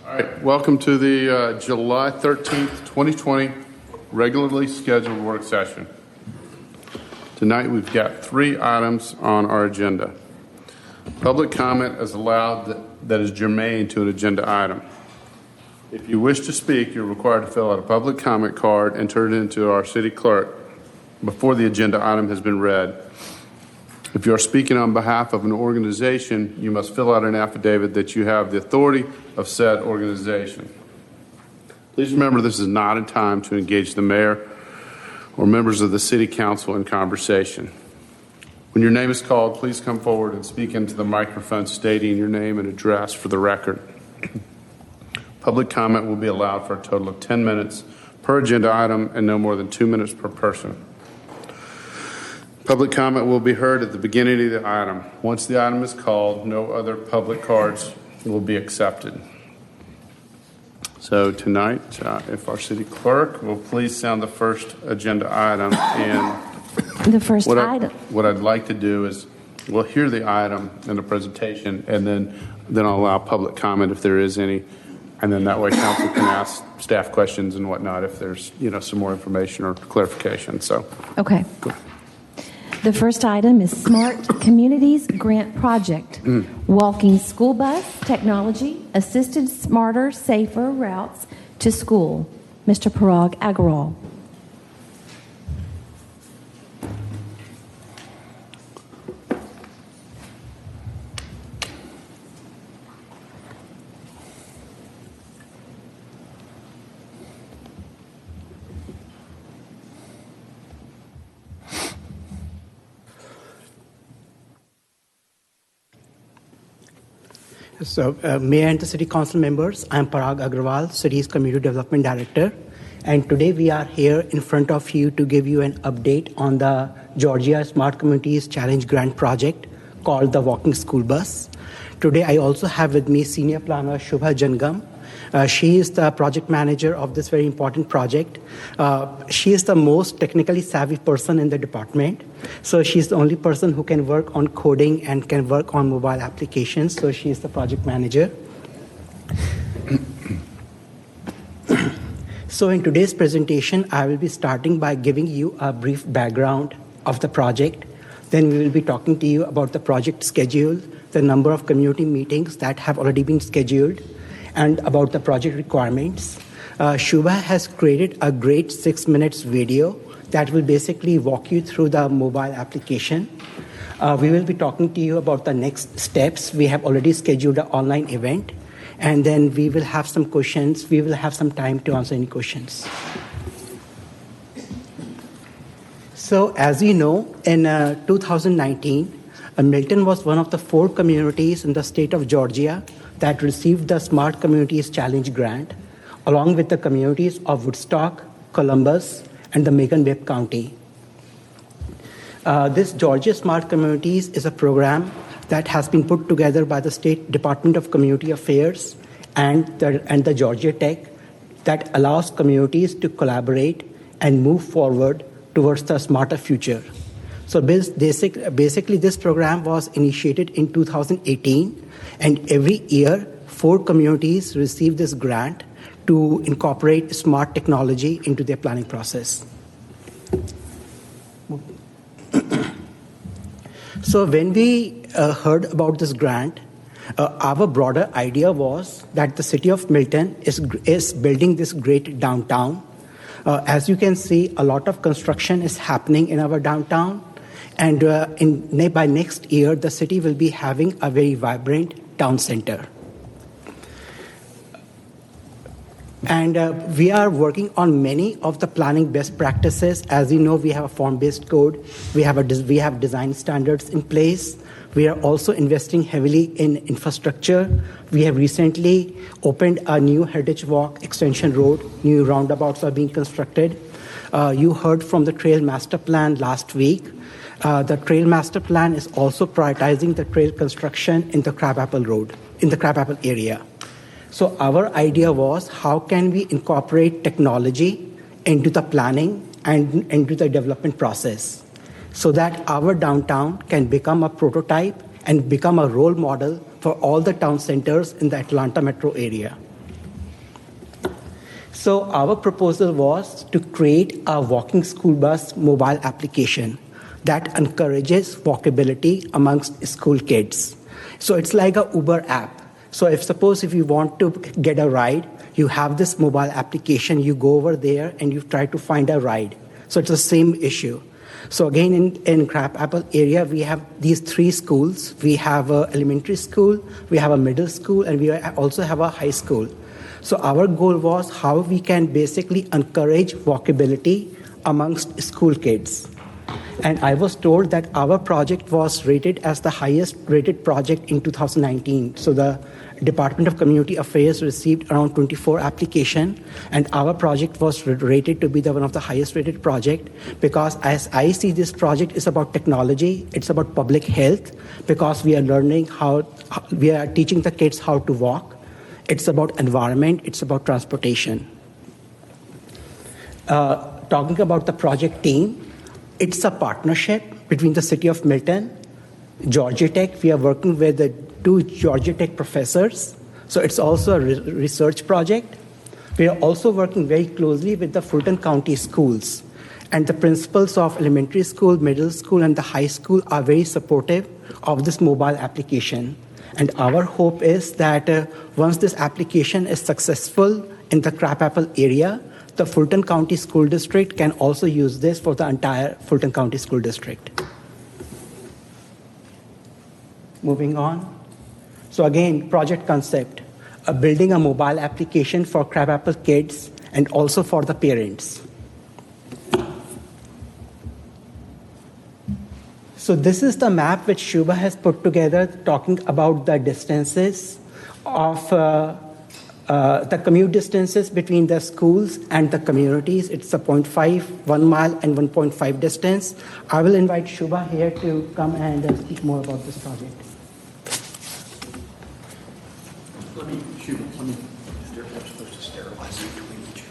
All right, welcome to the July 13th, 2020 regularly scheduled work session. Tonight we've got 3 items on our agenda. Public comment is allowed that is germane to an agenda item. If you wish to speak, you're required to fill out a public comment card and turn it into our city clerk before the agenda item has been read. If you are speaking on behalf of an organization, you must fill out an affidavit that you have the authority of said organization. Please remember this is not a time to engage the mayor or members of the city council in conversation. When your name is called, please come forward and speak into the microphone stating your name and address for the record. Public comment will be allowed for a total of 10 minutes per agenda item and no more than 2 minutes per person. Public comment will be heard at the beginning of the item. Once the item is called, no other public cards will be accepted. So tonight, if our city clerk will please sound the first agenda item. And the first item. What I'd like to do is we'll hear the item in the presentation, and then I'll allow public comment if there is any. And then that way council can ask staff questions and whatnot if there's some more information or clarification. So okay. Cool. The first item is Smart Communities Grant Project. Walking school bus technology, assisted smarter, safer routes to school. Mr. Parag Agarwal. So, Mayor and the City Council members, I'm Parag Agarwal, City's Community Development Director, and today we are here in front of you to give you an update on the Georgia Smart Communities Challenge Grant Project called the Walking School Bus. Today I also have with me Senior Planner Shubha Jangam. She is the project manager of this very important project. She is the most technically savvy person in the department. So she's the only person who can work on coding and can work on mobile applications. So she is the project manager. So in today's presentation, I will be starting by giving you a brief background of the project. Then we will be talking to you about the project schedule, the number of community meetings that have already been scheduled, and about the project requirements. Shubha has created a great 6 minutes video that will basically walk you through the mobile application. We will be talking to you about the next steps. We have already scheduled an online event, and then we will have some questions. We will have some time to answer any questions. So as you know, in 2019, Milton was one of the 4 communities in the state of Georgia that received the Smart Communities Challenge Grant, along with the communities of Woodstock, Columbus, and the Macon-Webb County. This Georgia Smart Communities is a program that has been put together by the State Department of Community Affairs and the Georgia Tech that allows communities to collaborate and move forward towards the smarter future. So basically, this program was initiated in 2018, and every year, 4 communities receive this grant to incorporate smart technology into their planning process. So when we heard about this grant, our broader idea was that the city of Milton is building this great downtown. As you can see, a lot of construction is happening in our downtown. And by next year, the city will be having a very vibrant town center. And we are working on many of the planning best practices. As you know, we have a form-based code. We have design standards in place. We are also investing heavily in infrastructure. We have recently opened a new Heritage Walk extension road. New roundabouts are being constructed. You heard from the Trail Master Plan last week. The Trail Master Plan is also prioritizing the trail construction in the Crabapple Road, in the Crabapple area. So our idea was, how can we incorporate technology into the planning and into the development process so that our downtown can become a prototype and become a role model for all the town centers in the Atlanta metro area. So our proposal was to create a walking school bus mobile application that encourages walkability amongst school kids. So it's like a Uber app. So if you want to get a ride, you have this mobile application, you go over there and you try to find a ride. So it's the same issue. So again, in Crabapple area, we have these 3 schools. We have an elementary school, we have a middle school, and we also have a high school. So our goal was how we can basically encourage walkability amongst school kids. And I was told that our project was rated as the highest rated project in 2019. So the Department of Community Affairs received around 24 applications, and our project was rated to be one of the highest rated project, because as I see this project is about technology, it's about public health, because we are learning we are teaching the kids how to walk. It's about environment, it's about transportation. Talking about the project team, it's a partnership between the City of Milton, Georgia Tech. We are working with the 2 Georgia Tech professors. So it's also a research project. We are also working very closely with the Fulton County schools. And the principals of elementary school, middle school, and the high school are very supportive of this mobile application. And our hope is that once this application is successful in the Crabapple area, the Fulton County School District can also use this for the entire Fulton County School District. Moving on. So again, project concept, building a mobile application for Crabapple kids and also for the parents. So this is the map which Shubha has put together, talking about the distances of the commute distances between the schools and the communities. It's a 0.5, 1 mile, and 1.5 distance. I will invite Shubha here to come and speak more about this project. Let me I'm supposed to sterilize between each.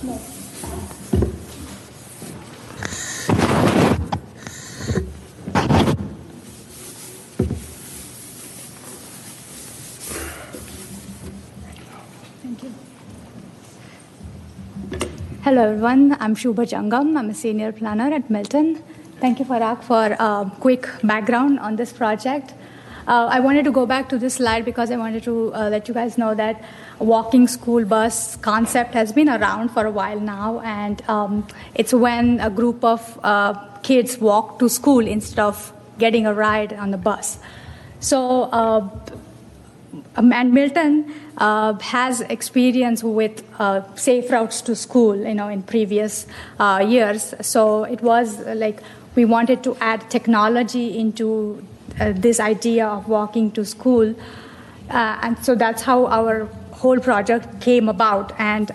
No. Thank you. Hello everyone, I'm Shubha Jangam. I'm a senior planner at Milton. Thank you, Farag, for a quick background on this project. I wanted to go back to this slide because I wanted to let you guys know that walking school bus concept has been around for a while now, and it's when a group of kids walk to school instead of getting a ride on the bus. So, and Milton has experience with safe routes to school, in previous years. So it was like we wanted to add technology into this idea of walking to school. And so that's how our whole project came about. And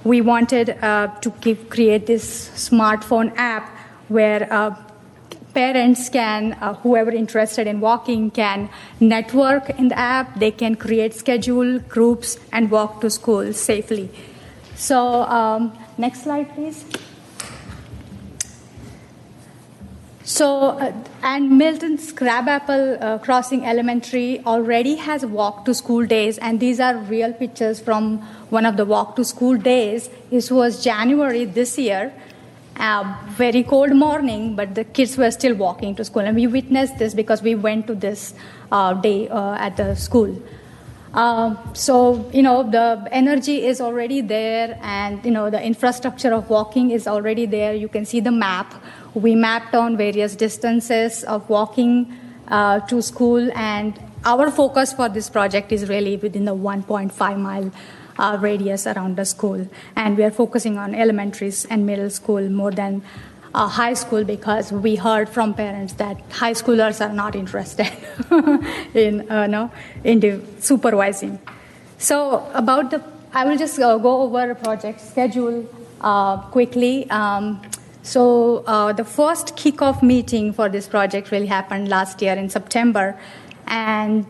we wanted to create this smartphone app where parents can, whoever interested in walking, can network in the app. They can create schedule, groups, and walk to school safely. So next slide, please. So, and Milton's Crabapple Crossing Elementary already has walk to school days, and these are real pictures from one of the walk to school days. This was January this year, very cold morning, but the kids were still walking to school, and we witnessed this because we went to this day at the school. So, the energy is already there, and, the infrastructure of walking is already there. You can see the map. We mapped on various distances of walking to school, and our focus for this project is really within the 1.5 mile radius around the school. And we are focusing on elementaries and middle school more than high school, because we heard from parents that high schoolers are not interested in the supervising. So I will just go over a project schedule quickly. So the first kickoff meeting for this project really happened last year in September, and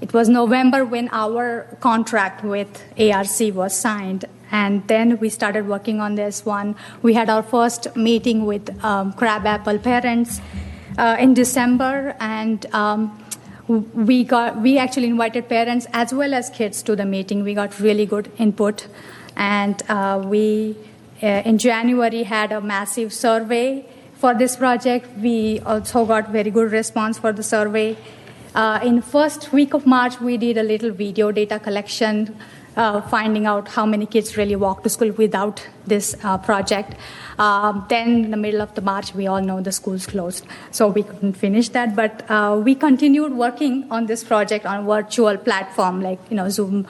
it was November when our contract with ARC was signed, and then we started working on this one. We had our first meeting with Crabapple parents. in December, and we actually invited parents as well as kids to the meeting. We got really good input, and we in January had a massive survey for this project. We also got very good response for the survey. In first week of March, we did a little video data collection, finding out how many kids really walk to school without this project. Then in the middle of the March, we all know the schools closed, so we couldn't finish that. But we continued working on this project on a virtual platform like Zoom,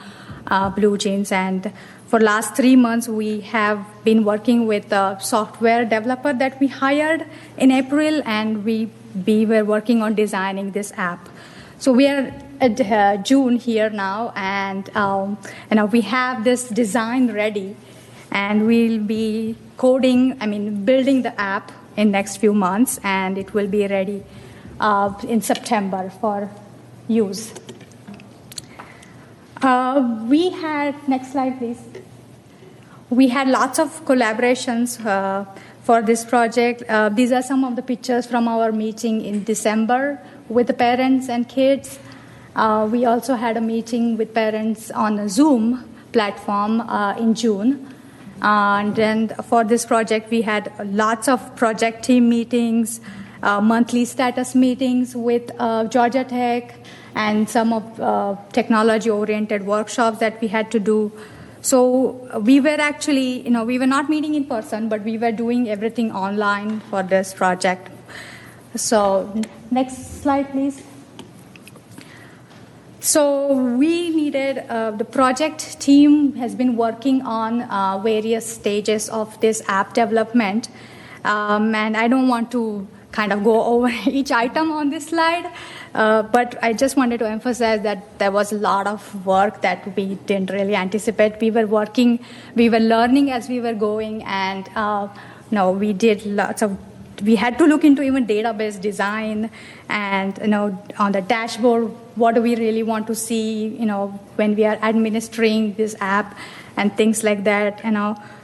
Blue Jeans, and for last 3 months, we have been working with a software developer that we hired in April, and we were working on designing this app. So we are at June here now, and we have this design ready, and we'll be building the app in next few months, and it will be ready in September for use. Next slide, please. We had lots of collaborations for this project. These are some of the pictures from our meeting in December with the parents and kids. We also had a meeting with parents on a Zoom platform in June. And then for this project, we had lots of project team meetings, monthly status meetings with Georgia Tech, and some of technology-oriented workshops that we had to do. So we were actually, we were not meeting in person, but we were doing everything online for this project. So next slide, please. So we needed, the project team has been working on various stages of this app development. And I don't want to kind of go over each item on this slide, but I just wanted to emphasize that there was a lot of work that we didn't really anticipate. We were learning as we were going, and we had to look into even database design, and on the dashboard, what do we really want to see, when we are administering this app and things like that,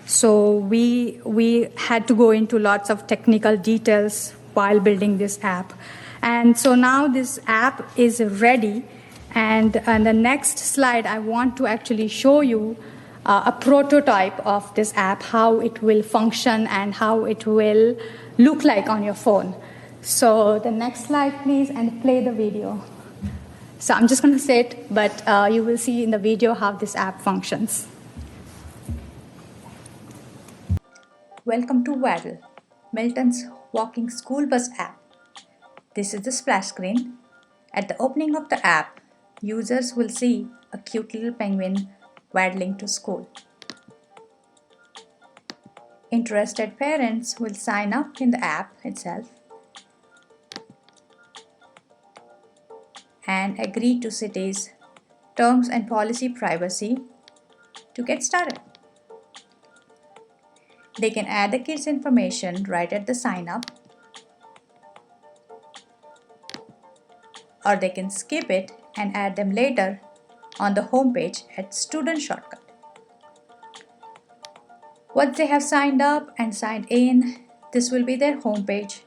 So we had to go into lots of technical details while building this app. And so now this app is ready, and on the next slide, I want to actually show you a prototype of this app, how it will function and how it will look like on your phone. So the next slide, please, and play the video. So I'm just going to say it, but you will see in the video how this app functions. Welcome to Waddle, Milton's walking school bus app. This is the splash screen. At the opening of the app, users will see a cute little penguin waddling to school. Interested parents will sign up in the app itself and agree to city's terms and policy privacy to get started. They can add the kids' information right at the sign up, or they can skip it and add them later on the home page at Student Shortcut. Once they have signed up and signed in, this will be their home page,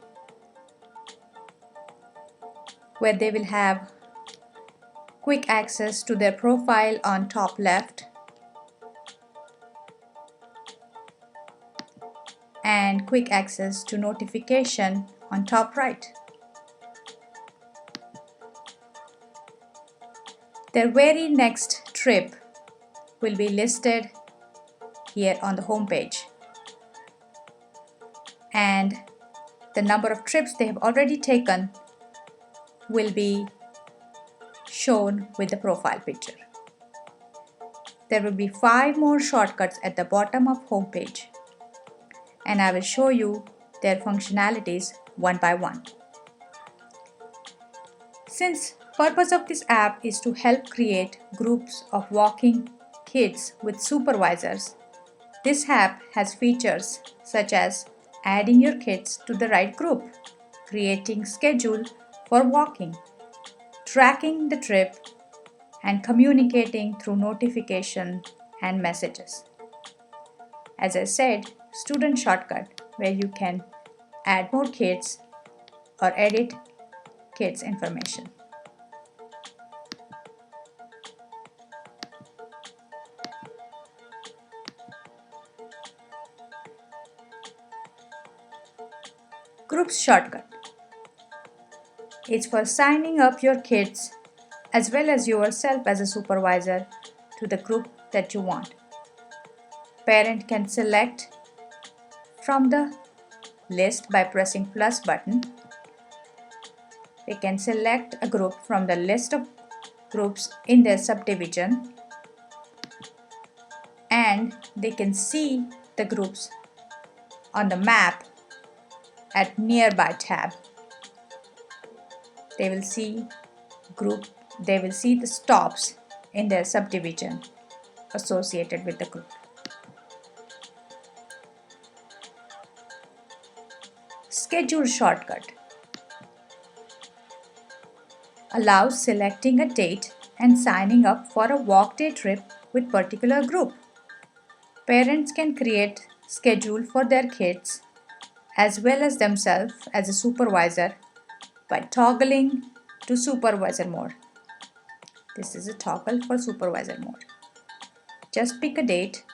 where they will have quick access to their profile on top left and quick access to notification on top right. Their very next trip will be listed here on the home page, and the number of trips they have already taken will be shown with the profile picture. There will be 5 more shortcuts at the bottom of home page, and I will show you their functionalities one by one. Since purpose of this app is to help create groups of walking kids with supervisors, this app has features such as adding your kids to the right group, creating schedule for walking, tracking the trip, and communicating through notification and messages. As I said, Student Shortcut, where you can add more kids or edit kids' information. Groups shortcut. It's for signing up your kids as well as yourself as a supervisor to the group that you want. Parent can select from the list by pressing plus button. They can select a group from the list of groups in their subdivision, and they can see the groups on the map at nearby tab. They will see the stops in their subdivision associated with the group. Schedule shortcut allows selecting a date and signing up for a walk day trip with particular group. Parents can create schedule for their kids as well as themselves as a supervisor by toggling to supervisor mode. This is a toggle for supervisor mode. Just pick a date,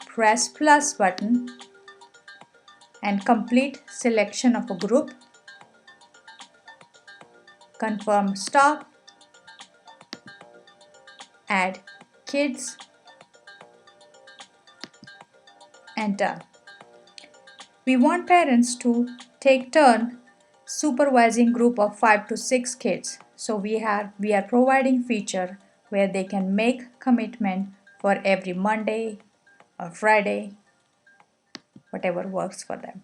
press plus button, and complete selection of a group. Confirm stop, add kids, and done. We want parents to take turn supervising group of 5 to 6 kids. So we are providing feature where they can make commitment for every Monday or Friday, whatever works for them.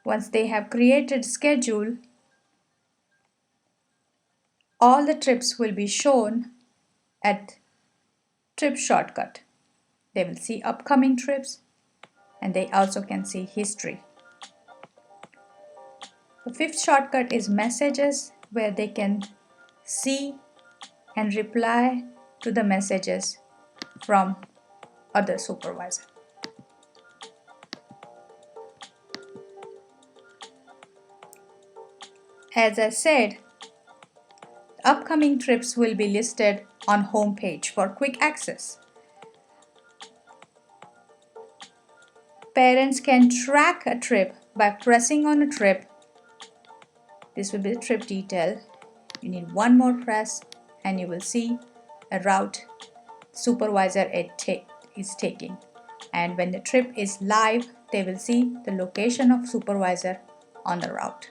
Once they have created schedule, all the trips will be shown at trip shortcut. They will see upcoming trips and they also can see history. The fifth shortcut is messages, where they can see and reply to the messages from other supervisor. As I said, upcoming trips will be listed on home page for quick access. Parents can track a trip by pressing on a trip. This will be the trip detail. You need one more press and you will see a route supervisor is taking. And when the trip is live, they will see the location of supervisor on the route.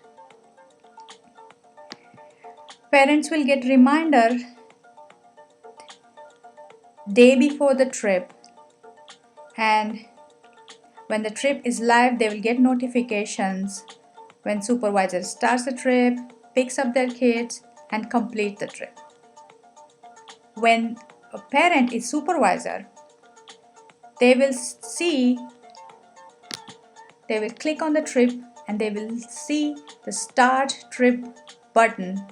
Parents will get reminder day before the trip, and when the trip is live, they will get notifications when supervisor starts the trip, picks up their kids, and complete the trip. When a parent is supervisor, they will click on the trip and they will see the start trip button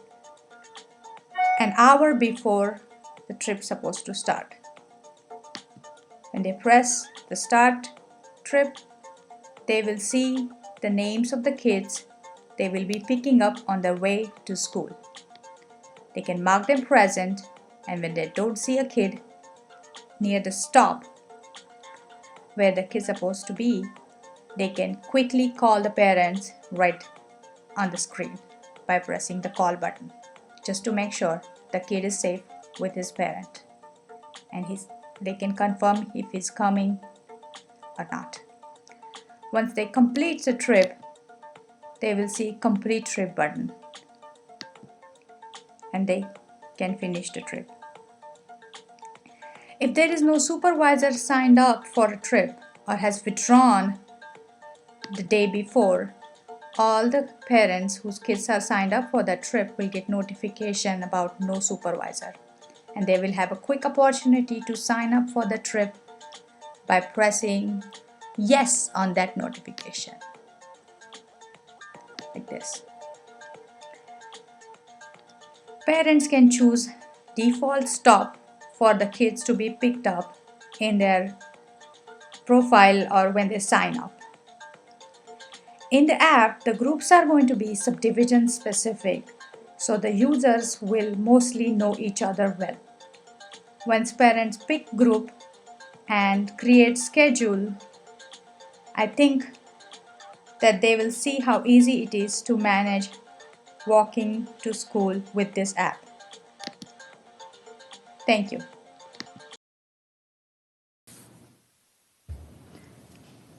an hour before the trip supposed to start. When they press the start trip, they will see the names of the kids they will be picking up on their way to school. They can mark them present, and when they don't see a kid near the stop where the kid's supposed to be, they can quickly call the parents right on the screen by pressing the call button, just to make sure the kid is safe with his parent and they can confirm if he's coming or not. Once they complete the trip, they will see complete trip button and they can finish the trip. If there is no supervisor signed up for a trip or has withdrawn the day before, all the parents whose kids are signed up for that trip will get notification about no supervisor, and they will have a quick opportunity to sign up for the trip by pressing yes on that notification, like this. Parents can choose default stop for the kids to be picked up in their profile or when they sign up. In the app, the groups are going to be subdivision specific, so the users will mostly know each other well. Once parents pick group and create schedule, I think that they will see how easy it is to manage walking to school with this app. Thank you.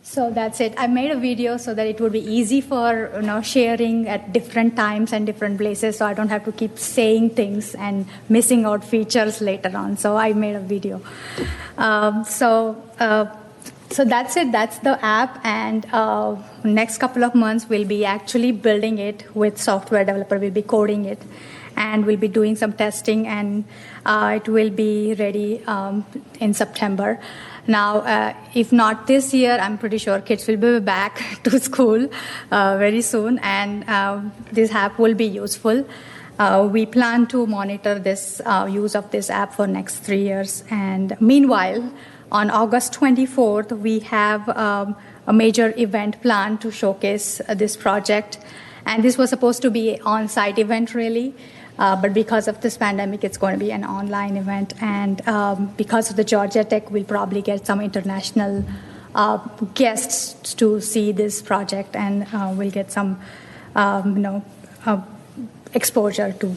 So that's it. I made a video so that it would be easy for sharing at different times and different places, so I don't have to keep saying things and missing out features later on. So I made a video. So that's it. That's the app, and next couple of months we'll be actually building it with software developer. We'll be coding it, and we'll be doing some testing, and it will be ready in September. Now, if not this year, I'm pretty sure kids will be back to school very soon, and this app will be useful. We plan to monitor this use of this app for next 3 years. And meanwhile, on August 24th, we have a major event planned to showcase this project. And this was supposed to be an on-site event, really. But because of this pandemic, it's going to be an online event. And because of the Georgia Tech, we'll probably get some international guests to see this project, and we'll get some, exposure to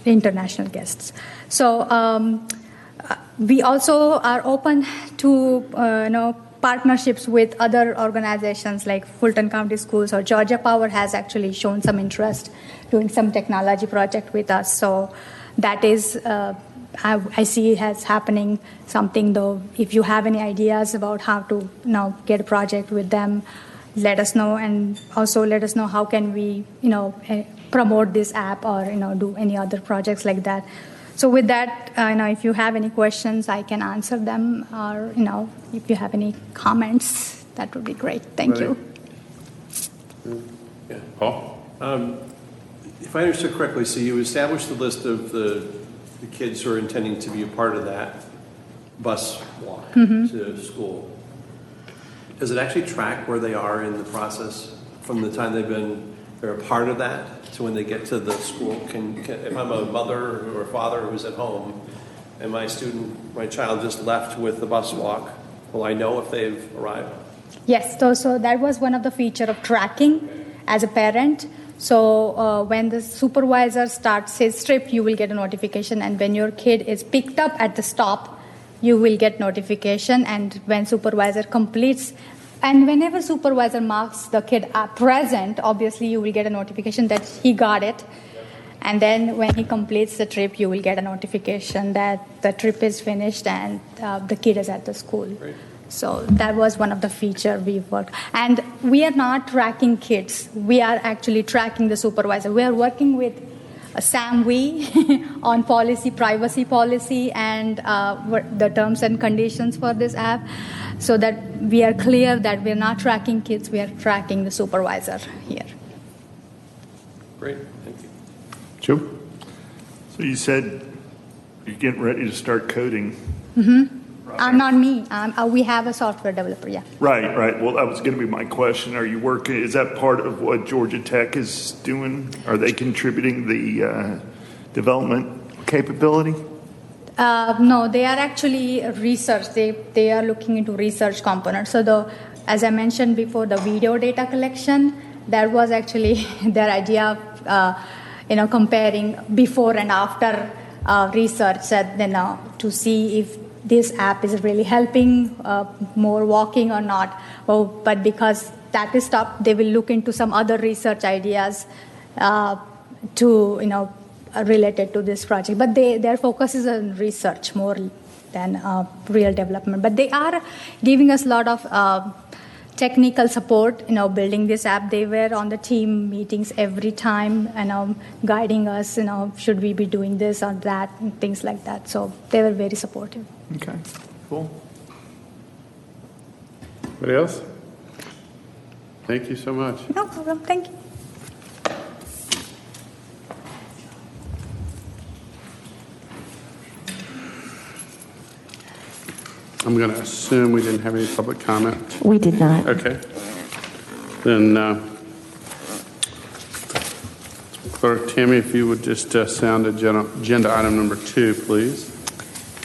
international guests. So we also are open to, partnerships with other organizations like Fulton County Schools, or Georgia Power has actually shown some interest doing some technology project with us. So that is, I see it as happening something, though. If you have any ideas about how to get a project with them, let us know, and also let us know how can we promote this app, or do any other projects like that. So with that, if you have any questions, I can answer them, or if you have any comments, that would be great. Thank you. Yeah. Paul? If I understood correctly, so you established the list of the kids who are intending to be a part of that bus walk to school. Does it actually track where they are in the process from the time they're a part of that to when they get to the school? If I'm a mother or a father who's at home and my child just left with the bus walk, will I know if they've arrived? Yes, so that was one of the feature of tracking as a parent. So when the supervisor starts his trip, you will get a notification, and when your kid is picked up at the stop, you will get notification. And when supervisor completes, and whenever supervisor marks the kid present, obviously you will get a notification that he got it. And then when he completes the trip, you will get a notification that the trip is finished and the kid is at the school. Great. So that was one of the features we've worked. And we are not tracking kids. We are actually tracking the supervisor. We are working with Sam Wee on privacy policy, and the terms and conditions for this app, so that we are clear that we're not tracking kids, we are tracking the supervisor here. Great, thank you. Joe? So you said you're getting ready to start coding. Not me. We have a software developer, yeah. Right. Well, that was going to be my question. Are you working? Is that part of what Georgia Tech is doing? Are they contributing the development capability? No, they are actually research. They are looking into research components. So as I mentioned before, the video data collection, that was actually their idea of comparing before and after research, to see if this app is really helping more walking or not. But because that is stopped, they will look into some other research ideas related to this project. But their focus is on research more than real development. But they are giving us a lot of technical support, building this app. They were on the team meetings every time, guiding us, should we be doing this or that, and things like that. So they were very supportive. Okay, cool. Anybody else? Thank you so much. No problem. Thank you. I'm going to assume we didn't have any public comment. We did not. Okay. Then Clerk Tammy, if you would just sound agenda item number 2, please.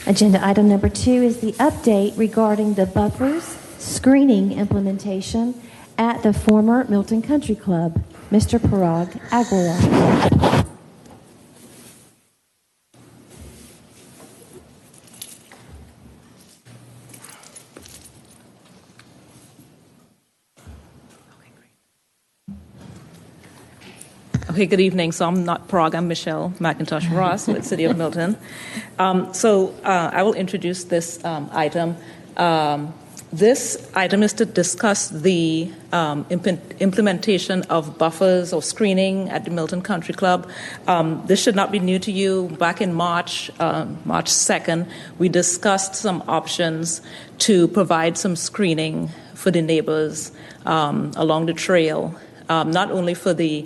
Agenda item number 2 is the update regarding the buffers screening implementation at the former Milton Country Club. Mr. Parag Agrawal. Okay, good evening. So I'm not Prague, I'm Michelle McIntosh Ross with City of Milton. I will introduce this item. This item is to discuss the implementation of buffers or screening at the Milton Country Club. This should not be new to you. Back in March 2nd, we discussed some options to provide some screening for the neighbors along the trail, not only for the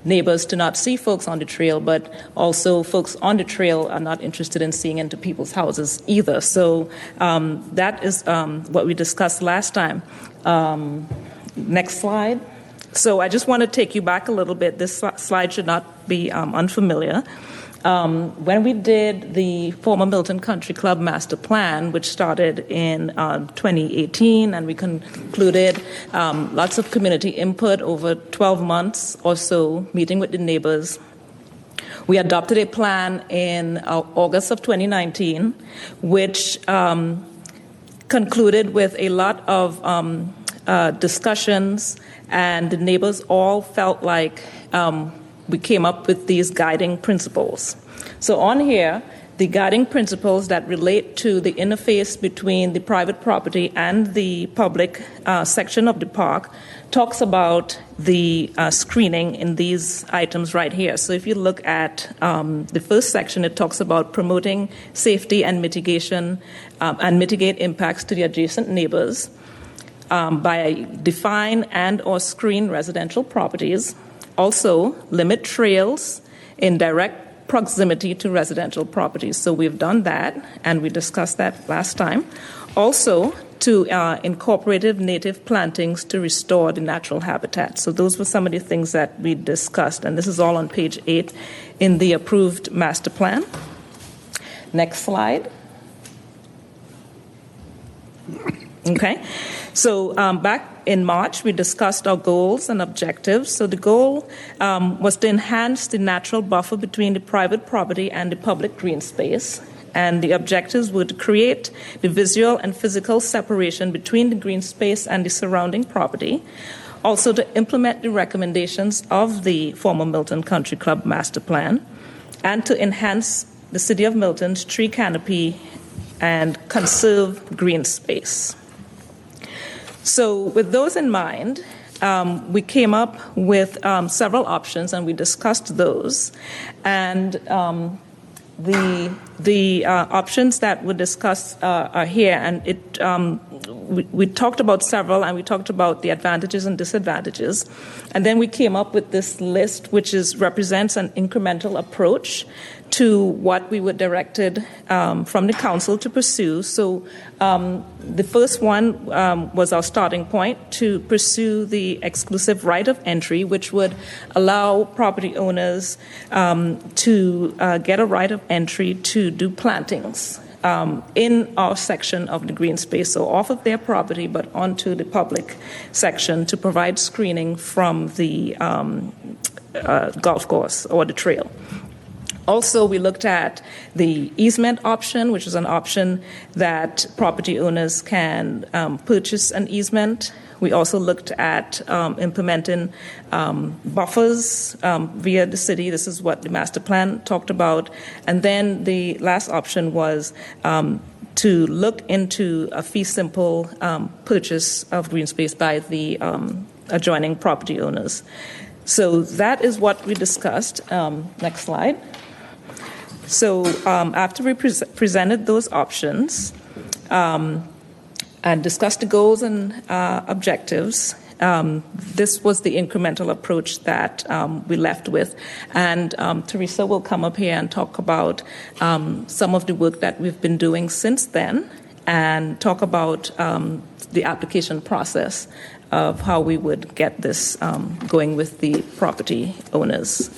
neighbors to not see folks on the trail, but also folks on the trail are not interested in seeing into people's houses either. So that is what we discussed last time. Next slide. So I just want to take you back a little bit. This slide should not be unfamiliar. When we did the former Milton Country Club master plan, which started in 2018, and we concluded lots of community input over 12 months or so, meeting with the neighbors, we adopted a plan in August of 2019, which concluded with a lot of discussions, and the neighbors all felt like we came up with these guiding principles. So on here, the guiding principles that relate to the interface between the private property and the public section of the park talks about the screening in these items right here. So if you look at the first section, it talks about promoting safety and mitigation and mitigate impacts to the adjacent neighbors by define and or screen residential properties. Also, limit trails in direct proximity to residential properties. So we've done that, and we discussed that last time. Also, to incorporate native plantings to restore the natural habitat. So those were some of the things that we discussed, and this is all on page 8 in the approved master plan. Next slide. Okay. So back in March, we discussed our goals and objectives. So the goal was to enhance the natural buffer between the private property and the public green space. And the objectives were to create the visual and physical separation between the green space and the surrounding property. Also to implement the recommendations of the former Milton Country Club master plan. And to enhance the City of Milton's tree canopy and conserve green space. So with those in mind, we came up with several options, and we discussed those. And the options that we discussed are here, and we talked about several, and we talked about the advantages and disadvantages. And then we came up with this list, which represents an incremental approach to what we were directed from the council to pursue. So the first one was our starting point to pursue the exclusive right of entry, which would allow property owners to get a right of entry to do plantings in our section of the green space, so off of their property, but onto the public section to provide screening from the golf course or the trail. Also, we looked at the easement option, which is an option that property owners can purchase an easement. We also looked at implementing buffers via the city. This is what the master plan talked about. And then the last option was to look into a fee simple purchase of green space by the adjoining property owners. So that is what we discussed. Next slide. So after we presented those options and discussed the goals and objectives, this was the incremental approach that we left with. And Teresa will come up here and talk about some of the work that we've been doing since then and talk about the application process of how we would get this going with the property owners.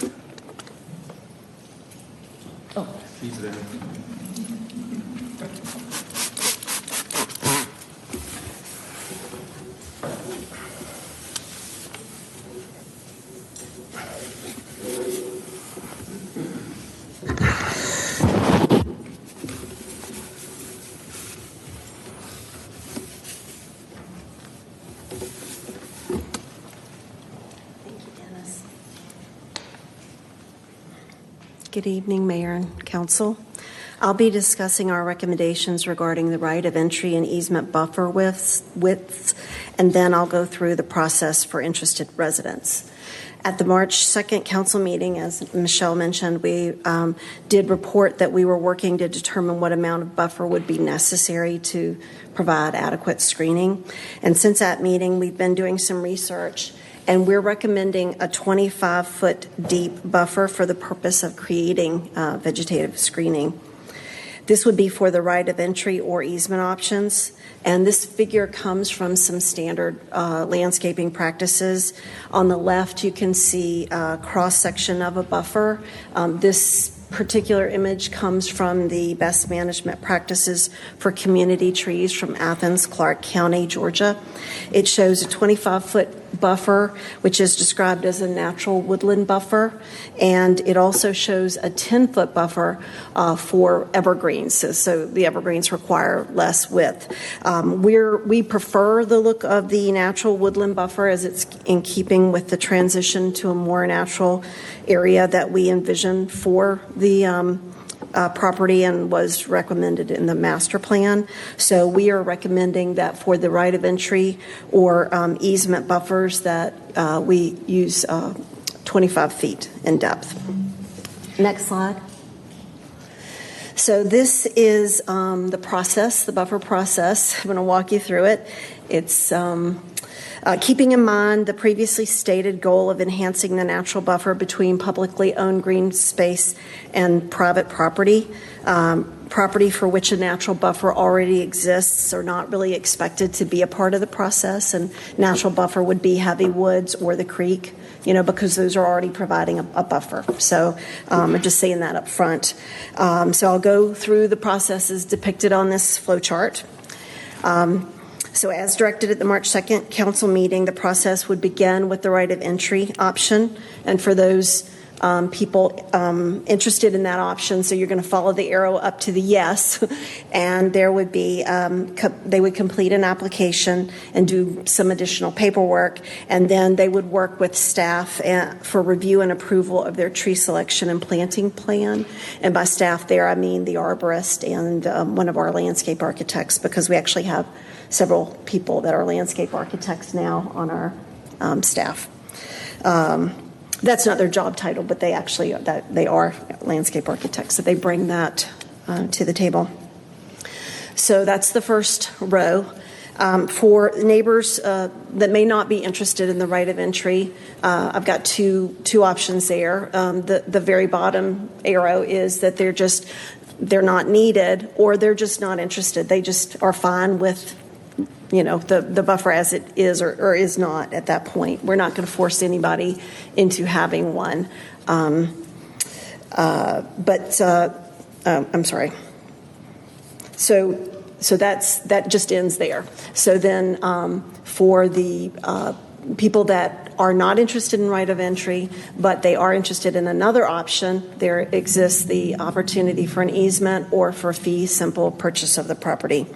Good evening, Mayor and Council. I'll be discussing our recommendations regarding the right of entry and easement buffer widths, and then I'll go through the process for interested residents. At the March 2nd council meeting, as Michelle mentioned, we did report that we were working to determine what amount of buffer would be necessary to provide adequate screening. And since that meeting, we've been doing some research, and we're recommending a 25-foot deep buffer for the purpose of creating vegetative screening. This would be for the right of entry or easement options, and this figure comes from some standard landscaping practices. On the left, you can see a cross-section of a buffer. This particular image comes from the best management practices for community trees from Athens, Clark County, Georgia. It shows a 25-foot buffer, which is described as a natural woodland buffer, and it also shows a 10-foot buffer for evergreens. So the evergreens require less width. We prefer the look of the natural woodland buffer, as it's in keeping with the transition to a more natural area that we envision for the property and was recommended in the master plan. So we are recommending that for the right of entry or easement buffers that we use 25 feet in depth. Next slide. So this is the process, the buffer process. I'm going to walk you through it. It's keeping in mind the previously stated goal of enhancing the natural buffer between publicly owned green space and private property. Property for which a natural buffer already exists are not really expected to be a part of the process, and natural buffer would be heavy woods or the creek, because those are already providing a buffer. So I'm just saying that up front. So I'll go through the processes depicted on this flow chart. So as directed at the March 2nd council meeting, the process would begin with the right of entry option. And for those people interested in that option, so you're going to follow the arrow up to the yes, and there would be, they would complete an application and do some additional paperwork, and then they would work with staff for review and approval of their tree selection and planting plan. And by staff there, I mean the arborist and one of our landscape architects, because we actually have several people that are landscape architects now on our staff. That's not their job title, but they actually they are landscape architects, so they bring that to the table. So that's the first row. For neighbors that may not be interested in the right of entry, I've got two options there. The very bottom arrow is that they're not needed, or they're just not interested. They just are fine with the buffer as it is or is not at that point. We're not going to force anybody into having one. I'm sorry. So that just ends there. So then for the people that are not interested in right of entry, but they are interested in another option, there exists the opportunity for an easement or for a fee simple purchase of the property.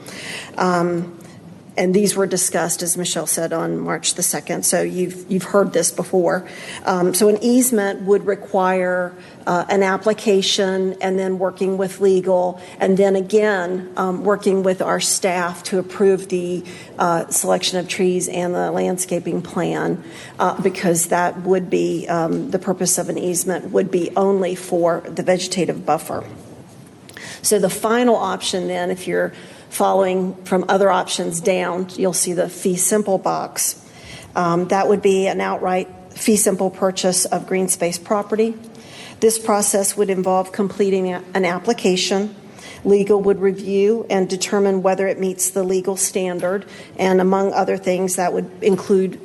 And these were discussed, as Michelle said, on March the 2nd. So you've heard this before. So an easement would require an application, and then working with legal, and then again working with our staff to approve the selection of trees and the landscaping plan, because that would be the purpose of an easement would be only for the vegetative buffer. So the final option then, if you're following from other options down, you'll see the fee simple box. That would be an outright fee simple purchase of green space property. This process would involve completing an application. Legal would review and determine whether it meets the legal standard, and among other things, that would include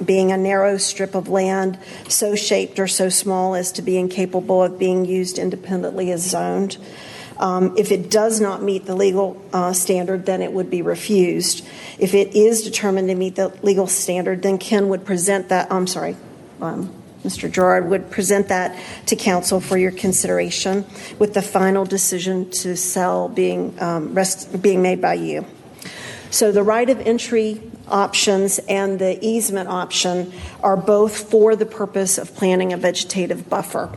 being a narrow strip of land so shaped or so small as to be incapable of being used independently as zoned. If it does not meet the legal standard, then it would be refused. If it is determined to meet the legal standard, then Ken would present that, Mr. Gerard would present that to council for your consideration, with the final decision to sell being made by you. So the right of entry options and the easement option are both for the purpose of planning a vegetative buffer.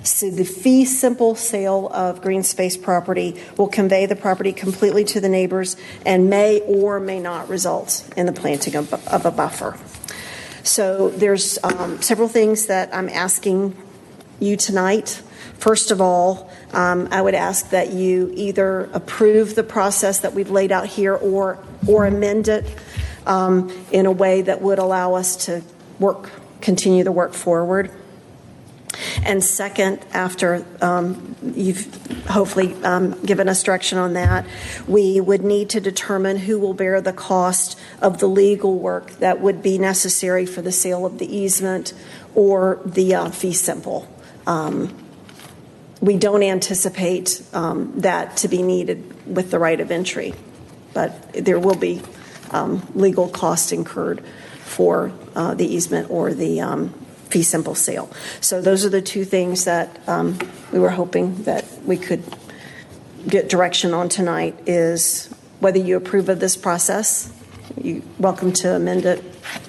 So the fee simple sale of green space property will convey the property completely to the neighbors and may or may not result in the planting of a buffer. So there's several things that I'm asking you tonight. First of all, I would ask that you either approve the process that we've laid out here or amend it in a way that would allow us to continue the work forward. And second, after you've hopefully given us direction on that, we would need to determine who will bear the cost of the legal work that would be necessary for the sale of the easement or the fee simple. We don't anticipate that to be needed with the right of entry, but there will be legal costs incurred for the easement or the fee simple sale. So those are the two things that we were hoping that we could get direction on tonight, is whether you approve of this process, you're welcome to amend it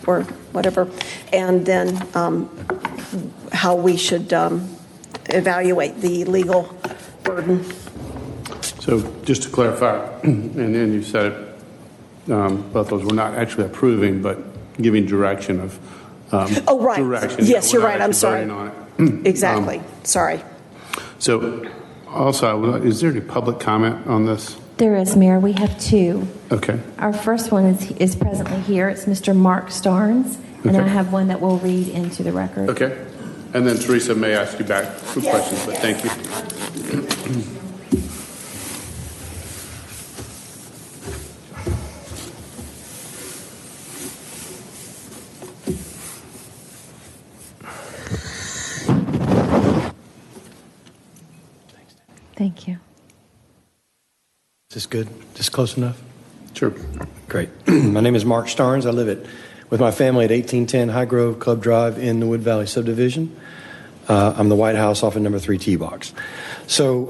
or whatever, and then how we should evaluate the legal burden. So just to clarify, and then you said it, both those we're not actually approving, but giving direction of right. Direction. Yes, We're you're not right. I'm actually sorry. voting on it. Exactly. Sorry. So also, is there any public comment on this? There is, Mayor. We have two. Okay. Our first one is presently here. It's Mr. Mark Starnes, and Okay. I have one that we'll read into the record. Okay. And then Teresa may ask you back for questions, but thank you. Thank you. Is this good? Is this close enough? Sure. Great. My name is Mark Starnes. I live with my family at 1810 High Grove Club Drive in the Wood Valley subdivision. I'm the White House off of number 3 T box. So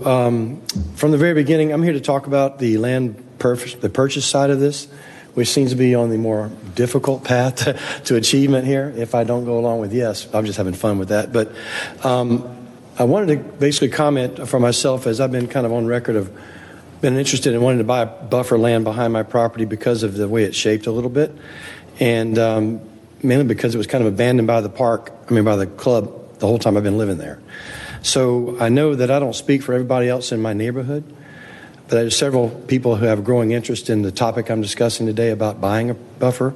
from the very beginning, I'm here to talk about the the purchase side of this, which seems to be on the more difficult path to achievement here. If I don't go along with yes, I'm just having fun with that. But I wanted to basically comment for myself, as I've been kind of on record of been interested in wanting to buy buffer land behind my property because of the way it's shaped a little bit, and mainly because it was kind of abandoned by the by the club the whole time I've been living there. So I know that I don't speak for everybody else in my neighborhood, but there's several people who have a growing interest in the topic I'm discussing today about buying a buffer,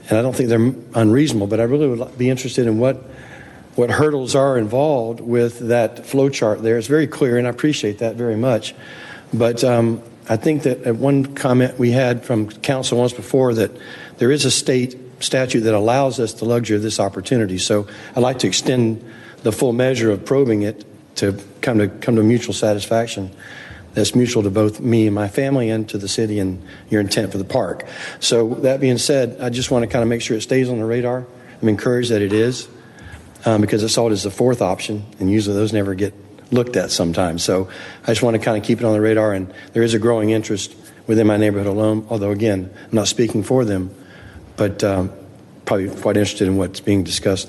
and I don't think they're unreasonable, but I really would be interested in what hurdles are involved with that flow chart there. It's very clear, and I appreciate that very much. But I think that at one comment we had from council once before that there is a state statute that allows us the luxury of this opportunity. So I'd like to extend the full measure of probing it to come to mutual satisfaction that's mutual to both me and my family and to the city and your intent for the park. So that being said, I just want to kind of make sure it stays on the radar. I'm encouraged that it is. Because I saw it as the fourth option, and usually those never get looked at sometimes. So I just want to kind of keep it on the radar, and there is a growing interest within my neighborhood alone, although, again, I'm not speaking for them, but probably quite interested in what's being discussed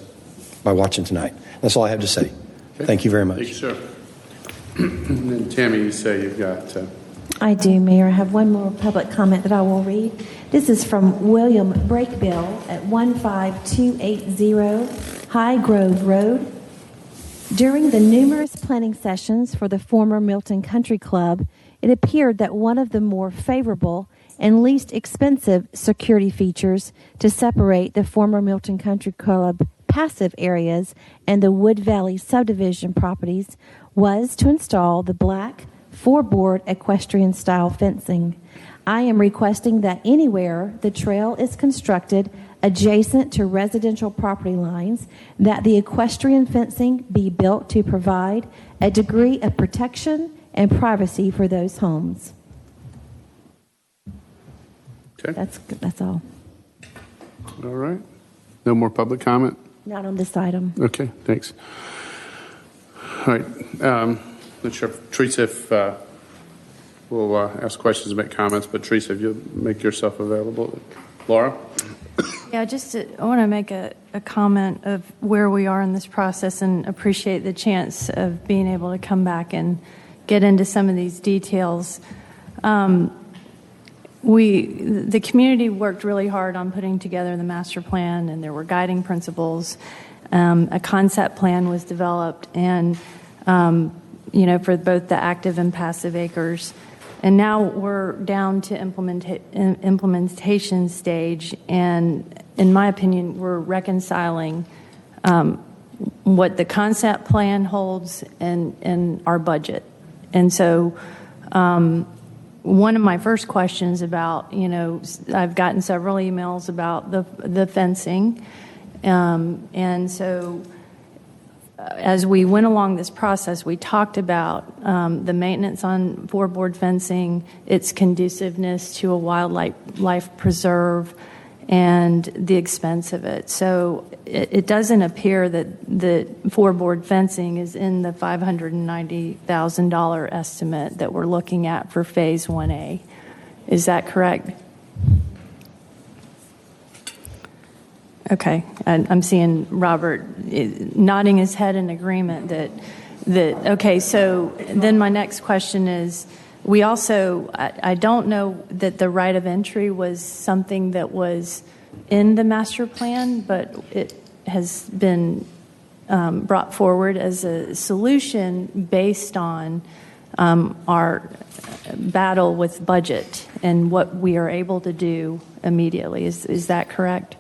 by watching tonight. That's all I have to say. Okay. Thank you very much. Thank you, sir. And then, Tammy, you say you've got... I do, Mayor. I have one more public comment that I will read. This is from William Breakbill at 15280 High Grove Road. During the numerous planning sessions for the former Milton Country Club, it appeared that one of the more favorable and least expensive security features to separate the former Milton Country Club passive areas and the Wood Valley subdivision properties was to install the black 4-board equestrian style fencing. I am requesting that anywhere the trail is constructed adjacent to residential property lines, that the equestrian fencing be built to provide a degree of protection and privacy for those homes. Okay. That's all. All right. No more public comment? Not on this item. Okay, thanks. All right. Not sure if Teresa, we'll ask questions and make comments, but Teresa, if you'll make yourself available. Laura? Yeah, I want to make a comment of where we are in this process and appreciate the chance of being able to come back and get into some of these details. The community worked really hard on putting together the master plan, and there were guiding principles. A concept plan was developed, and for both the active and passive acres. And now we're down to implementation stage, and in my opinion, we're reconciling what the concept plan holds and our budget. And so one of my first questions about, I've gotten several emails about the fencing, and so as we went along this process, we talked about the maintenance on four-board fencing, its conduciveness to a wildlife preserve, and the expense of it. So it doesn't appear that the four-board fencing is in the $590,000 estimate that we're looking at for Phase 1A. Is that correct? Okay, I'm seeing Robert nodding his head in agreement that okay, so then my next question is, we also, I don't know that the right of entry was something that was in the master plan, but it has been brought forward as a solution based on our battle with budget and what we are able to do immediately. Is that correct?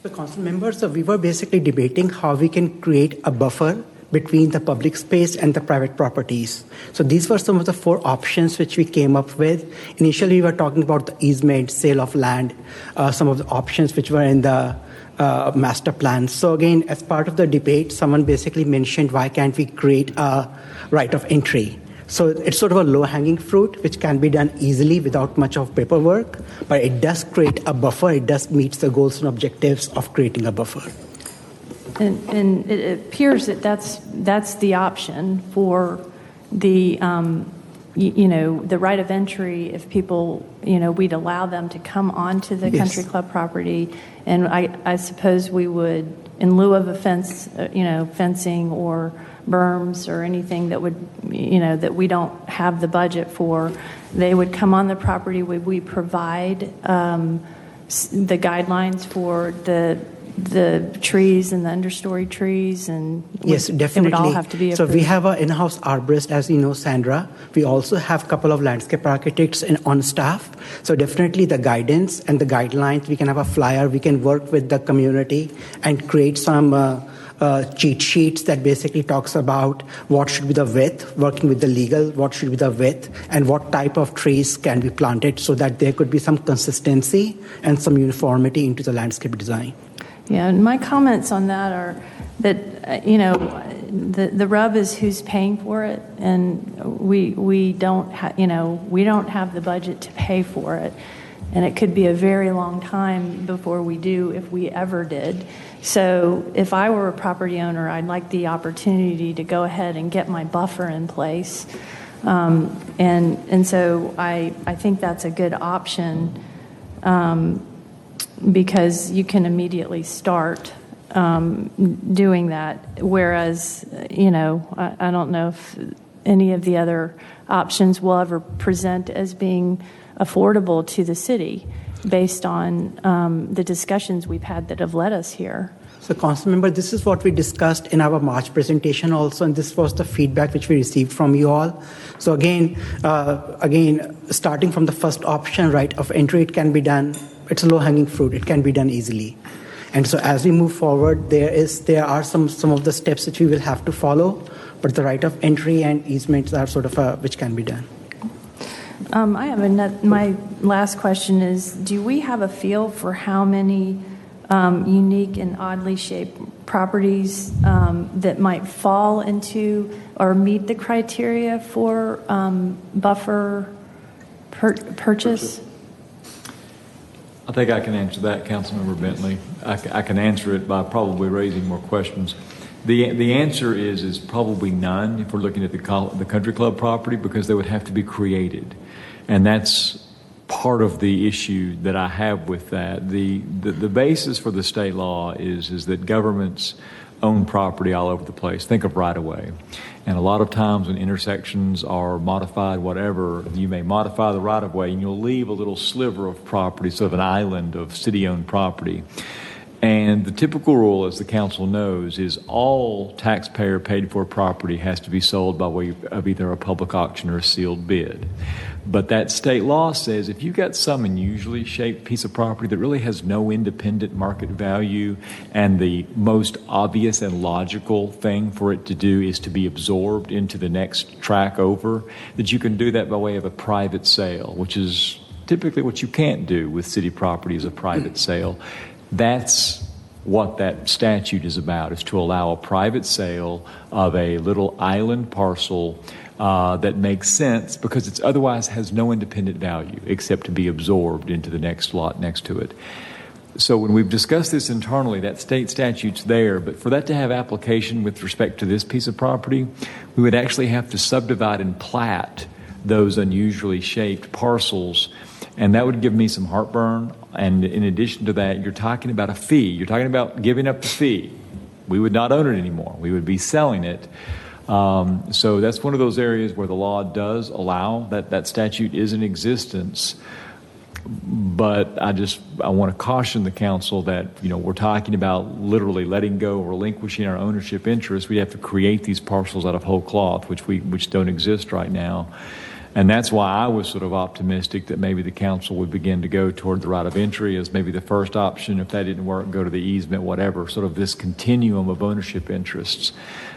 The council members, so we were basically debating how we can create a buffer between the public space and the private properties. So these were some of the 4 options which we came up with. Initially, we were talking about the easement, sale of land, some of the options which were in the master plan. So again, as part of the debate, someone basically mentioned, why can't we create a right of entry? So it's sort of a low-hanging fruit, which can be done easily without much of paperwork, but it does create a buffer. It does meet the goals and objectives of creating a buffer. And it appears that that's the option for the the right of entry. If people, we'd allow them to come onto the country club property, and I suppose we would, in lieu of a fence, fencing or berms or anything that would, that we don't have the budget for, they would come on the property. Would we provide the guidelines for the trees and the understory trees, and yes, definitely. It would all have to be approved. So we have an in-house arborist, as you know, Sandra. We also have a couple of landscape architects on staff. So definitely the guidance and the guidelines, we can have a flyer, we can work with the community and create some cheat sheets that basically talks about what should be the width, working with the legal, what should be the width, and what type of trees can be planted, so that there could be some consistency and some uniformity into the landscape design. Yeah, and my comments on that are that, the rub is who's paying for it, and we don't have the budget to pay for it, and it could be a very long time before we do, if we ever did. So if I were a property owner, I'd like the opportunity to go ahead and get my buffer in place, and so I think that's a good option. Because you can immediately start doing that. Whereas, I don't know if any of the other options will ever present as being affordable to the city based on the discussions we've had that have led us here. So, Council Member, this is what we discussed in our March presentation also, and this was the feedback which we received from you all. So again, starting from the first option, right, of entry, it can be done. It's a low-hanging fruit. It can be done easily. And so as we move forward, there are some of the steps that we will have to follow, but the right of entry and easements are sort of which can be done. I have my last question is, do we have a feel for how many unique and oddly shaped properties that might fall into or meet the criteria for buffer purchase? I think I can answer that, Councilmember Bentley. I can answer it by probably raising more questions. The answer is probably none if we're looking at the country club property, because they would have to be created, and that's part of the issue that I have with that. The basis for the state law is that governments own property all over the place. Think of right-of-way. And a lot of times when intersections are modified, whatever, you may modify the right-of-way and you'll leave a little sliver of property, sort of an island of city-owned property. And the typical rule, as the council knows, is all taxpayer paid for property has to be sold by way of either a public auction or a sealed bid. But that state law says if you've got some unusually shaped piece of property that really has no independent market value, and the most obvious and logical thing for it to do is to be absorbed into the next track over, that you can do that by way of a private sale, which is typically what you can't do with city property as a private sale. That's what that statute is about, is to allow a private sale of a little island parcel that makes sense because it otherwise has no independent value except to be absorbed into the next lot next to it. So when we've discussed this internally, that state statute's there, but for that to have application with respect to this piece of property, we would actually have to subdivide and plat those unusually shaped parcels, and that would give me some heartburn. And in addition to that, you're talking about a fee. You're talking about giving up the fee. We would not own it anymore. We would be selling it. So that's one of those areas where the law does allow that statute is in existence. But I want to caution the council that, we're talking about literally letting go, relinquishing our ownership interest. We have to create these parcels out of whole cloth, which don't exist right now. And that's why I was sort of optimistic that maybe the council would begin to go toward the right of entry as maybe the first option. If that didn't work, go to the easement, whatever, sort of this continuum of ownership interests.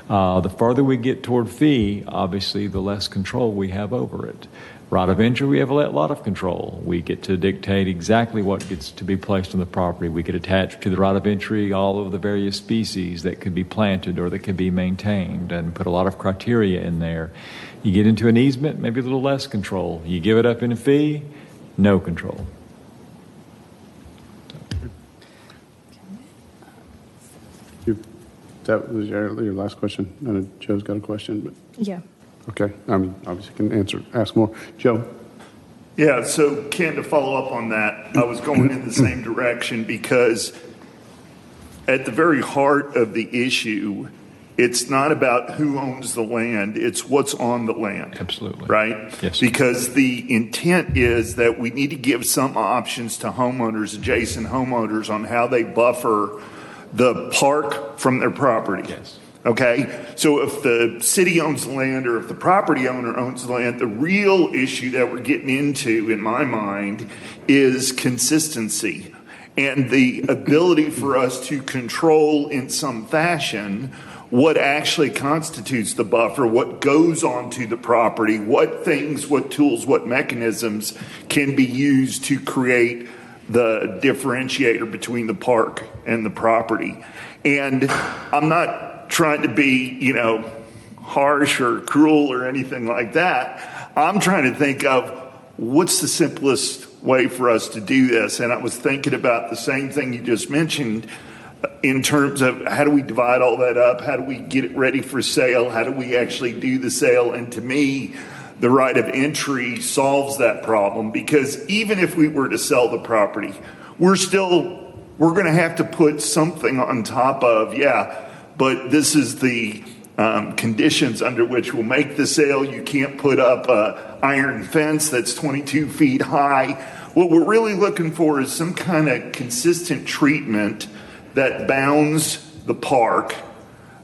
The farther we get toward fee, obviously, the less control we have over it. Right of entry, we have a lot of control. We get to dictate exactly what gets to be placed on the property. We could attach to the right of entry all of the various species that could be planted or that could be maintained and put a lot of criteria in there. You get into an easement, maybe a little less control. You give it up in a fee, no control. That was your last question. I know Joe's got a question, but Yeah. okay. Obviously can ask more. Joe? Yeah, so Ken, to follow up on that, I was going in the same direction because at the very heart of the issue, it's not about who owns the land, it's what's on the land. Absolutely. Right? Yes. Because the intent is that we need to give some options to homeowners, adjacent homeowners, on how they buffer the park from their property. Yes. Okay? So if the city owns the land or if the property owner owns the land, the real issue that we're getting into, in my mind, is consistency and the ability for us to control in some fashion what actually constitutes the buffer, what goes onto the property, what things, what tools, what mechanisms can be used to create the differentiator between the park and the property. And I'm not trying to be, harsh or cruel or anything like that. I'm trying to think of what's the simplest way for us to do this. And I was thinking about the same thing you just mentioned in terms of how do we divide all that up? How do we get it ready for sale? How do we actually do the sale? And to me, the right of entry solves that problem, because even if we were to sell the property, we're going to have to put something on top of, but this is the conditions under which we'll make the sale. You can't put up an iron fence that's 22 feet high. What we're really looking for is some kind of consistent treatment that bounds the park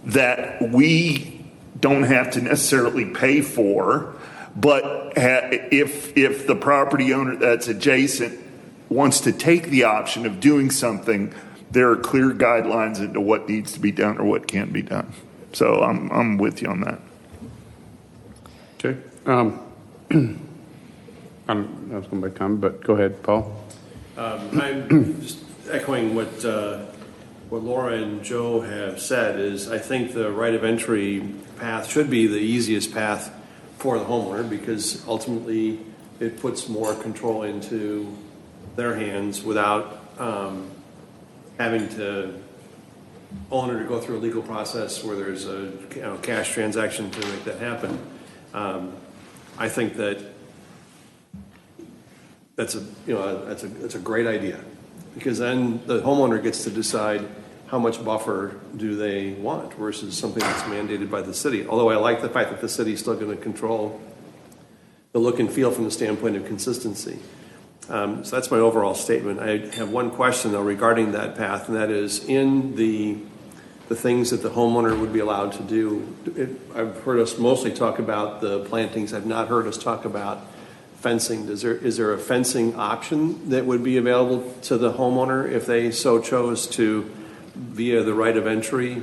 that we don't have to necessarily pay for. But if the property owner that's adjacent wants to take the option of doing something, there are clear guidelines into what needs to be done or what can't be done. So I'm with you on that. Okay. I was going by time, but go ahead, Paul. I'm just echoing what what Laura and Joe have said is I think the right of entry path should be the easiest path for the homeowner because ultimately it puts more control into their hands without having to owner to go through a legal process where there's a cash transaction to make that happen. I think that's a great idea because then the homeowner gets to decide how much buffer do they want versus something that's mandated by the city. Although I like the fact that the city's still going to control the look and feel from the standpoint of consistency. So that's my overall statement. I have one question though regarding that path, and that is in the things that the homeowner would be allowed to do. I've heard us mostly talk about the plantings. I've not heard us talk about fencing. Is there a fencing option that would be available to the homeowner if they so chose to via the right of entry?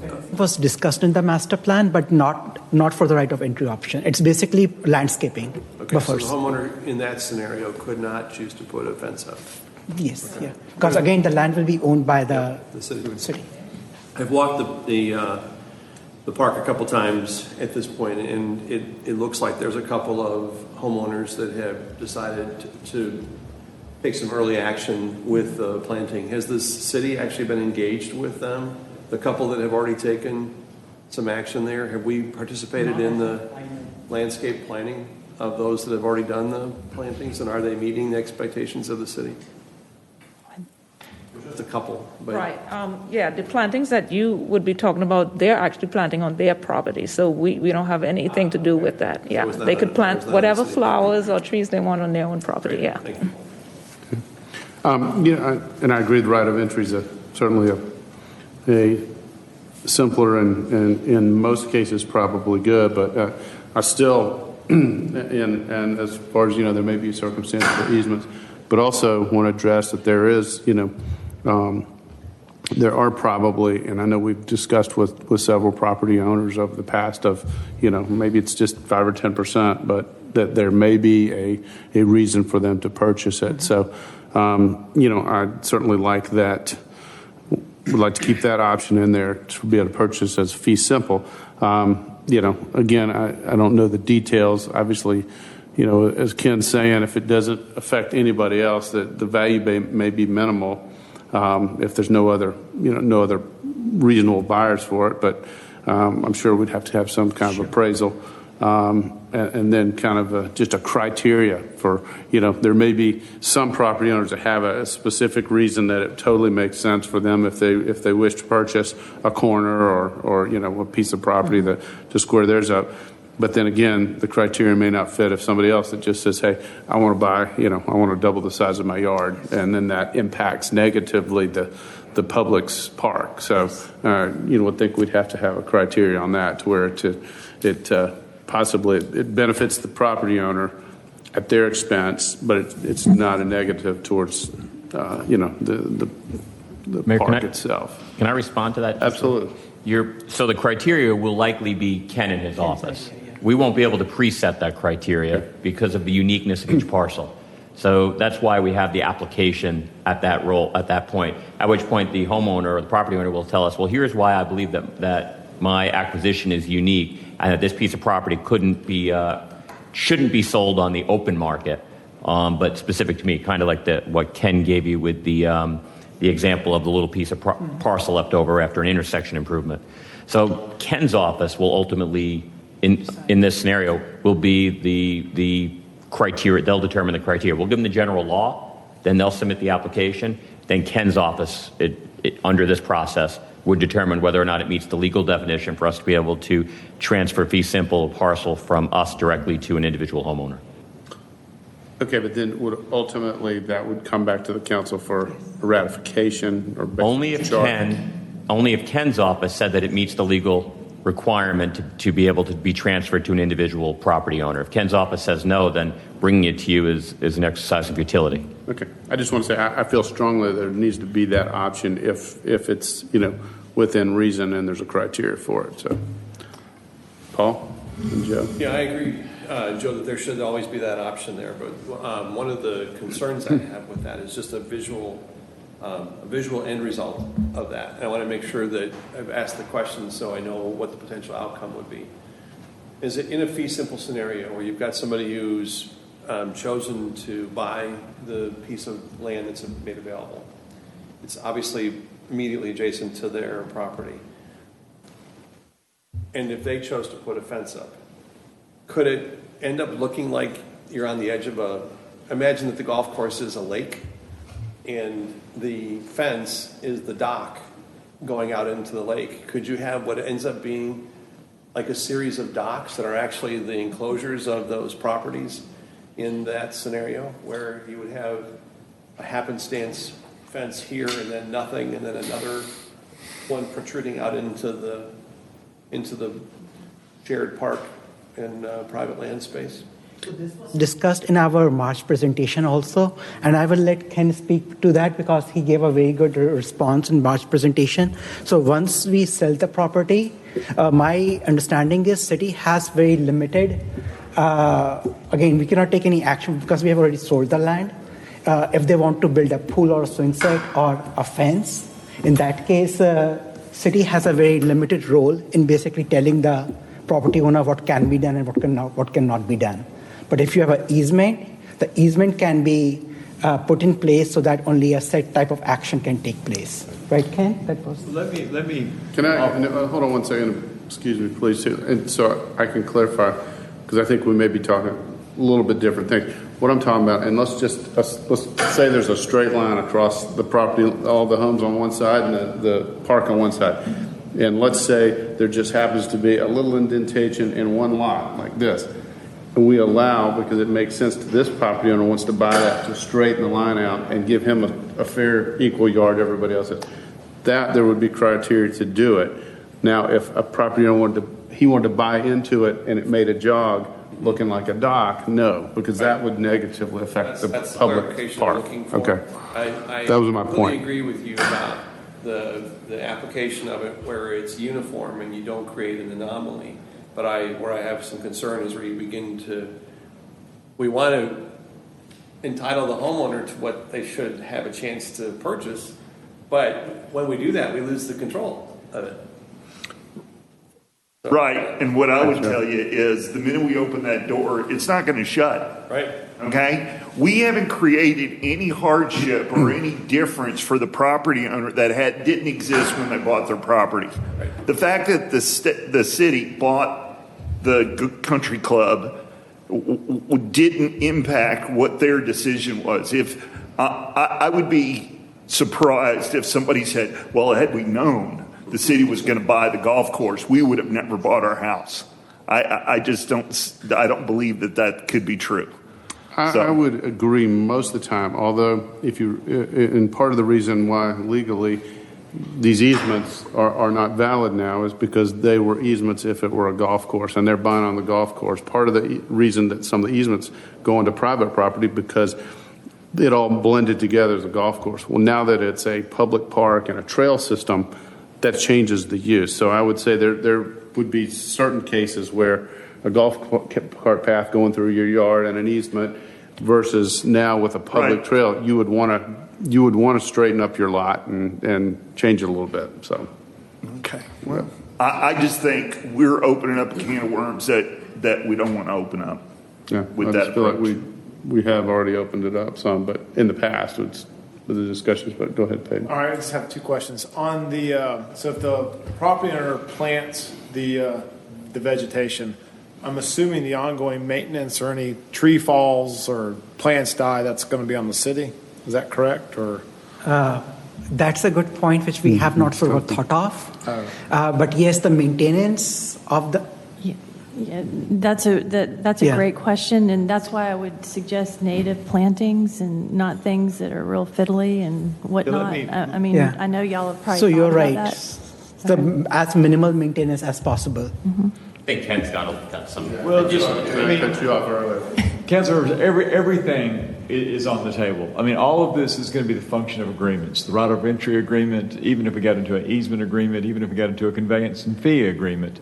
It was discussed in the master plan, but not for the right of entry option. It's basically landscaping Okay, buffers. so the homeowner in that scenario could not choose to put a fence up. Yes, Okay. yeah. Because again, the land will be owned by the city. city. I've walked the park a couple times at this point, and it looks like there's a couple of homeowners that have decided to take some early action with planting. Has the city actually been engaged with them? The couple that have already taken some action there, have we participated in the landscape planning of those that have already done the plantings, and are they meeting the expectations of the city? Just a couple. But Right. Yeah, the plantings that you would be talking about, they're actually planting on their property. So we don't have anything to do with that. Yeah, it's not they could a- plant it's not a whatever city flowers or trees they want on their own property. Yeah. Thank you. And I agree the right of entry is certainly a simpler and in most cases probably good, but I still, and as far as, there may be circumstances for easements, but also want to address that there is, there are probably, and I know we've discussed with several property owners over the past of, maybe it's just 5 or 10%, but that there may be a reason for them to purchase it. So, I certainly like that. Would like to keep that option in there to be able to purchase as fee simple. Again, I don't know the details. Obviously, as Ken's saying, if it doesn't affect anybody else, that the value may be minimal if there's no other reasonable buyers for it. But I'm sure we'd have to have some kind of appraisal. And then kind of just a criteria for, there may be some property owners that have a specific reason that it totally makes sense for them if they wish to purchase a corner or a piece of property to square theirs up. But then again, the criteria may not fit if somebody else that just says, hey, I want to buy, I want to double the size of my yard. And then that impacts negatively the public's park. So, I think we'd have to have a criteria on that to where it possibly it benefits the property owner at their expense, but it's not a negative towards the Mayor, park itself. Can I respond to that? Absolutely. So the criteria will likely be Ken in his office. We won't be able to preset that criteria because of the uniqueness of each parcel. So that's why we have the application at that point, at which point the homeowner or the property owner will tell us, well, here's why I believe that my acquisition is unique and that this piece of property shouldn't be sold on the open market, but specific to me, kind of like what Ken gave you with the example of the little piece of parcel left over after an intersection improvement. So Ken's office will ultimately, in this scenario, will be the criteria. They'll determine the criteria. We'll give them the general law, then they'll submit the application. Then Ken's office, under this process, would determine whether or not it meets the legal definition for us to be able to transfer fee simple parcel from us directly to an individual homeowner. Okay, but then ultimately that would come back to the council for a ratification or only if Ken's office said that it meets the legal requirement to be able to be transferred to an individual property owner. If Ken's office says no, then bringing it to you is an exercise of utility. Okay, I just want to say I feel strongly that there needs to be that option if it's within reason and there's a criteria for it. So, Paul and Joe. Yeah, I agree, Joe, that there should always be that option there. But one of the concerns I have with that is just a visual a visual end result of that. And I want to make sure that I've asked the questions so I know what the potential outcome would be. Is it in a fee simple scenario where you've got somebody who's chosen to buy the piece of land that's made available? It's obviously immediately adjacent to their property. And if they chose to put a fence up, could it end up looking like you're on the edge of imagine that the golf course is a lake and the fence is the dock going out into the lake. Could you have what ends up being like a series of docks that are actually the enclosures of those properties in that scenario, where you would have a happenstance fence here and then nothing, and then another one protruding out into the shared park and private land space? Discussed in our March presentation also, and I will let Ken speak to that because he gave a very good response in March presentation. So once we sell the property, my understanding is city has very limited, again, we cannot take any action because we have already sold the land. If they want to build a pool or a swing set or a fence, in that case, city has a very limited role in basically telling the property owner what can be done and what cannot be done. But if you have an easement, the easement can be put in place so that only a set type of action can take place. Right, Ken? That was. Let me. Can I hold on one second? Excuse me, please. And so I can clarify, because I think we may be talking a little bit different things. What I'm talking about, and let's say there's a straight line across the property, all the homes on one side and the park on one side. And let's say there just happens to be a little indentation in one lot like this. And we allow, because it makes sense to this property owner wants to buy that, to straighten the line out and give him a fair equal yard to everybody else's. That there would be criteria to do it. Now, if a property owner wanted to buy into it and it made a jog looking like a dock, no, because that would negatively affect the public park. Okay, I that was my point. I agree with you about the application of it where it's uniform and you don't create an anomaly. But where I have some concern is where you we want to entitle the homeowner to what they should have a chance to purchase. But when we do that, we lose the control of it. So, right. And what I would tell you is the minute we open that door, it's not going to shut. Right. Okay? We haven't created any hardship or any difference for the property owner that didn't exist when they bought their property. Right. The fact that the city bought the country club didn't impact what their decision was. If I would be surprised if somebody said, well, had we known the city was going to buy the golf course, we would have never bought our house. I just don't believe that could be true. I would agree most of the time, although and part of the reason why legally these easements are not valid now is because they were easements if it were a golf course and they're buying on the golf course. Part of the reason that some of the easements go into private property because it all blended together as a golf course. Well, now that it's a public park and a trail system, that changes the use. So I would say there would be certain cases where a golf cart path going through your yard and an easement versus now with a public trail, you would want to straighten up your lot and change it a little bit. So, okay. Well, I just think we're opening up a can of worms that we don't want to open up. Yeah, with I just feel like we have already opened it up some, but in the past with the discussions. But go ahead, Peyton. All right, I just have two questions on the. So if the property owner plants the vegetation, I'm assuming the ongoing maintenance or any tree falls or plants die, that's going to be on the city. Is that correct? Or that's a good point, which we have not sort of thought of. But yes, the maintenance of the. Yeah, that's a great question, and that's why I would suggest native plantings and not things that are real fiddly and whatnot. I know y'all have probably. So you're thought right. About that. As minimal maintenance as possible. Mm-hmm. I think Ken's got some. Well, cut you off earlier. Councilor, everything is on the table. I mean, all of this is going to be the function of agreements. The right of entry agreement, even if we got into an easement agreement, even if we got into a conveyance and fee agreement,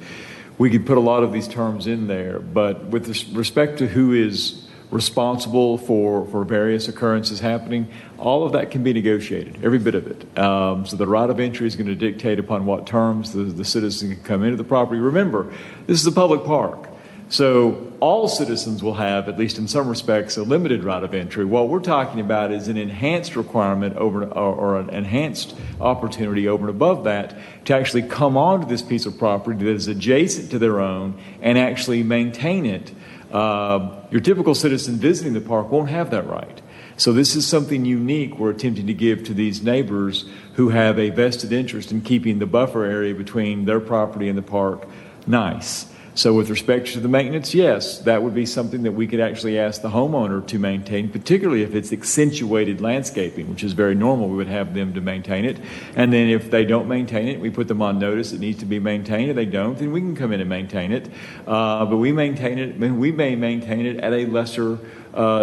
we could put a lot of these terms in there. But with respect to who is responsible for various occurrences happening. All of that can be negotiated, every bit of it. So the right of entry is going to dictate upon what terms the citizen can come into the property. Remember, this is a public park. So all citizens will have, at least in some respects, a limited right of entry. What we're talking about is an enhanced requirement or an enhanced opportunity over and above that to actually come onto this piece of property that is adjacent to their own and actually maintain it. Your typical citizen visiting the park won't have that right. So this is something unique we're attempting to give to these neighbors who have a vested interest in keeping the buffer area between their property and the park nice. So with respect to the maintenance, yes, that would be something that we could actually ask the homeowner to maintain, particularly if it's accentuated landscaping, which is very normal. We would have them to maintain it. And then if they don't maintain it, we put them on notice it needs to be maintained. If they don't, then we can come in and maintain it. But we maintain it, we may maintain it at a lesser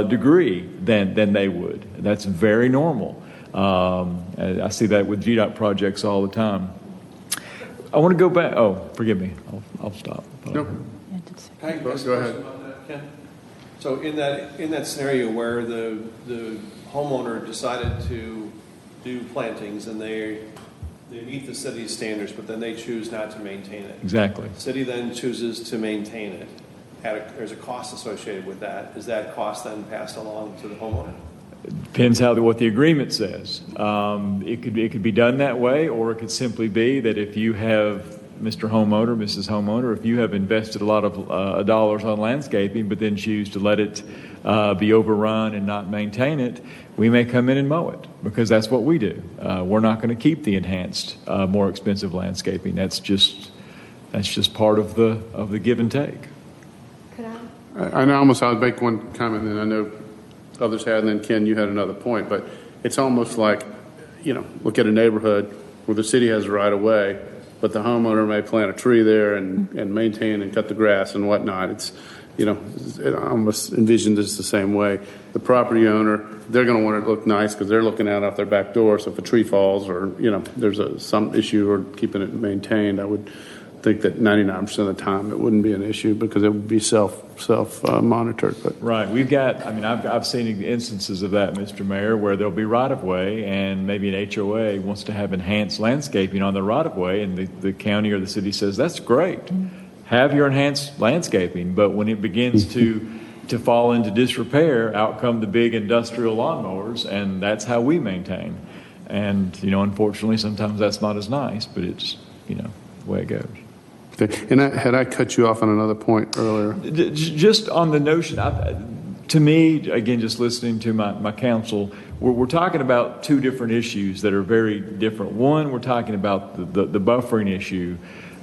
degree than they would. That's very normal. I see that with GDOT projects all the time. I want to go back. Oh, forgive me. I'll stop. No. Go ahead. About that, Ken? So in that scenario where the homeowner decided to do plantings and they meet the city's standards, but then they choose not to maintain it. Exactly. The city then chooses to maintain it. There's a cost associated with that. Is that cost then passed along to the homeowner? Depends what the agreement says. It could be done that way, or it could simply be that if you have, Mr. Homeowner, Mrs. Homeowner, if you have invested a lot of dollars on landscaping, but then choose to let it be overrun and not maintain it, we may come in and mow it, because that's what we do. We're not going to keep the enhanced, more expensive landscaping. That's just part of the give and take. Could I would make one comment, and I know others had, and then Ken, you had another point, but it's almost like, look at a neighborhood where the city has a right of way, but the homeowner may plant a tree there and maintain and cut the grass and whatnot. It's, I almost envision this the same way. The property owner, they're going to want it to look nice because they're looking out their back door. So if a tree falls or, there's some issue or keeping it maintained, I would think that 99% of the time it wouldn't be an issue because it would be self monitored. But right, I've seen instances of that, Mr. Mayor, where there'll be right of way, and maybe an HOA wants to have enhanced landscaping on the right of way, and the county or the city says that's great, have your enhanced landscaping, but when it begins to fall into disrepair, out come the big industrial lawnmowers, and that's how we maintain. And unfortunately, sometimes that's not as nice, but it's the way it goes. And had I cut you off on another point earlier? Just on the notion, to me, again, just listening to my counsel, we're talking about two different issues that are very different. One, we're talking about the buffering issue,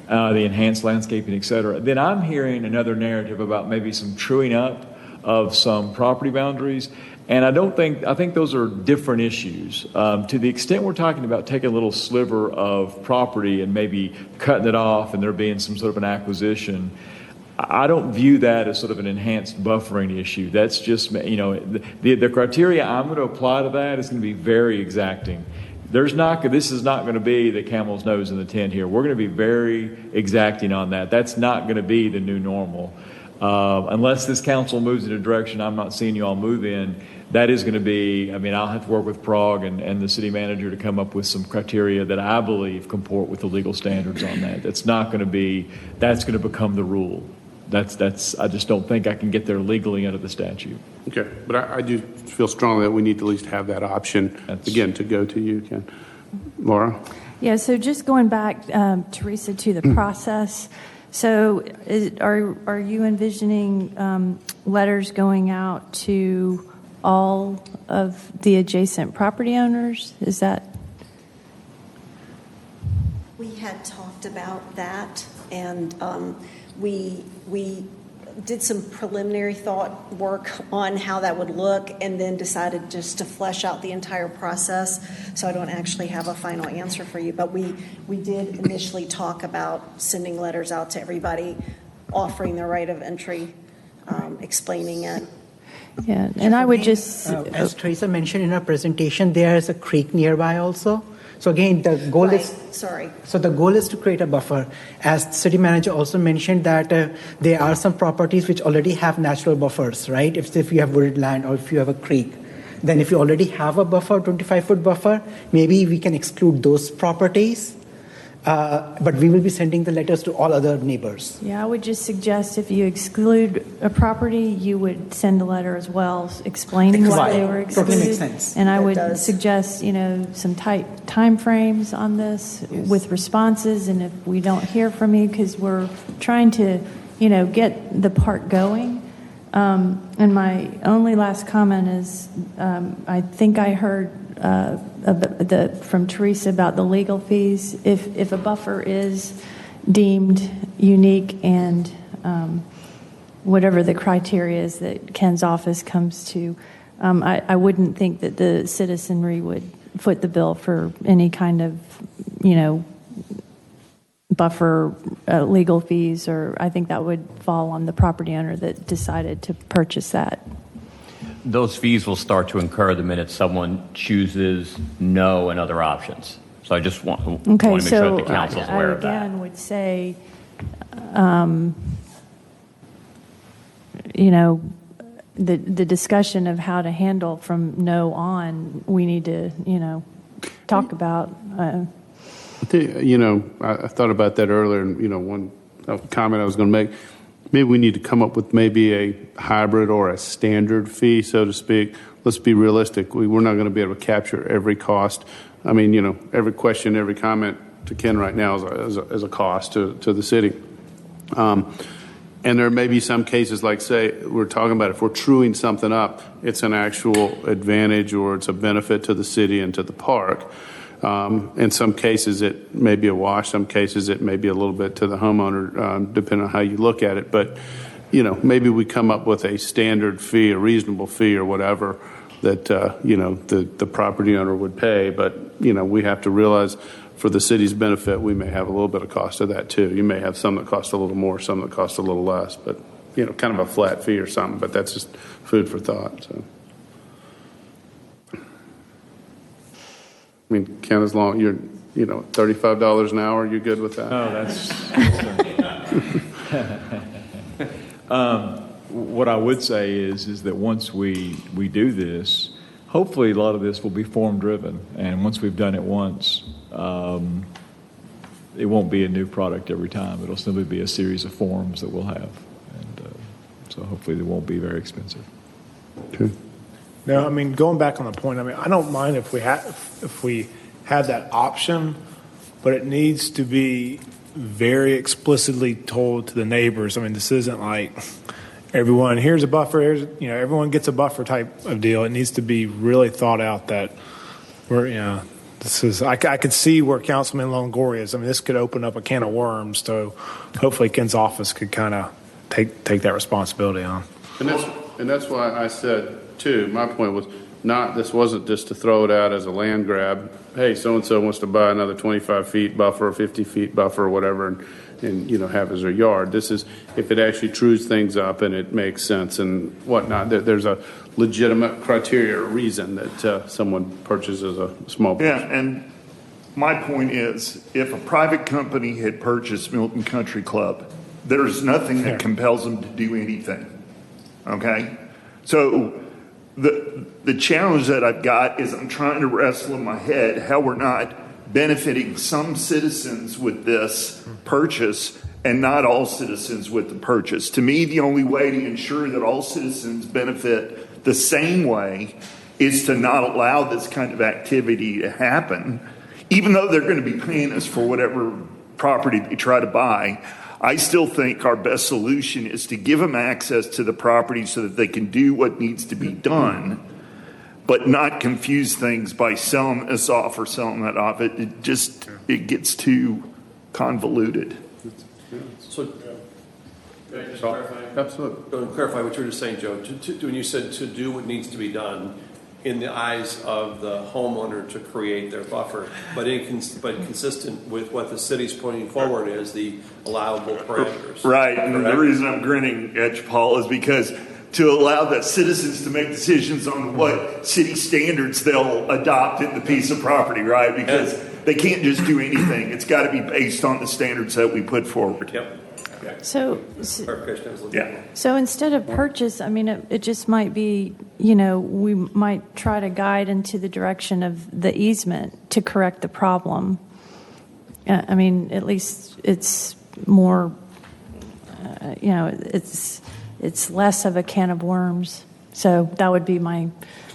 the enhanced landscaping, et cetera. Then I'm hearing another narrative about maybe some truing up of some property boundaries. And I think those are different issues. To the extent we're talking about taking a little sliver of property and maybe cutting it off and there being some sort of an acquisition, I don't view that as sort of an enhanced buffering issue. That's just, the criteria I'm going to apply to that is going to be very exacting. This is not going to be the camel's nose in the tent here. We're going to be very exacting on that. That's not going to be the new normal. Unless this council moves in a direction I'm not seeing you all move in, that is going to be, I'll have to work with Prague and the city manager to come up with some criteria that I believe comport with the legal standards on that. That's going to become the rule. I just don't think I can get there legally under the statute. Okay, but I do feel strongly that we need to at least have that option, again, to go to you, Ken. Laura? Yeah, so just going back, Teresa, to the process. So are you envisioning letters going out to all of the adjacent property owners? Is that? We had talked about that, and we did some preliminary thought work on how that would look, and then decided just to flesh out the entire process. So I don't actually have a final answer for you, but we did initially talk about sending letters out to everybody, offering the right of entry, explaining it. Yeah, and I would just... as Teresa mentioned in her presentation, there is a creek nearby also. So again, the goal Right. is Sorry. so the goal is to create a buffer. As city manager also mentioned that there are some properties which already have natural buffers, right? If you have wooded land or if you have a creek, then if you already have a buffer, 25-foot buffer, maybe we can exclude those properties. But we will be sending the letters to all other neighbors. Yeah, I would just suggest if you exclude a property, you would send a letter as well explaining why they were excluded. Totally makes sense. And I That would does. suggest, some tight time frames on this with responses. And if we don't hear from you, because we're trying to, get the park going. And my only last comment is, I think I heard from Teresa about the legal fees. If a buffer is deemed unique and whatever the criteria is that Ken's office comes to, I wouldn't think that the citizenry would foot the bill for any kind of, buffer legal fees, or I think that would fall on the property owner that decided to purchase that. Those fees will start to incur the minute someone chooses no and other options. So I just want to make sure that the council's aware of that. I again would say, the discussion of how to handle from no on, we need to, talk about. I thought about that earlier, and one comment I was going to make. Maybe we need to come up with maybe a hybrid or a standard fee, so to speak. Let's be realistic. We're not going to be able to capture every cost. I mean, every question, every comment to Ken right now is a cost to the city. And there may be some cases, like say we're talking about if we're truing something up, it's an actual advantage or it's a benefit to the city and to the park. In some cases, it may be a wash. Some cases, it may be a little bit to the homeowner, depending on how you look at it. But, maybe we come up with a standard fee, a reasonable fee or whatever that, the property owner would pay. But, we have to realize for the city's benefit, we may have a little bit of cost of that too. You may have some that cost a little more, some that cost a little less. But, kind of a flat fee or something. But that's just food for thought. So. I mean, Ken, as long you're, $35 an hour, you good with that? No, that's what I would say is that once we do this, hopefully a lot of this will be form driven, and once we've done it once, it won't be a new product every time. It'll simply be a series of forms that we'll have, and so hopefully they won't be very expensive. Okay. No, I mean, going back on the point, I don't mind if we have that option, but it needs to be very explicitly told to the neighbors. I mean, this isn't like everyone, here's a buffer, everyone gets a buffer type of deal. It needs to be really thought out that we're, I could see where Councilman Longoria is. I mean, this could open up a can of worms, so hopefully Ken's office could kind of take that responsibility on. And that's why I said, too, my point was this wasn't just to throw it out as a land grab. Hey, so-and-so wants to buy another 25 feet buffer or 50 feet buffer or whatever and have as their yard. This is if it actually trues things up and it makes sense and whatnot. There's a legitimate criteria or reason that someone purchases a small buffer. Yeah, and my point is if a private company had purchased Milton Country Club, there's nothing that compels them to do anything. Okay? So the challenge that I've got is I'm trying to wrestle in my head how we're not benefiting some citizens with this purchase and not all citizens with the purchase. To me, the only way to ensure that all citizens benefit the same way is to not allow this kind of activity to happen, even though they're going to be paying us for whatever property they try to buy. I still think our best solution is to give them access to the property so that they can do what needs to be done, but not confuse things by selling this off or selling that off. It gets too convoluted. So, can I just clarify? Absolutely. To clarify what you were just saying, Joe, when you said to do what needs to be done in the eyes of the homeowner to create their buffer, but consistent with what the city's putting forward as the allowable parameters. Right, and the reason I'm grinning at you, Paul, is because to allow the citizens to make decisions on what city standards they'll adopt in the piece of property, right? Because They can't just do anything. It's got to be based on the standards that we put forward. Yep. Okay. So, Clarification I was looking Yeah. for. so instead of purchase, I mean, it just might be, you know, we might try to guide into the direction of the easement to correct the problem. I mean, at least it's more, you know, it's less of a can of worms. So that would be my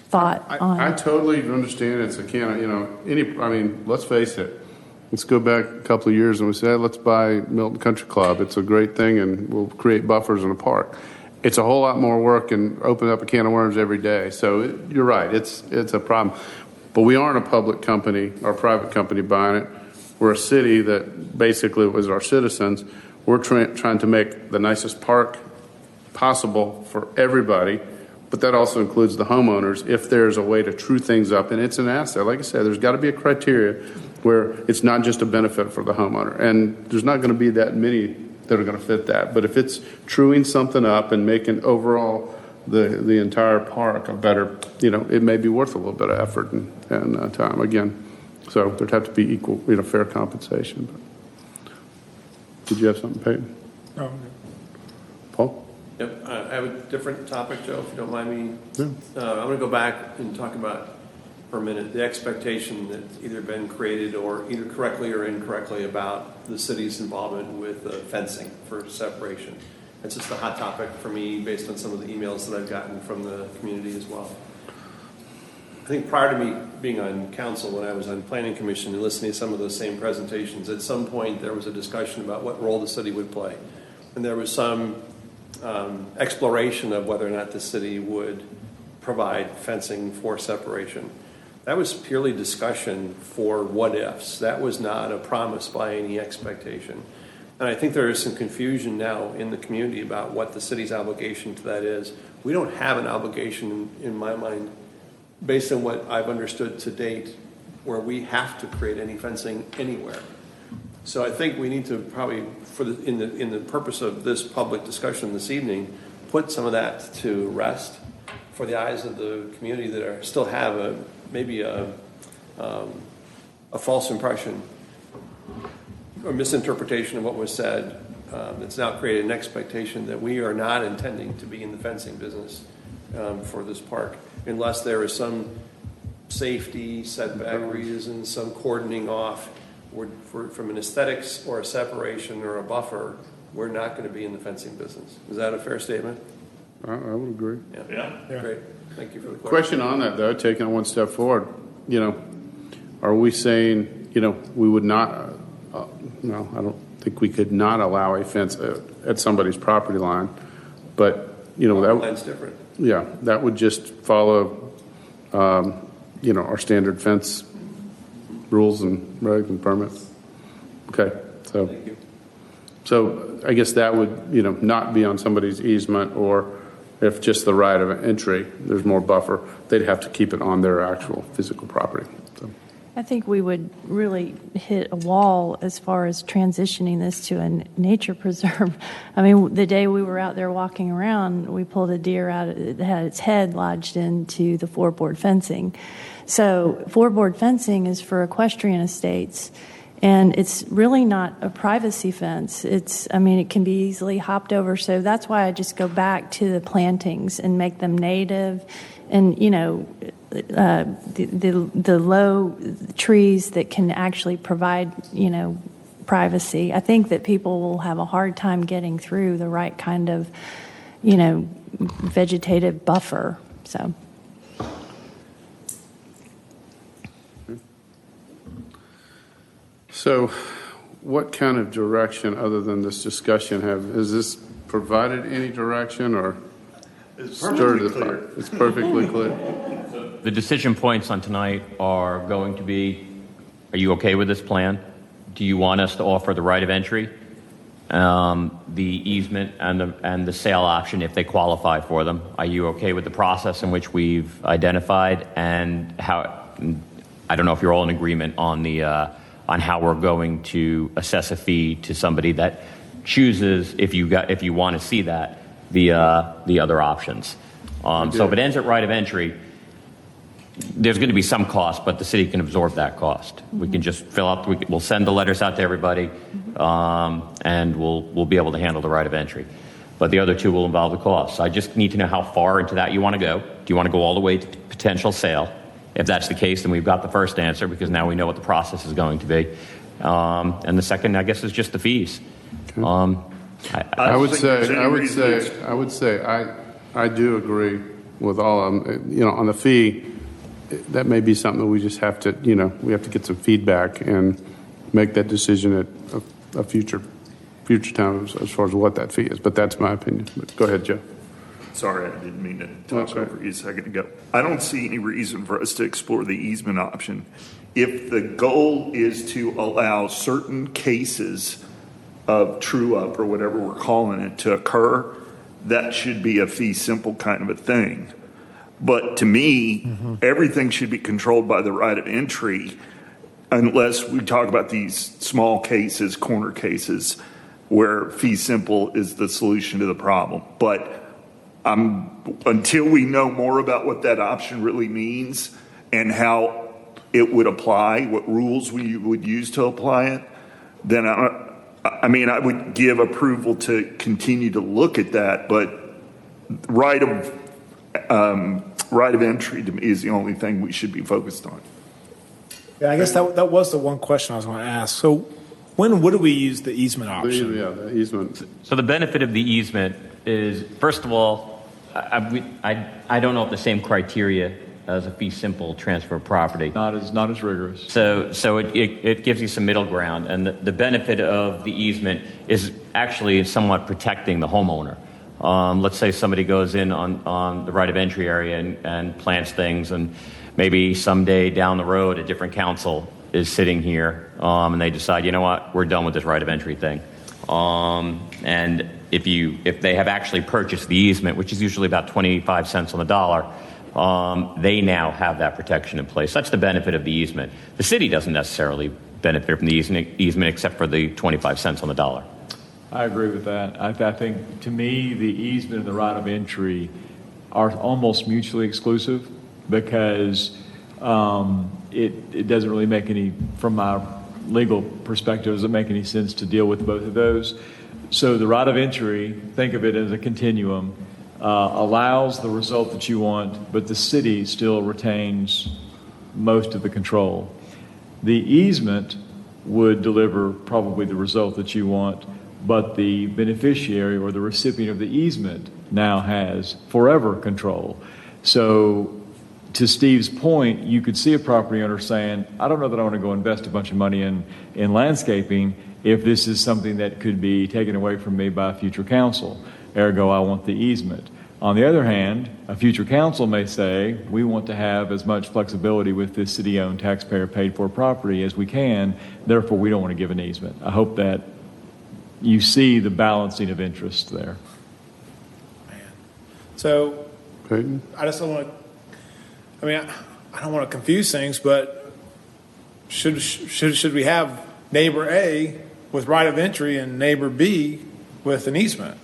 thought on. I totally understand it's a can of, you know, I mean, let's face it. Let's go back a couple of years and we say, hey, let's buy Milton Country Club. It's a great thing and we'll create buffers in a park. It's a whole lot more work and open up a can of worms every day. So you're right, it's a problem. But we aren't a public company or private company buying it. We're a city that basically was our citizens. We're trying to make the nicest park possible for everybody, but that also includes the homeowners if there's a way to true things up. And it's an asset. Like I said, there's got to be a criteria where it's not just a benefit for the homeowner. And there's not going to be that many that are going to fit that. But if it's truing something up and making overall the entire park a better, you know, it may be worth a little bit of effort and time again. So there'd have to be equal, you know, fair compensation. But did you have something, Peyton? No. Paul? Yep, I have a different topic, Joe, if you don't mind me. Yeah. I'm going to go back and talk about, for a minute, the expectation that's either been created or either correctly or incorrectly about the city's involvement with fencing for separation. It's just a hot topic for me based on some of the emails that I've gotten from the community as well. I think prior to me being on council, when I was on planning commission and listening to some of those same presentations, at some point there was a discussion about what role the city would play. And there was some exploration of whether or not the city would provide fencing for separation. That was purely discussion for what ifs. That was not a promise by any expectation. And I think there is some confusion now in the community about what the city's obligation to that is. We don't have an obligation, in my mind, based on what I've understood to date, where we have to create any fencing anywhere. So I think we need to probably, in the purpose of this public discussion this evening, put some of that to rest for the eyes of the community that still have maybe a false impression or misinterpretation of what was said. It's now created an expectation that we are not intending to be in the fencing business for this park, unless there is some safety setback reason, some cordoning off. From an aesthetics or a separation or a buffer, we're not going to be in the fencing business. Is that a fair statement? I would agree. Yeah. Great. Thank you for the Question on that, though, taking it one step forward, you know, are we saying, you know, we would not, no, I don't think we could not allow a fence at somebody's property line, but, you know, that line's different. Yeah, that would just follow, you know, our standard fence rules and regs and permits. Okay, so. Thank you. So I guess that would, you know, not be on somebody's easement, or if just the right of entry, there's more buffer, they'd have to keep it on their actual physical property. So. I think we would really hit a wall as far as transitioning this to a nature preserve. I mean, the day we were out there walking around, we pulled a deer out, it had its head lodged into the floorboard fencing. So floorboard fencing is for equestrian estates, and it's really not a privacy fence. I mean, it can be easily hopped over. So that's why I just go back to the plantings and make them native, and, you know, the low trees that can actually provide, you know, privacy. I think that people will have a hard time getting through the right kind of, you know, vegetative buffer. So what kind of direction, other than this discussion, has this provided any direction, or it's perfectly clear? It's perfectly clear. The decision points on tonight are going to be, are you okay with this plan? Do you want us to offer the right of entry, the easement, and the sale option if they qualify for them? Are you okay with the process in which we've identified, and how? I don't know if you're all in agreement on on how we're going to assess a fee to somebody that chooses, if you want to see that, the other options. So if it ends at right of entry, there's going to be some cost, but the city can absorb that cost. We can just fill out, we'll send the letters out to everybody, and we'll be able to handle the right of entry. But the other two will involve the costs. I just need to know how far into that you want to go. Do you want to go all the way to potential sale? If that's the case, then we've got the first answer, because now we know what the process is going to be. And the second, I guess, is just the fees. I would say I do agree with all of them. On the fee, that may be something that we just have to, we have to get some feedback and make that decision at a future time as far as what that fee is. But that's my opinion. But go ahead, Joe. Sorry, I didn't mean to talk over you a second ago. I don't see any reason for us to explore the easement option. If the goal is to allow certain cases of true up or whatever we're calling it to occur, that should be a fee simple kind of a thing. But to me, everything should be controlled by the right of entry, unless we talk about these small cases, corner cases, where fee simple is the solution to the problem. But until we know more about what that option really means and how it would apply, what rules we would use to apply it, then I would give approval to continue to look at that. But right of entry to me is the only thing we should be focused on. Yeah, I guess that was the one question I was going to ask. So when would we use the easement option? The easement. So the benefit of the easement is, first of all, I don't know if the same criteria as a fee simple transfer of property. Not as rigorous. So it gives you some middle ground, and the benefit of the easement is actually somewhat protecting the homeowner. Let's say somebody goes in on the right of entry area and plants things, and maybe someday down the road a different council is sitting here and they decide, you know what, we're done with this right of entry thing. And if they have actually purchased the easement, which is usually about 25 cents on the dollar, they now have that protection in place. That's the benefit of the easement. The city doesn't necessarily benefit from the easement except for the 25 cents on the dollar. I agree with that. I think, to me, the easement and the right of entry are almost mutually exclusive, because it doesn't really make any, from my legal perspective, doesn't make any sense to deal with both of those. So the right of entry, think of it as a continuum, allows the result that you want, but the city still retains most of the control. The easement would deliver probably the result that you want, but the beneficiary or the recipient of the easement now has forever control. So to Steve's point, you could see a property owner saying, I don't know that I want to go invest a bunch of money in landscaping if this is something that could be taken away from me by a future council. Ergo, I want the easement. On the other hand, a future council may say, we want to have as much flexibility with this city-owned, taxpayer-paid-for property as we can, therefore we don't want to give an easement. I hope that you see the balancing of interests there. So Peyton? I just don't want to, I don't want to confuse things, but should we have neighbor A with right of entry and neighbor B with an easement?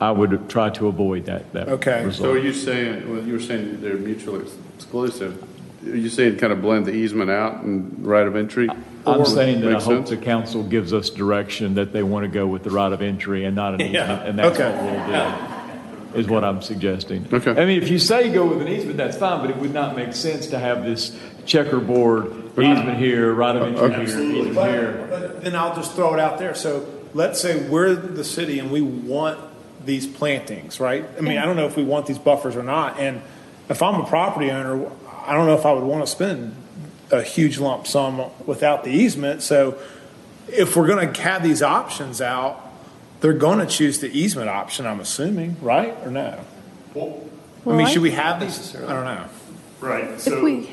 I would try to avoid that Okay. result. So are you saying, well, you were saying they're mutually exclusive. Are you saying kind of blend the easement out and right of entry? I'm saying that I Makes hope sense? the council gives us direction that they want to go with the right of entry and not an easement, and that's Okay. what we'll do, is what I'm suggesting. Okay. I mean, if you say go with an easement, that's fine, but it would not make sense to have this checkerboard easement here, right of entry here, easement here. But then I'll just throw it out there. So let's say we're the city and we want these plantings, right? I mean, I don't know if we want these buffers or not. And if I'm a property owner, I don't know if I would want to spend a huge lump sum without the easement. So if we're going to have these options out, they're going to choose the easement option, I'm assuming, right? Or no? Should we have these? I don't know. Right. So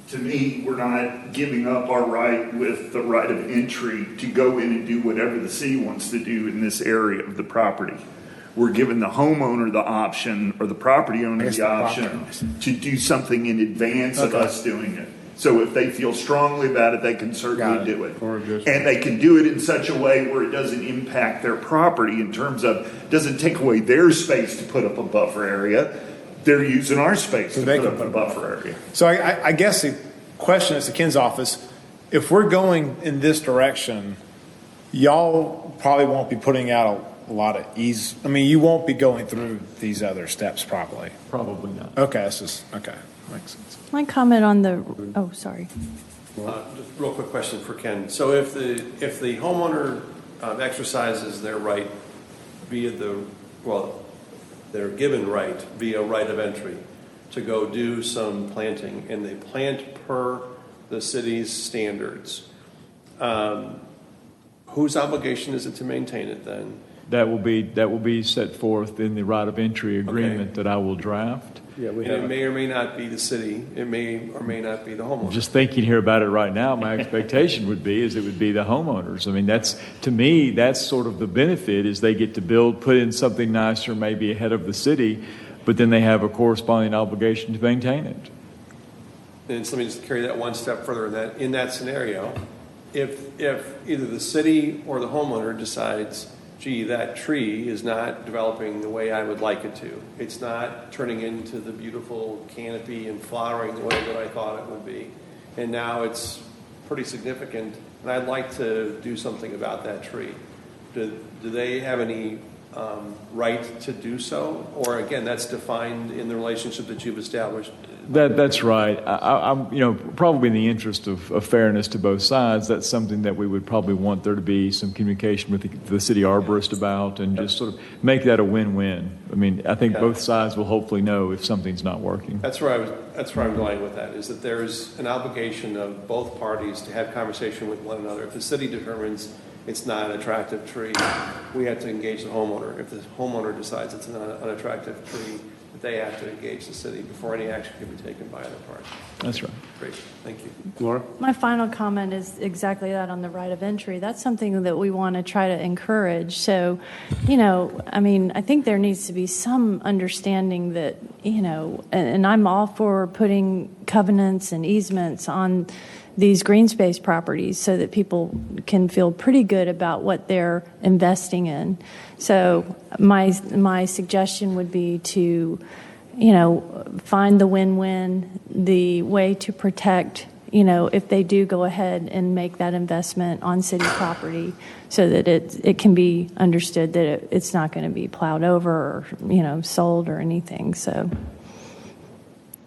to me, we're not giving up our right with the right of entry to go in and do whatever the city wants to do in this area of the property. We're giving the homeowner the option, or the property owner the option, to do something in advance of us doing it. So if they feel strongly about it, they can certainly do it. And they can do it in such a way where it doesn't impact their property in terms of, doesn't take away their space to put up a buffer area, they're using our space to they put can up a buffer area. So I guess the question is to Ken's office, if we're going in this direction, y'all probably won't be putting out a lot of you won't be going through these other steps probably. Probably not. Okay, okay. Makes sense. My comment on the, oh, sorry. Just real quick question for Ken. So if the homeowner exercises their right via their given right via right of entry to go do some planting, and they plant per the city's standards, whose obligation is it to maintain it then? That will be set forth in the right of entry agreement that I will draft. Yeah, it may or may not be the city. It may or may not be the homeowner. Just thinking here about it right now, my expectation would be it would be the homeowners. I mean, to me, that's sort of the benefit is they get to put in something nicer maybe ahead of the city, but then they have a corresponding obligation to maintain it. And so let me just carry that one step further. In that scenario, if either the city or the homeowner decides, gee, that tree is not developing the way I would like it to. It's not turning into the beautiful canopy and flowering the way that I thought it would be. And now it's pretty significant, and I'd like to do something about that tree. Do they have any right to do so? Or again, that's defined in the relationship that you've established? That's right. I'm probably in the interest of fairness to both sides, that's something that we would probably want there to be some communication with the city arborist about, and just sort of make that a win-win. I mean, I think both sides will hopefully know if something's not working. That's where I'm going with that, is that there's an obligation of both parties to have conversation with one another. If the city determines it's not an attractive tree, we have to engage the homeowner. If the homeowner decides it's an unattractive tree, they have to engage the city before any action can be taken by either party. That's right. Great. Thank you. Laura? My final comment is exactly that on the right of entry. That's something that we want to try to encourage. So, I think there needs to be some understanding that, and I'm all for putting covenants and easements on these green space properties so that people can feel pretty good about what they're investing in. So my suggestion would be to, find the win-win, the way to protect, if they do go ahead and make that investment on city property, so that it can be understood that it's not going to be plowed over or, sold or anything. So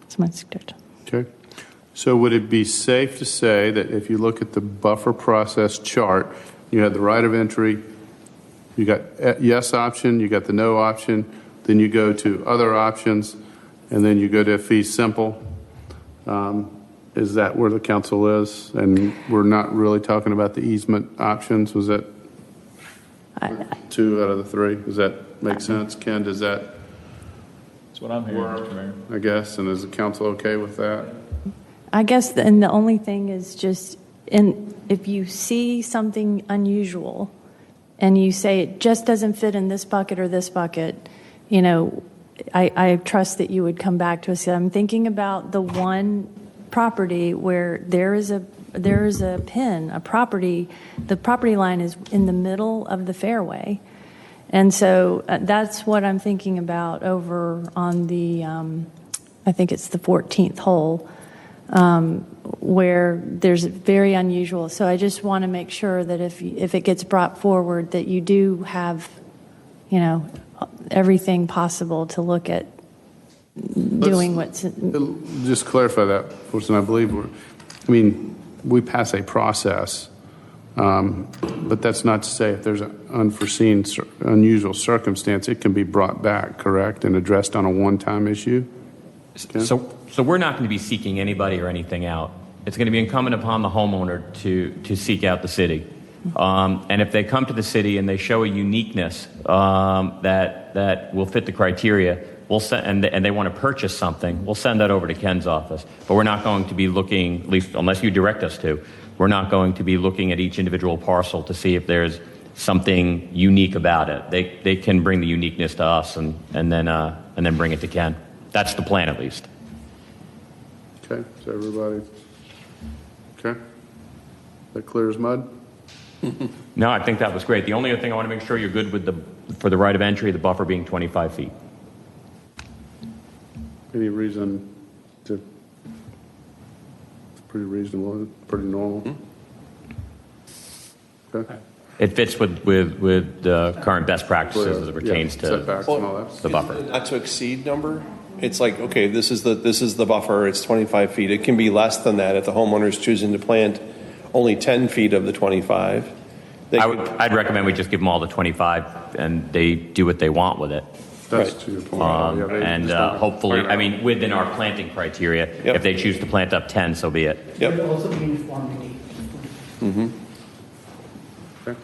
that's my suggestion. Okay. So would it be safe to say that if you look at the buffer process chart, you had the right of entry, you got yes option, you got the no option, then you go to other options, and then you go to fee simple? Is that where the council is? And we're not really talking about the easement options? Was that 2 out of the 3? Does that make sense? Ken, does that That's what I'm hearing, Mr. Mayor. I guess, and is the council okay with that? I guess, and the only thing is just, if you see something unusual and you say it just doesn't fit in this bucket or this bucket, I trust that you would come back to us. I'm thinking about the one property where there is a pin, a property, the property line is in the middle of the fairway. And so that's what I'm thinking about over on the, I think it's the 14th hole, where there's very unusual. So I just want to make sure that if it gets brought forward, that you do have, everything possible to look at doing what's. Just clarify that, for us, and I believe we pass a process, but that's not to say if there's an unforeseen, unusual circumstance, it can be brought back, correct, and addressed on a one-time issue? Okay. So we're not going to be seeking anybody or anything out. It's going to be incumbent upon the homeowner to seek out the city. And if they come to the city and they show a uniqueness that will fit the criteria, we'll send, and they want to purchase something, we'll send that over to Ken's office. But we're not going to be looking, at least unless you direct us to, we're not going to be looking at each individual parcel to see if there's something unique about it. They can bring the uniqueness to us and then bring it to Ken. That's the plan, at least. Okay, so everybody, okay? That clear as mud? No, I think that was great. The only other thing I want to make sure you're good with for the right of entry, the buffer being 25 feet. Any reason to, it's pretty reasonable, pretty normal? Okay. It fits with current best practices as it pertains to setbacks and all that. the buffer. Not to exceed number. It's like, okay, this is the buffer. It's 25 feet. It can be less than that if the homeowner's choosing to plant only 10 feet of the 25. I'd recommend we just give them all the 25 and they do what they want with it. That's to your point. And hopefully, I mean, within our planting criteria, if they choose to plant up 10, so be it. There will also be uniformity. Mm-hmm. Okay.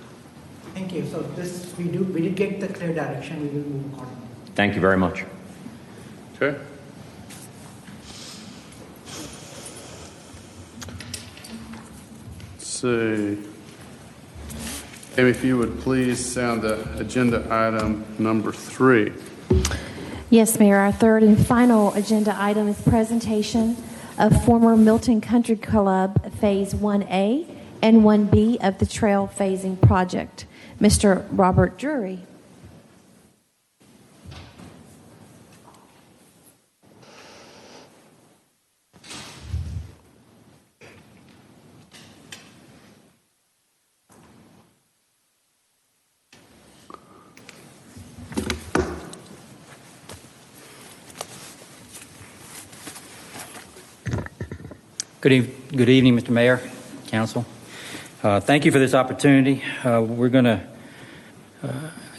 Thank you. So this, we did get the clear direction. We will move accordingly. Thank you very much. Okay. Let's see. Amy, if you would please sound the agenda item number 3. Yes, Mayor. Our third and final agenda item is presentation of former Milton Country Club Phase 1A and 1B of the trail phasing project. Mr. Robert Drury. Good evening, Mr. Mayor, Council. Thank you for this opportunity. We're going to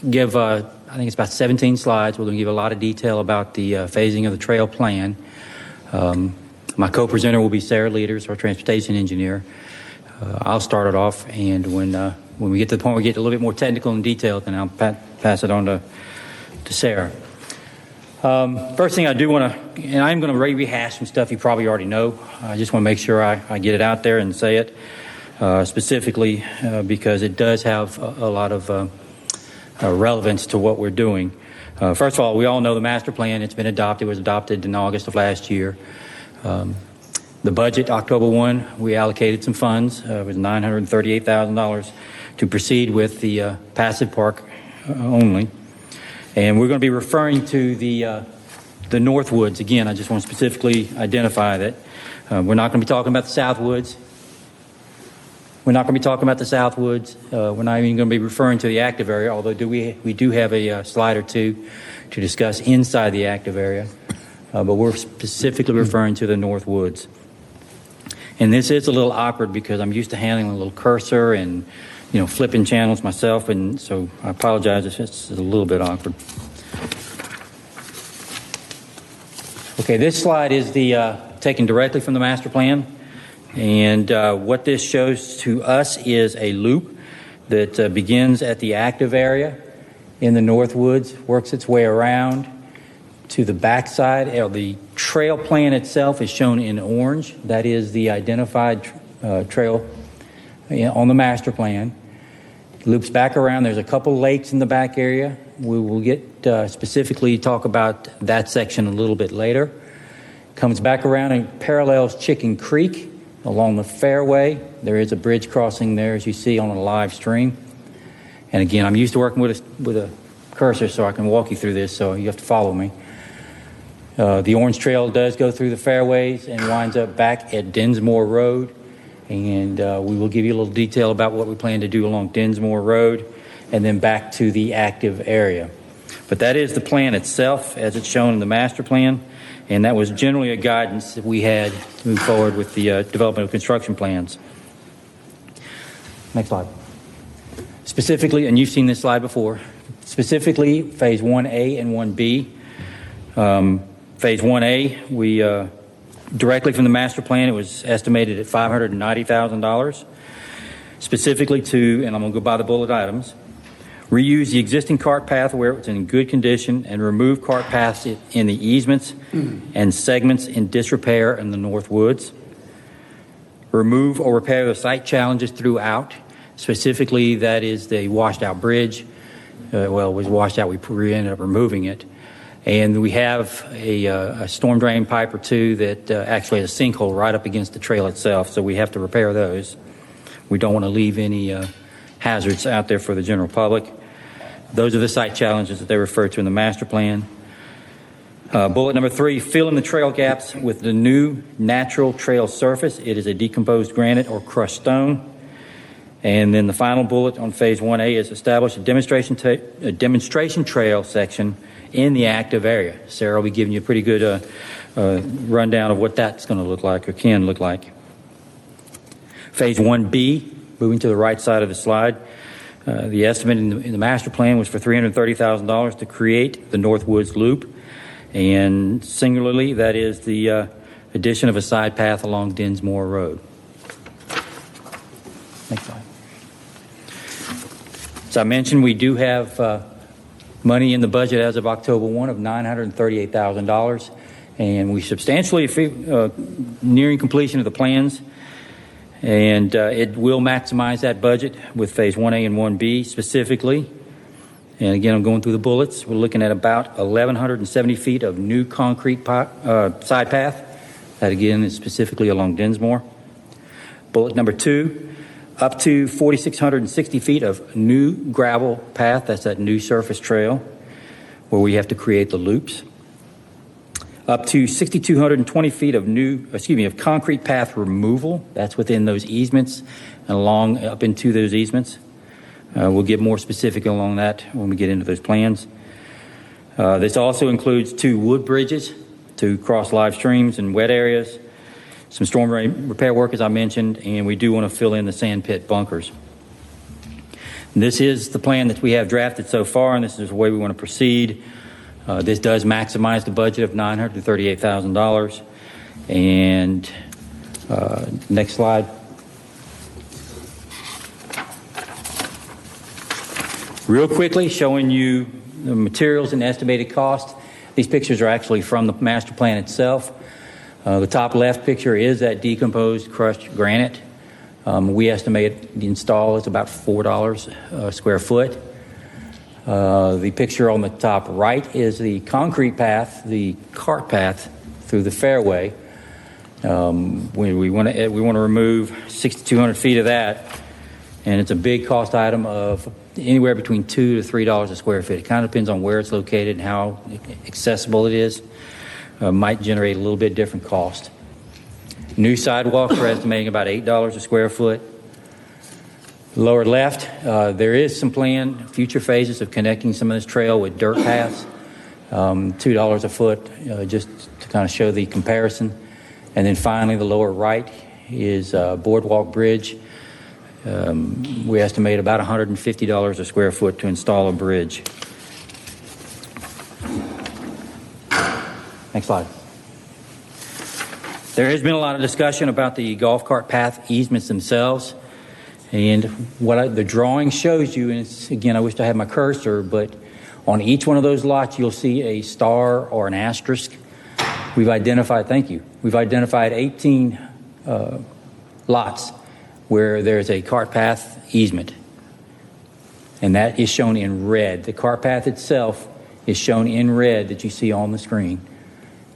give, I think it's about 17 slides. We're going to give a lot of detail about the phasing of the trail plan. My co-presenter will be Sarah Leaders, our transportation engineer. I'll start it off, and when we get to the point where we get a little bit more technical and detailed, then I'll pass it on to Sarah. First thing I do want to, and I'm going to rehash some stuff you probably already know. I just want to make sure I get it out there and say it specifically because it does have a lot of relevance to what we're doing. First of all, we all know the master plan. It's been adopted. It was adopted in August of last year. The budget, October 1, we allocated some funds. It was $938,000 to proceed with the passive park only. And we're going to be referring to the North Woods. Again, I just want to specifically identify that. We're not going to be talking about the South Woods. We're not going to be talking about the South Woods. We're not even going to be referring to the active area, although we do have a slide or two to discuss inside the active area. But we're specifically referring to the North Woods. And this is a little awkward because I'm used to handling a little cursor and flipping channels myself, and so I apologize if it's a little bit awkward. Okay, this slide is taken directly from the master plan, and what this shows to us is a loop that begins at the active area in the North Woods, works its way around to the backside. The trail plan itself is shown in orange. That is the identified trail on the master plan. Loops back around. There's a couple lakes in the back area. We will get specifically talk about that section a little bit later. Comes back around and parallels Chicken Creek along the fairway. There is a bridge crossing there, as you see on a live stream. And again, I'm used to working with a cursor, so I can walk you through this, so you have to follow me. The orange trail does go through the fairways and winds up back at Densmore Road. And we will give you a little detail about what we plan to do along Densmore Road and then back to the active area. But that is the plan itself as it's shown in the master plan. And that was generally a guidance that we had to move forward with the development of construction plans. Next slide. Specifically, and you've seen this slide before, specifically Phase 1A and 1B. Phase 1A, we directly from the master plan, it was estimated at $590,000. Specifically to, and I'm going to go by the bullet items, reuse the existing cart path where it's in good condition and remove cart paths in the easements and segments in disrepair in the North Woods. Remove or repair the site challenges throughout. Specifically, that is the washed out bridge. It was washed out. We ended up removing it. And we have a storm drain pipe or two that actually has a sinkhole right up against the trail itself, so we have to repair those. We don't want to leave any hazards out there for the general public. Those are the site challenges that they refer to in the master plan. Bullet number 3, fill in the trail gaps with the new natural trail surface. It is a decomposed granite or crushed stone. And then the final bullet on phase 1A is establish a demonstration trail section in the active area. Sarah will be giving you a pretty good rundown of what that's going to look like or can look like. Phase 1B, moving to the right side of the slide, the estimate in the master plan was for $330,000 to create the Northwoods Loop. And singularly, that is the addition of a side path along Densmore Road. Next slide. As I mentioned, we do have money in the budget as of October 1 of $938,000, and we substantially nearing completion of the plans, and it will maximize that budget with phase 1A and 1B specifically. And again, I'm going through the bullets. We're looking at about 1,170 feet of new concrete side path. That again is specifically along Densmore. Bullet number 2. Up to 4,660 feet of new gravel path. That's that new surface trail where we have to create the loops. Up to 6,220 feet of concrete path removal. That's within those easements and up into those easements. We'll get more specific along that when we get into those plans. This also includes 2 wood bridges to cross live streams and wet areas. Some storm repair work, as I mentioned, and we do want to fill in the sand pit bunkers. This is the plan that we have drafted so far, and this is the way we want to proceed. This does maximize the budget of $938,000. And next slide. Real quickly, showing you the materials and estimated cost. These pictures are actually from the master plan itself. The top left picture is that decomposed crushed granite. We estimate the install is about $4 a square foot. The picture on the top right is the concrete path, the cart path through the fairway. We want to remove 6,200 feet of that, and it's a big cost item of anywhere between $2 to $3 a square foot. It kind of depends on where it's located and how accessible it is. Might generate a little bit different cost. New sidewalks, we're estimating about $8 a square foot. Lower left, there is some planned future phases of connecting some of this trail with dirt paths. $2 a foot, just to kind of show the comparison. And then finally, the lower right is Boardwalk Bridge. We estimate about $150 a square foot to install a bridge. Next slide. There has been a lot of discussion about the golf cart path easements themselves. And what the drawing shows you, and it's, again, I wish I had my cursor, but on each one of those lots, you'll see a star or an asterisk. We've identified 18 lots where there's a cart path easement. And that is shown in red. The cart path itself is shown in red that you see on the screen,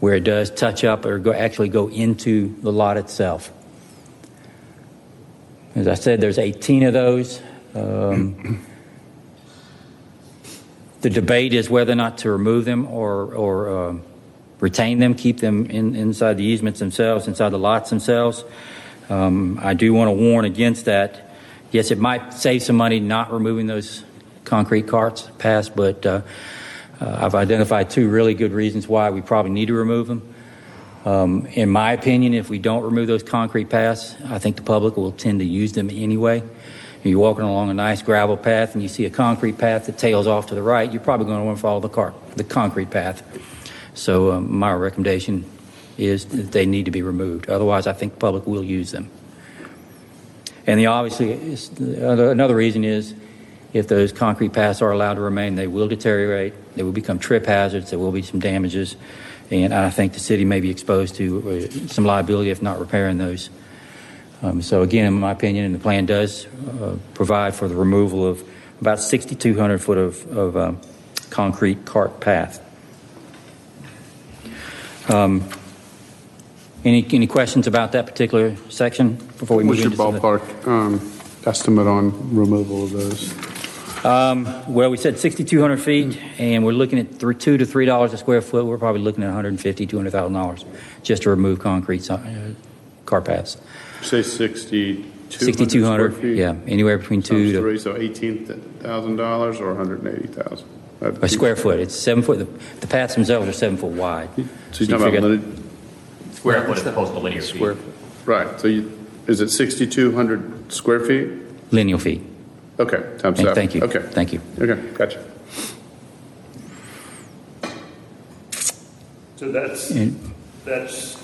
where it does touch up or actually go into the lot itself. As I said, there's 18 of those. The debate is whether or not to remove them or retain them, keep them inside the easements themselves, inside the lots themselves. I do want to warn against that. Yes, it might save some money not removing those concrete carts paths, but I've identified 2 really good reasons why we probably need to remove them. In my opinion, if we don't remove those concrete paths, I think the public will tend to use them anyway. If you're walking along a nice gravel path and you see a concrete path that tails off to the right, you're probably going to want to follow the concrete path. So my recommendation is that they need to be removed. Otherwise, I think the public will use them. And another reason is if those concrete paths are allowed to remain, they will deteriorate. They will become trip hazards. There will be some damages. And I think the city may be exposed to some liability if not repairing those. So again, in my opinion, the plan does provide for the removal of about 6,200 foot of concrete cart path. Any questions about that particular section before we move into what's your ballpark estimate on removal of those? Well, we said 6,200 feet, and we're looking at $2 to $3 a square foot. We're probably looking at $150,000, $200,000 just to remove concrete car paths. Say 6,200 6,200, square feet? yeah, anywhere between Times 2 to three, so $18,000 or $180,000? a square foot. It's 7 foot. The paths themselves are 7 foot wide. So you're talking about linear? Square foot as opposed to linear feet. Square foot. Right. So is it 6,200 square feet? Lineal feet. Okay. Times 7. Thank you. Okay. Thank you. Okay. Gotcha. So that's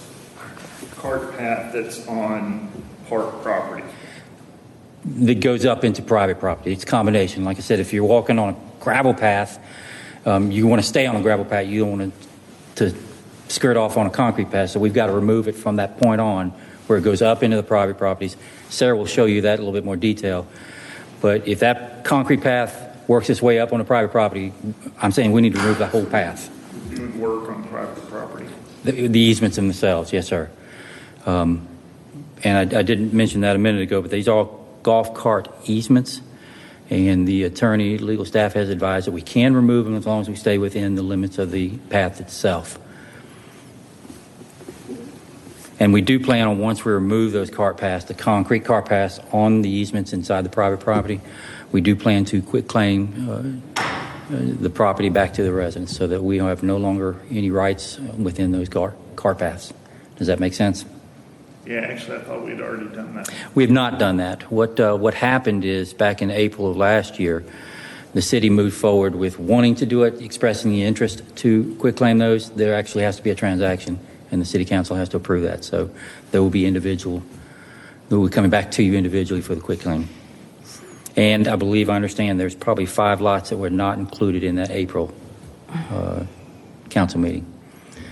cart path that's on park property. That goes up into private property. It's a combination. Like I said, if you're walking on a gravel path, you want to stay on a gravel path. You don't want to skirt off on a concrete path. So we've got to remove it from that point on where it goes up into the private properties. Sarah will show you that in a little bit more detail. But if that concrete path works its way up on a private property, I'm saying we need to remove the whole path. Doing work on private property. The easements themselves, yes, sir. And I didn't mention that a minute ago, but these are all golf cart easements. And the attorney, legal staff has advised that we can remove them as long as we stay within the limits of the path itself. And we do plan on, once we remove those cart paths, the concrete cart paths on the easements inside the private property, we do plan to quit claim the property back to the residents so that we have no longer any rights within those cart paths. Does that make sense? Yeah, actually, I thought we'd already done that. We have not done that. What happened is back in April of last year, the city moved forward with wanting to do it, expressing the interest to quit claim those. There actually has to be a transaction, and the city council has to approve that. So there will be we'll be coming back to you individually for the quit claim. And I believe I understand there's probably 5 lots that were not included in that April council meeting.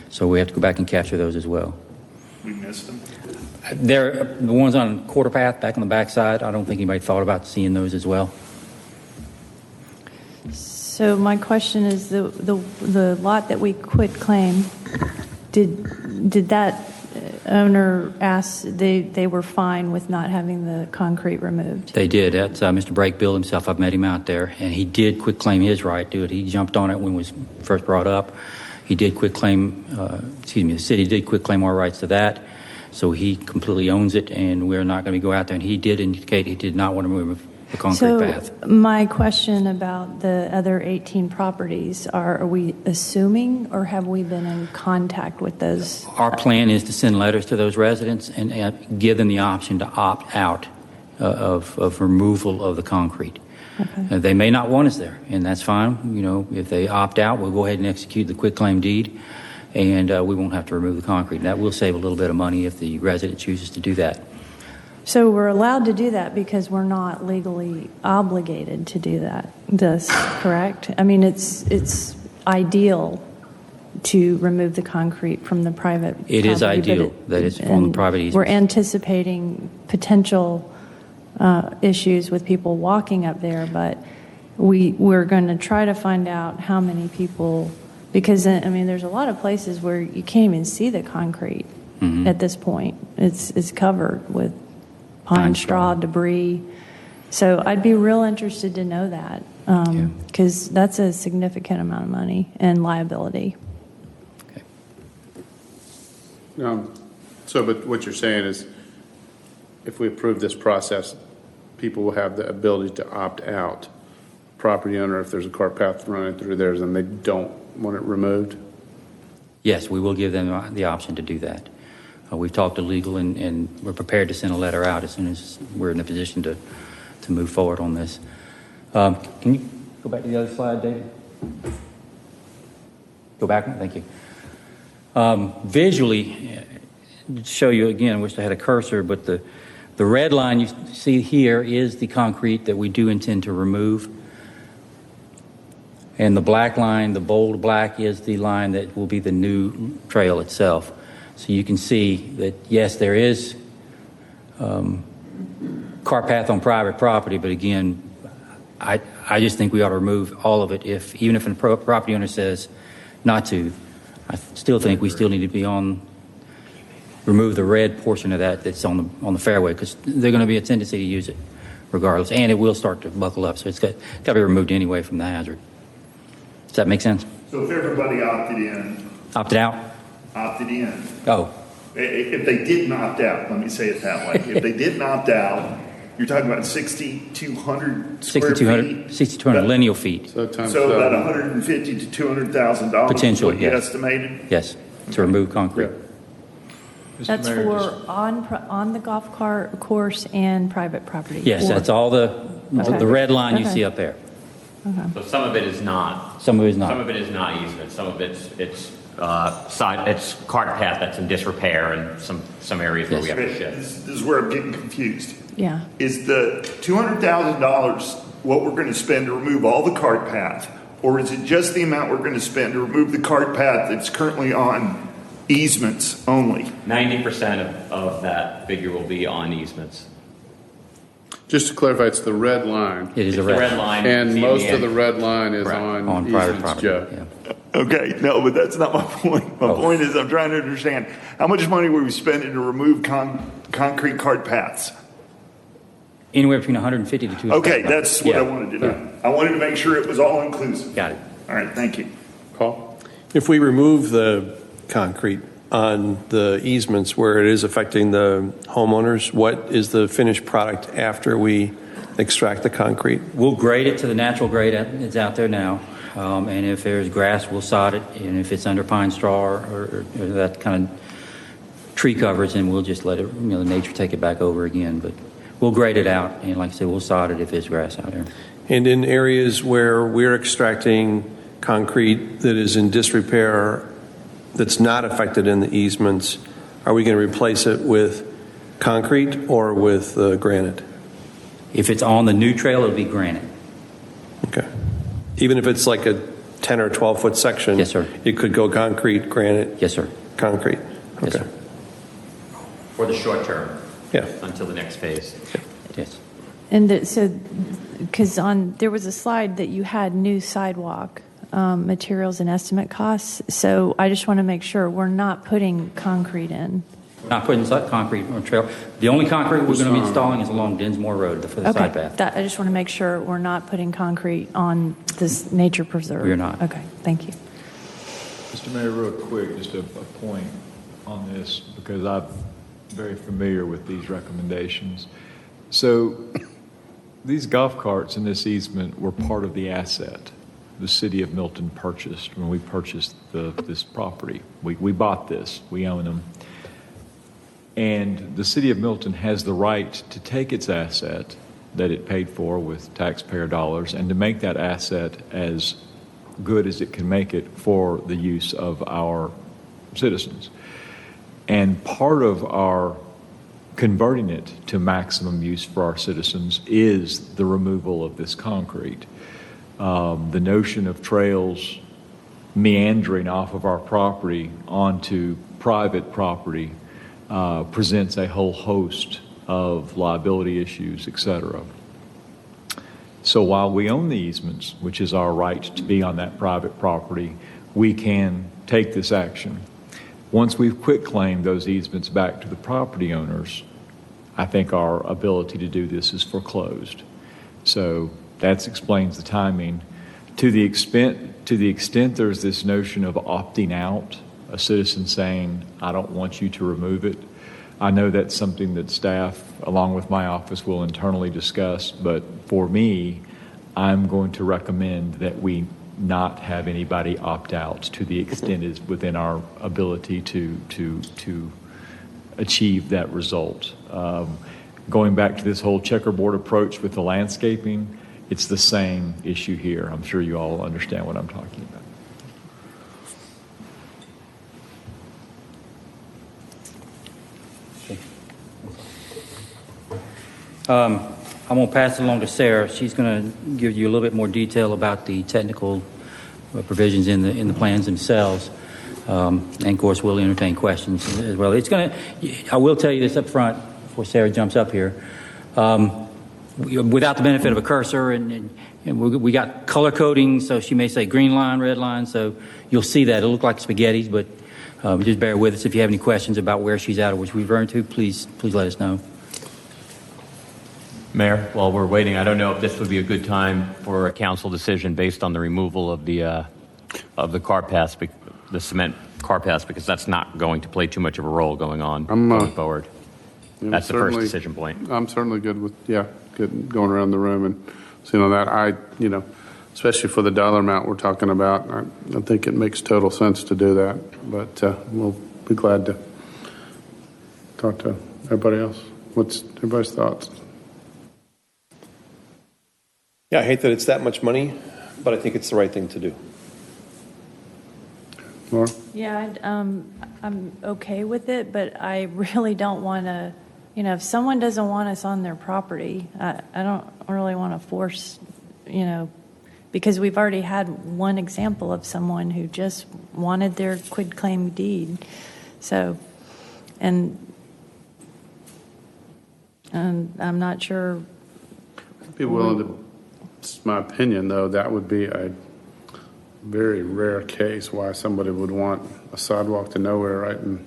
So we have to go back and capture those as well. We missed them. They're the ones on quarter path back on the backside. I don't think anybody thought about seeing those as well. So my question is, the lot that we quit claim, did that owner ask, they were fine with not having the concrete removed? They did. That's Mr. Brakebill himself. I've met him out there, and he did quit claim his right to it. He jumped on it when it was first brought up. He did quit claim, the city did quit claim our rights to that. So he completely owns it, and we're not going to go out there. And he did indicate he did not want to remove the concrete path. So my question about the other 18 properties, are we assuming, or have we been in contact with those? Our plan is to send letters to those residents and give them the option to opt out of removal of the concrete. Okay. They may not want us there, and that's fine. You know, if they opt out, we'll go ahead and execute the quitclaim deed, and we won't have to remove the concrete. That will save a little bit of money if the resident chooses to do that. So we're allowed to do that because we're not legally obligated to do that. This correct? I mean, it's ideal to remove the concrete from the private property. It is ideal that it's on the private easement. We're anticipating potential issues with people walking up there, but we're going to try to find out how many people, because I mean, there's a lot of places where you can't even see the concrete at this point. It's covered with pine straw, debris. So I'd be real interested to know that, because that's a significant amount of money and liability. But what you're saying is, if we approve this process, people will have the ability to opt out. Property owner, if there's a cart path running through theirs and they don't want it removed? Yes, we will give them the option to do that. We've talked to legal, and we're prepared to send a letter out as soon as we're in a position to move forward on this. Can you go back to the other slide, David? Go back one? Thank you. Visually, to show you again, I wish I had a cursor, but the red line you see here is the concrete that we do intend to remove. And the black line, the bold black, is the line that will be the new trail itself. So you can see that, yes, there is cart path on private property, but again, I just think we ought to remove all of it. Even if a property owner says not to, I still think we still need to remove the red portion of that that's on the fairway, because there's going to be a tendency to use it regardless, and it will start to buckle up, so it's got to be removed anyway from the hazard. Does that make sense? So if everybody opted in, Opted out? opted in, Oh, if they didn't opt out, let me say it that way. If they didn't opt out, you're talking about 6,200 square 6,200 feet? 6,200 lineal feet. So times So about seven. $150,000 to $200,000 Potential, is what you yes. estimated? Yes, to remove concrete. Mr. That's Mayor, for just- on the golf cart course and private property? Yes, Or- that's all the red line you Okay. see up there. So some of it is not. Some of it is not. Some of it is not easement. Some of it's it's cart path that's in disrepair, and some areas where we have to Okay, shift. this is where I'm getting confused. Yeah. Is the $200,000 what we're going to spend to remove all the cart path? Or is it just the amount we're going to spend to remove the cart path that's currently on easements only? 90% of that figure will be on easements. Just to clarify, it's the red line. It is It's a the red. red line. And See most the of the end. red line is Correct. On private easements, property. Joe. Yeah. Okay, no, but that's not my point. My point is I'm trying to understand how much money were we spending to remove concrete cart paths? Anywhere between 150 to 200. Okay, that's what I wanted to know. I wanted to make sure it was all inclusive. Got it. All right, thank you. Paul? If we remove the concrete on the easements where it is affecting the homeowners, what is the finished product after we extract the concrete? We'll grade it to the natural grade that's out there now. And if there's grass, we'll sod it. And if it's under pine straw or that kind of tree coverage, then we'll just let it, nature take it back over again. But we'll grade it out. And like I said, we'll sod it if there's grass out there. And in areas where we're extracting concrete that is in disrepair, that's not affected in the easements, are we going to replace it with concrete or with granite? If it's on the new trail, it'll be granite. Okay. Even if it's like a 10 or 12 foot section? Yes, sir. It could go concrete, granite? Yes, sir. Concrete? Okay. Yes, sir. For the short term. Yeah. Until the next phase. Yes. And because there was a slide that you had new sidewalk materials and estimate costs. So I just want to make sure we're not putting concrete in. Not putting concrete on the trail. The only concrete we're going to be installing is along Densmore Road for the side path. I just want to make sure we're not putting concrete on this nature preserve. We are not. Okay, thank you. Mr. Mayor, real quick, just a point on this, because I'm very familiar with these recommendations. So these golf carts in this easement were part of the asset the city of Milton purchased when we purchased this property. We bought this. We own them. And the city of Milton has the right to take its asset that it paid for with taxpayer dollars and to make that asset as good as it can make it for the use of our citizens. And part of our converting it to maximum use for our citizens is the removal of this concrete. The notion of trails meandering off of our property onto private property presents a whole host of liability issues, et cetera. So while we own the easements, which is our right to be on that private property, we can take this action. Once we've quitclaimed those easements back to the property owners, I think our ability to do this is foreclosed. So that explains the timing. To the extent there's this notion of opting out, a citizen saying, I don't want you to remove it, I know that's something that staff, along with my office, will internally discuss, but for me, I'm going to recommend that we not have anybody opt out to the extent is within our ability to achieve that result. Going back to this whole checkerboard approach with the landscaping, it's the same issue here. I'm sure you all understand what I'm talking about. I'm going to pass it along to Sarah. She's going to give you a little bit more detail about the technical provisions in the plans themselves. And of course, we'll entertain questions as well. I will tell you this up front before Sarah jumps up here. Without the benefit of a cursor, and we got color coding, so she may say green line, red line, so you'll see that. It'll look like spaghettis, but just bear with us. If you have any questions about where she's at or which we've run to, please let us know. Mayor, while we're waiting, I don't know if this would be a good time for a council decision based on the removal of the car pass, the cement car pass, because that's not going to play too much of a role going forward. That's the first decision point. I'm certainly good with, good going around the room and seeing all that. Especially for the dollar amount we're talking about, I think it makes total sense to do that. But we'll be glad to talk to everybody else. What's everybody's thoughts? Yeah, I hate that it's that much money, but I think it's the right thing to do. Laura? Yeah, I'm okay with it, but I really don't want to, if someone doesn't want us on their property, I don't really want to force, because we've already had one example of someone who just wanted their quitclaim deed. So, and I'm not sure. I'd be willing to, it's my opinion though, that would be a very rare case why somebody would want a sidewalk to nowhere right in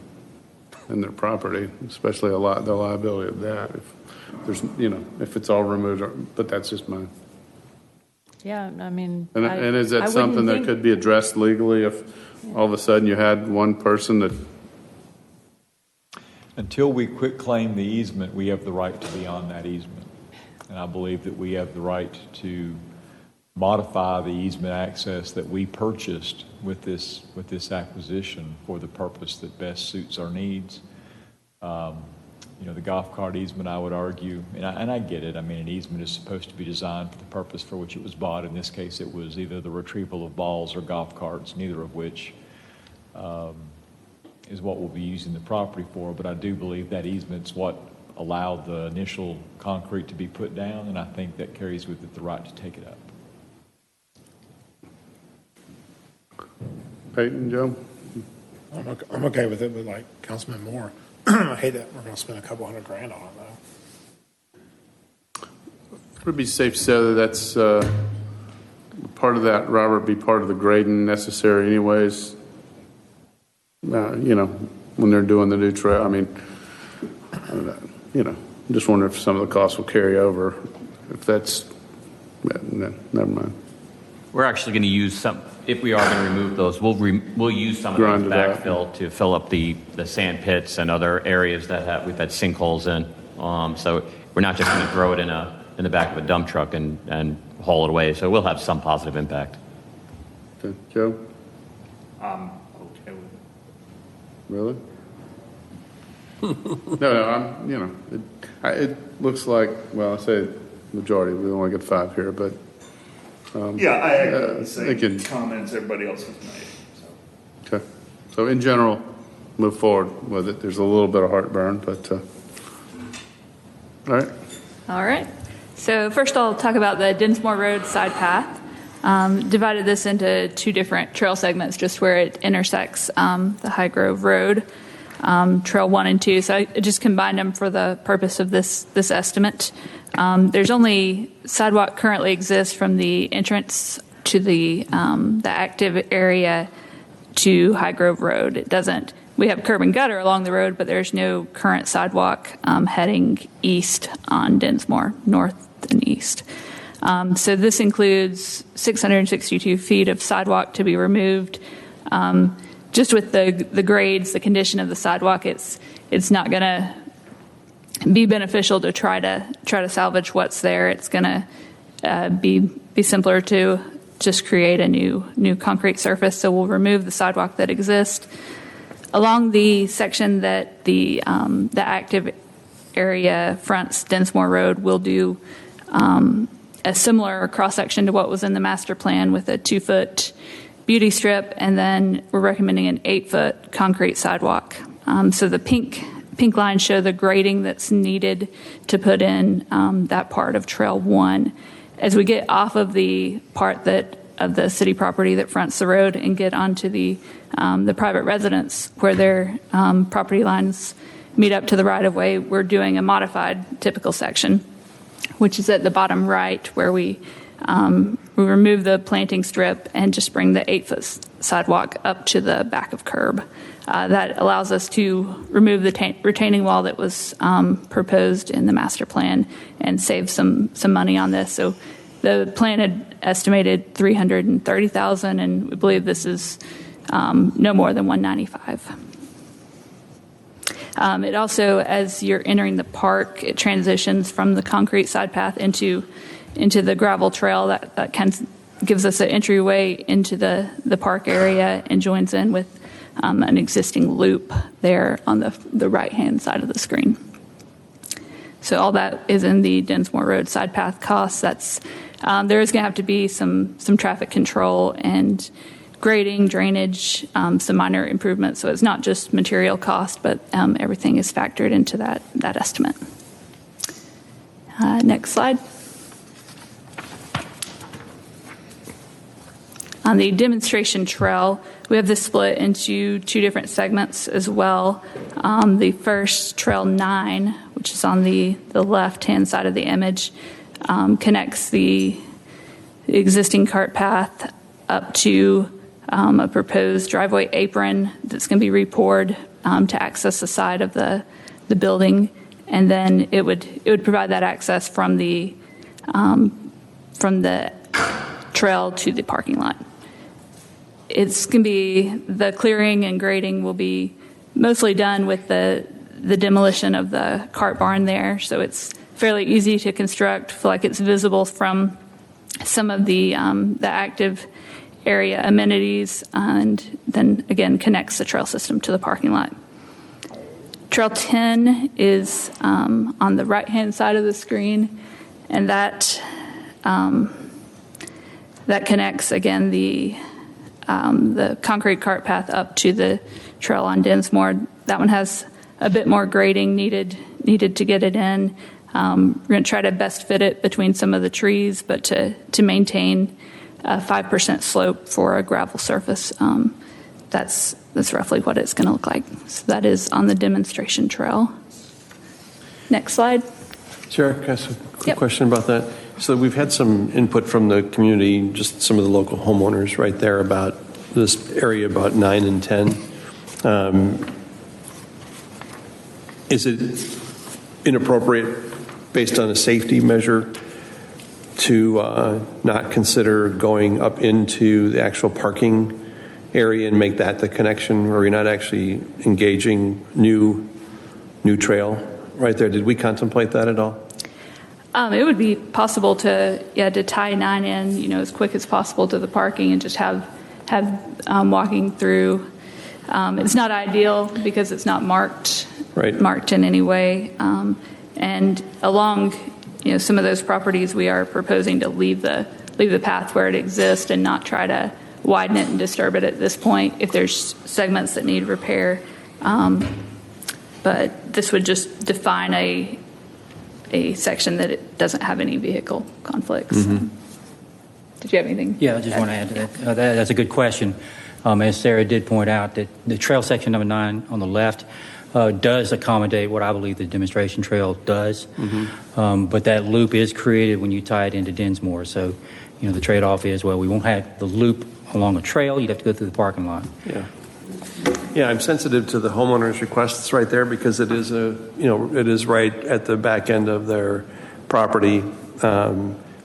their property, especially the liability of that. If there's, if it's all removed, but that's just mine. Yeah, I mean. And is that something that could be addressed legally if all of a sudden you had one person that. Until we quit claim the easement, we have the right to be on that easement. And I believe that we have the right to modify the easement access that we purchased with this acquisition for the purpose that best suits our needs. The golf cart easement, I would argue, and I get it. I mean, an easement is supposed to be designed for the purpose for which it was bought. In this case, it was either the retrieval of balls or golf carts, neither of which is what we'll be using the property for. But I do believe that easement's what allowed the initial concrete to be put down, and I think that carries with it the right to take it up. Peyton, Joe? I'm okay with it, but like Councilman Moore, I hate that we're going to spend a couple $100,000 on it, though. Would it be safe to say that that's part of that, Robert, be part of the grading necessary anyways? When they're doing the new trail, I mean, I'm just wondering if some of the costs will carry over. If that's, no, never mind. We're actually going to use some, if we are going to remove those, we'll use some of those backfill to fill up the sand pits and other areas that we've had sinkholes in. So we're not just going to throw it in the back of a dump truck and haul it away. So we'll have some positive impact. Okay. Joe? I'm okay with it. Really? No, it looks like, well, I say majority, we only get 5 here, but. I echo the same comments everybody else has made. So. Okay. So in general, move forward with it. There's a little bit of heartburn, but all right. All right. So first I'll talk about the Densmore Road side path. Divided this into 2 different trail segments just where it intersects the High Grove Road, Trail 1 and 2. So I just combined them for the purpose of this estimate. There's only sidewalk currently exists from the entrance to the active area to High Grove Road. It doesn't. We have curb and gutter along the road, but there's no current sidewalk heading east on Densmore, north and east. So this includes 662 feet of sidewalk to be removed. Just with the grades, the condition of the sidewalk, it's not going to be beneficial to try to salvage what's there. It's going to be simpler to just create a new concrete surface. So we'll remove the sidewalk that exists. Along the section that the active area fronts Densmore Road, we'll do a similar cross-section to what was in the master plan with a 2-foot beauty strip, and then we're recommending an 8-foot concrete sidewalk. So the pink lines show the grading that's needed to put in that part of Trail 1. As we get off of the part of the city property that fronts the road and get onto the private residence where their property lines meet up to the right-of-way, we're doing a modified typical section, which is at the bottom right where we remove the planting strip and just bring the 8-foot sidewalk up to the back of curb. That allows us to remove the retaining wall that was proposed in the master plan and save some money on this. So the plan had estimated $330,000, and we believe this is no more than $195,000. It also, as you're entering the park, it transitions from the concrete side path into the gravel trail that gives us an entryway into the park area and joins in with an existing loop there on the right-hand side of the screen. So all that is in the Densmore Road side path costs. There is going to have to be some traffic control and grading, drainage, some minor improvements. So it's not just material cost, but everything is factored into that estimate. Next slide. On the demonstration trail, we have this split into two different segments as well. The first, Trail 9, which is on the left-hand side of the image, connects the existing cart path up to a proposed driveway apron that's going to be re-poured to access the side of the building, and then it would provide that access from the trail to the parking lot. It's going to be, the clearing and grading will be mostly done with the demolition of the cart barn there, so it's fairly easy to construct. Feel like it's visible from some of the active area amenities, and then again connects the trail system to the parking lot. Trail 10 is on the right-hand side of the screen, and that connects again the concrete cart path up to the trail on Densmore. That one has a bit more grading needed to get it in. We're going to try to best fit it between some of the trees, but to maintain a 5% slope for a gravel surface. That's roughly what it's going to look like. So that is on the demonstration trail. Next slide. Chair, can I ask a quick question about that? So we've had some input from the community, just some of the local homeowners right there about this area about 9 and 10. Is it inappropriate based on a safety measure to not consider going up into the actual parking area and make that the connection, or you're not actually engaging new trail right there? Did we contemplate that at all? It would be possible to tie 9 in, as quick as possible to the parking and just have walking through. It's not ideal because it's not marked in any way, and along some of those properties we are proposing to leave the path where it exists and not try to widen it and disturb it at this point if there's segments that need repair. But this would just define a section that it doesn't have any vehicle conflicts. Mm-hmm. Did you have anything? Yeah, I just want to add to that. That's a good question. As Sarah did point out, that the trail section number 9 on the left does accommodate what I believe the demonstration trail does. Mm-hmm. But that loop is created when you tie it into Densmore. So, the trade-off is, we won't have the loop along a trail. You'd have to go through the parking lot. Yeah, I'm sensitive to the homeowners' requests right there because it is it is right at the back end of their property.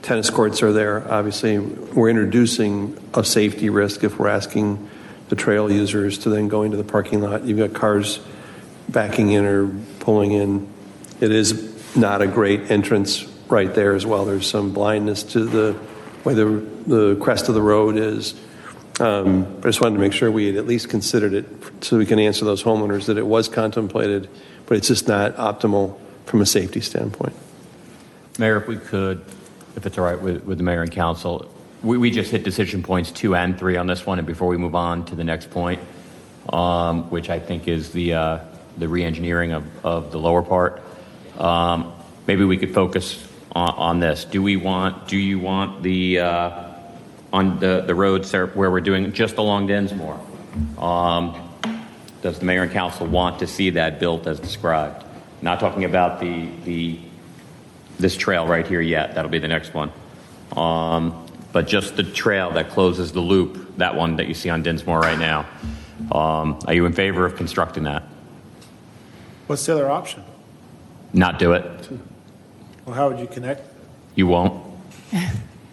Tennis courts are there. Obviously, we're introducing a safety risk if we're asking the trail users to then go into the parking lot. You've got cars backing in or pulling in. It is not a great entrance right there as well. There's some blindness to the way the crest of the road is. I just wanted to make sure we had at least considered it so we can answer those homeowners that it was contemplated, but it's just not optimal from a safety standpoint. Mayor, if we could, if it's all right with the mayor and council, we just hit decision points 2 and 3 on this one, and before we move on to the next point, which I think is the re-engineering of the lower part, maybe we could focus on this. Do you want the on the roads where we're doing just along Densmore? Does the mayor and council want to see that built as described? Not talking about this trail right here yet. That'll be the next one. but just the trail that closes the loop, that one that you see on Densmore right now. Are you in favor of constructing that? What's the other option? Not do it? Well, how would you connect? You won't?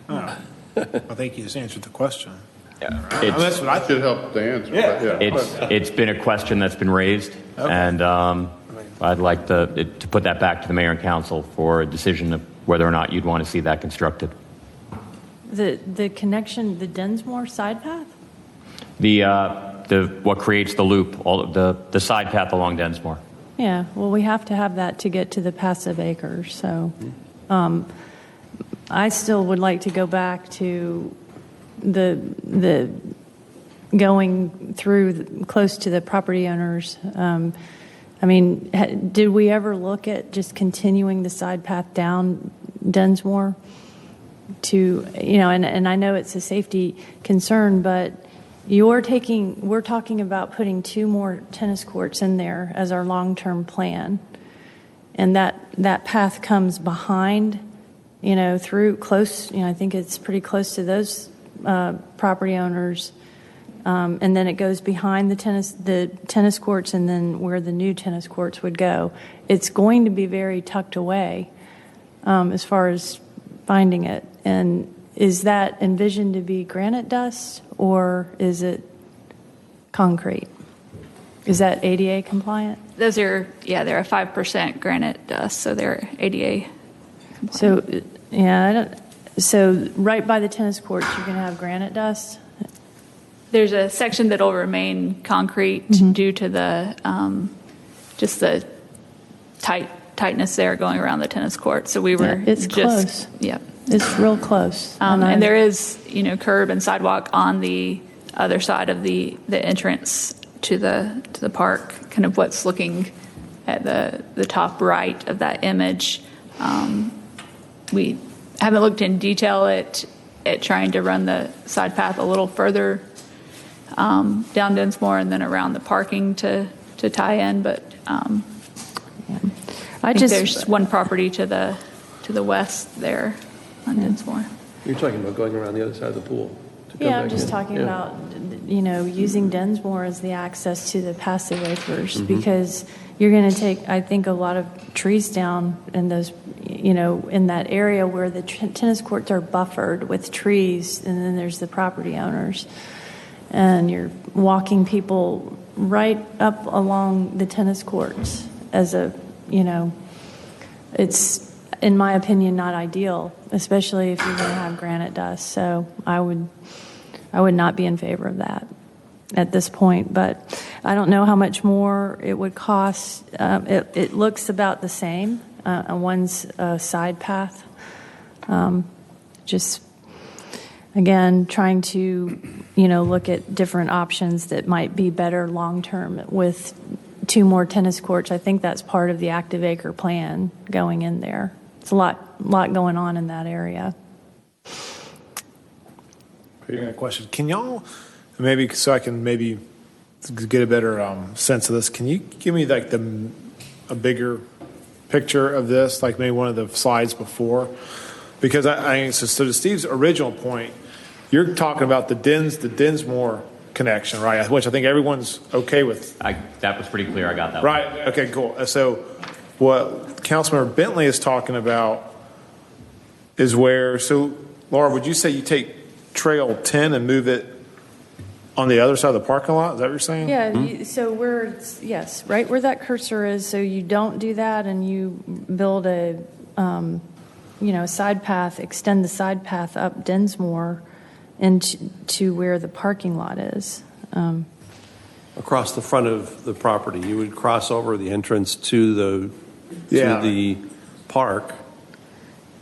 Oh. I think you just answered the question. Yeah. That's what I should help the answer. Yeah. It's been a question that's been raised, and I'd like to put that back to the mayor and council for a decision of whether or not you'd want to see that constructed. The connection, the Densmore side path? The what creates the loop, all of the side path along Densmore. Yeah, well, we have to have that to get to the passive acres. So I still would like to go back to the going through close to the property owners. I mean, did we ever look at just continuing the side path down Densmore to, and I know it's a safety concern, but we're talking about putting 2 more tennis courts in there as our long-term plan. And that path comes behind, through close, I think it's pretty close to those property owners. And then it goes behind the tennis courts and then where the new tennis courts would go. It's going to be very tucked away as far as finding it. And is that envisioned to be granite dust or is it concrete? Is that ADA compliant? Those are, they're a 5% granite dust, so they're ADA compliant. So, so right by the tennis courts, you're going to have granite dust? There's a section that'll remain concrete due to the just the tightness there going around the tennis court. So we were it's close. Yep. It's real close. And there is, curb and sidewalk on the other side of the entrance to the park, kind of what's looking at the top right of that image. We haven't looked in detail at trying to run the side path a little further down Densmore and then around the parking to tie in, but I think there's one property to the west there on Densmore. You're talking about going around the other side of the pool. Yeah, I'm just talking about, using Densmore as the access to the passive acres because you're going to take, I think, a lot of trees down in those, in that area where the tennis courts are buffered with trees, and then there's the property owners. And you're walking people right up along the tennis courts as it's, in my opinion, not ideal, especially if you're going to have granite dust. So I would not be in favor of that at this point. But I don't know how much more it would cost. It looks about the same on one's side path. Just, again, trying to, look at different options that might be better long-term with 2 more tennis courts. I think that's part of the active acre plan going in there. It's a lot going on in that area. I got a question. Can y'all, maybe so I can maybe get a better sense of this, can you give me like a bigger picture of this, like maybe one of the slides before? Because so to Steve's original point, you're talking about the Densmore connection, right? Which I think everyone's okay with. That was pretty clear. I got that. Right. One. Okay, cool. So what Councilmember Bentley is talking about is where, so Laura, would you say you take Trail 10 and move it on the other side of the parking lot? Is that what you're saying? Yeah, so yes, right where that cursor is, so you don't do that and you build a, side path, extend the side path up Densmore into where the parking lot is. Across the front of the property, you would cross over the entrance to the park.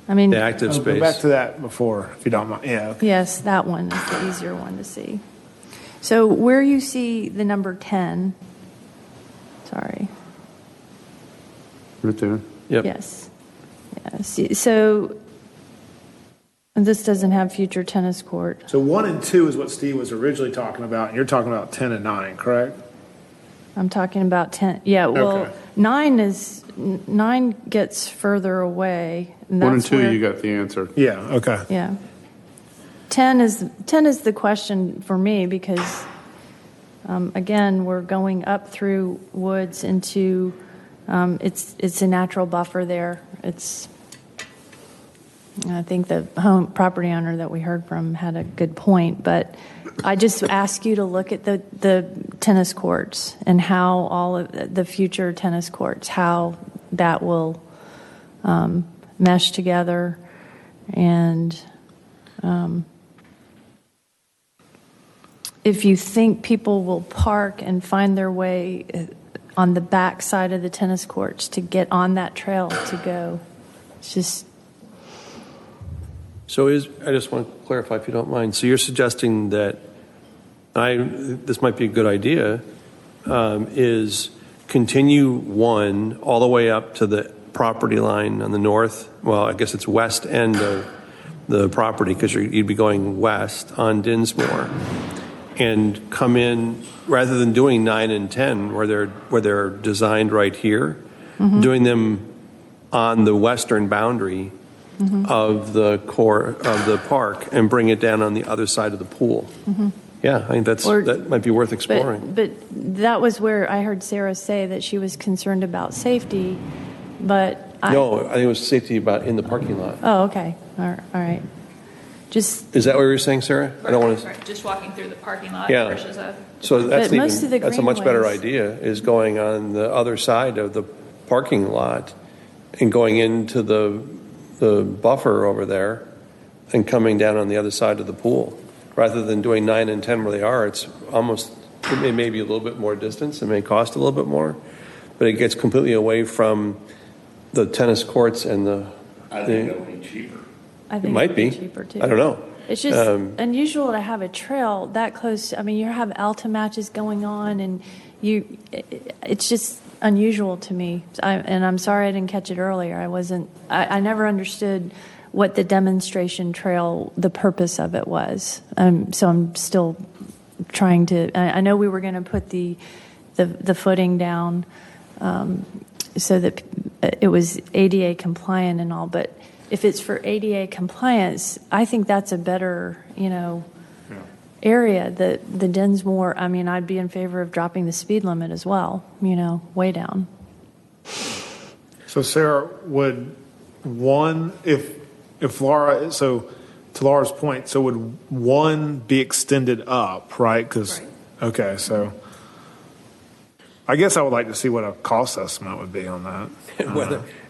I mean, the active space. Go back to that before, if you don't mind. Yeah. Okay. Yes, that one is the easier one to see. So where you see the number 10, sorry. Right there. Yep. Yes. So this doesn't have future tennis court. So 1 and 2 is what Steve was originally talking about, and you're talking about 10 and 9, correct? I'm talking about 10. Yeah, well, Okay. 9 gets further away. And 1 and that's 2, where, you got the answer. Yeah, okay. Yeah. 10 is the question for me because, again, we're going up through woods into, it's a natural buffer there. I think the property owner that we heard from had a good point, but I just ask you to look at the tennis courts and how all of the future tennis courts, how that will mesh together. And if you think people will park and find their way on the back side of the tennis courts to get on that trail to go, it's just... So I just want to clarify, if you don't mind. So you're suggesting that this might be a good idea, is continue 1 all the way up to the property line on the north. Well, I guess it's west end of the property because you'd be going west on Densmore, and come in rather than doing 9 and 10 where they're designed right here, doing them on the western boundary of the core of the park and bring it down on the other side of the pool. Yeah, I think that might be worth exploring. But that was where I heard Sarah say that she was concerned about safety, but no, I think it was safety about in the parking lot. Oh, okay. All right. Is that what you were saying, Sarah? I don't want to. Just walking through the parking lot versus a. So that's a much better idea. Is going on the other side of the parking lot and going into the buffer over there and coming down on the other side of the pool, rather than doing 9 and 10 where they are. It's almost, it may be a little bit more distance. It may cost a little bit more, but it gets completely away from the tennis courts and the. I think it'll be cheaper. I think it might be cheaper too. I don't know. It's just unusual to have a trail that close. I mean, you have Alta matches going on, and it's just unusual to me. And I'm sorry I didn't catch it earlier. I never understood what the demonstration trail, the purpose of it was. So I'm still trying to. I know we were going to put the footing down so that it was ADA compliant and all, but if it's for ADA compliance, I think that's a better, area. The Densmore, I mean, I'd be in favor of dropping the speed limit as well, way down. So Sarah, would if Laura, so to Laura's point, so would 1 be extended up, right? Okay, so I guess I would like to see what a cost estimate would be on that.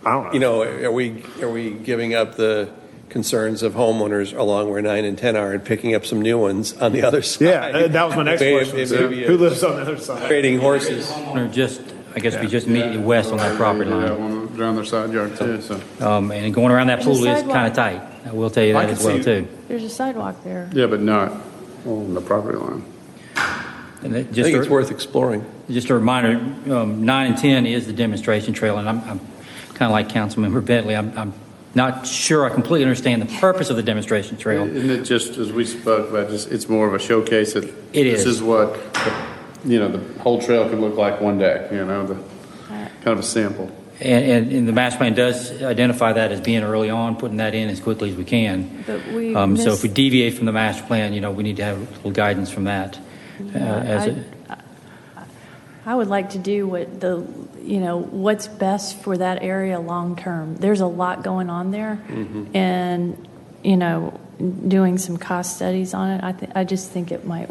I don't know. Are we giving up the concerns of homeowners along where 9 and 10 are and picking up some new ones on the other side? Yeah, that was my next question. Who lives on the other side? Trading horses. Or just immediately west on that property line. Yeah, one around their side yard too. So. And going around that pool is kind of tight. I will tell you that as well too. There's a sidewalk there. Yeah, but not on the property line. I think it's worth exploring. Just a reminder, 9 and 10 is the demonstration trail, and I'm kind of like Councilmember Bentley. I'm not sure I completely understand the purpose of the demonstration trail. Isn't it just, as we spoke about, it's more of a showcase that this is what, the whole trail could look like one day, kind of a sample. And the master plan does identify that as being early on, putting that in as quickly as we can. But so if we deviate from the master plan, we need to have a little guidance from that. I would like to do what's best for that area long term. There's a lot going on there, and doing some cost studies on it. I just think it might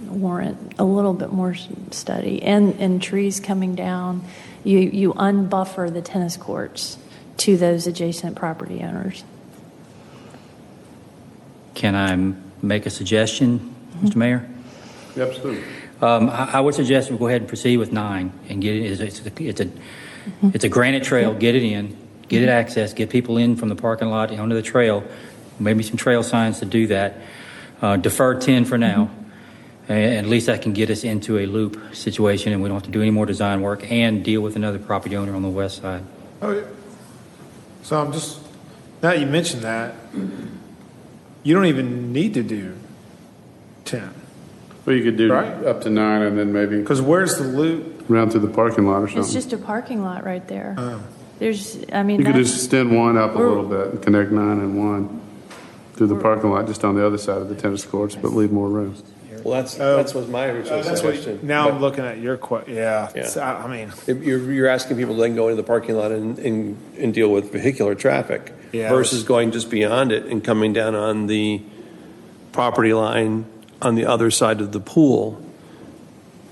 warrant a little bit more study. And trees coming down, you unbuffer the tennis courts to those adjacent property owners. Can I make a suggestion, Mr. Mayor? Absolutely. I would suggest we go ahead and proceed with 9 and get it. It's a granite trail. Get it in, get it accessed, get people in from the parking lot onto the trail. Maybe some trail signs to do that. Defer 10 for now, and at least that can get us into a loop situation, and we don't have to do any more design work and deal with another property owner on the west side. Oh, yeah. So I'm just now that you mentioned that, you don't even need to do 10. Well, you could do up to 9 and then maybe. Because where's the loop? Around through the parking lot or something. It's just a parking lot right there. Oh. You could just extend 1 up a little bit and connect 9 and 1 do the parking lot just on the other side of the tennis courts, but leave more room. Well, that's what my original That's suggestion. what, now But- I'm looking at your Yeah. I mean, If you're asking people to then go into the parking lot and deal with vehicular traffic Yeah, versus going just beyond it and coming down on the property line on the other side of the pool.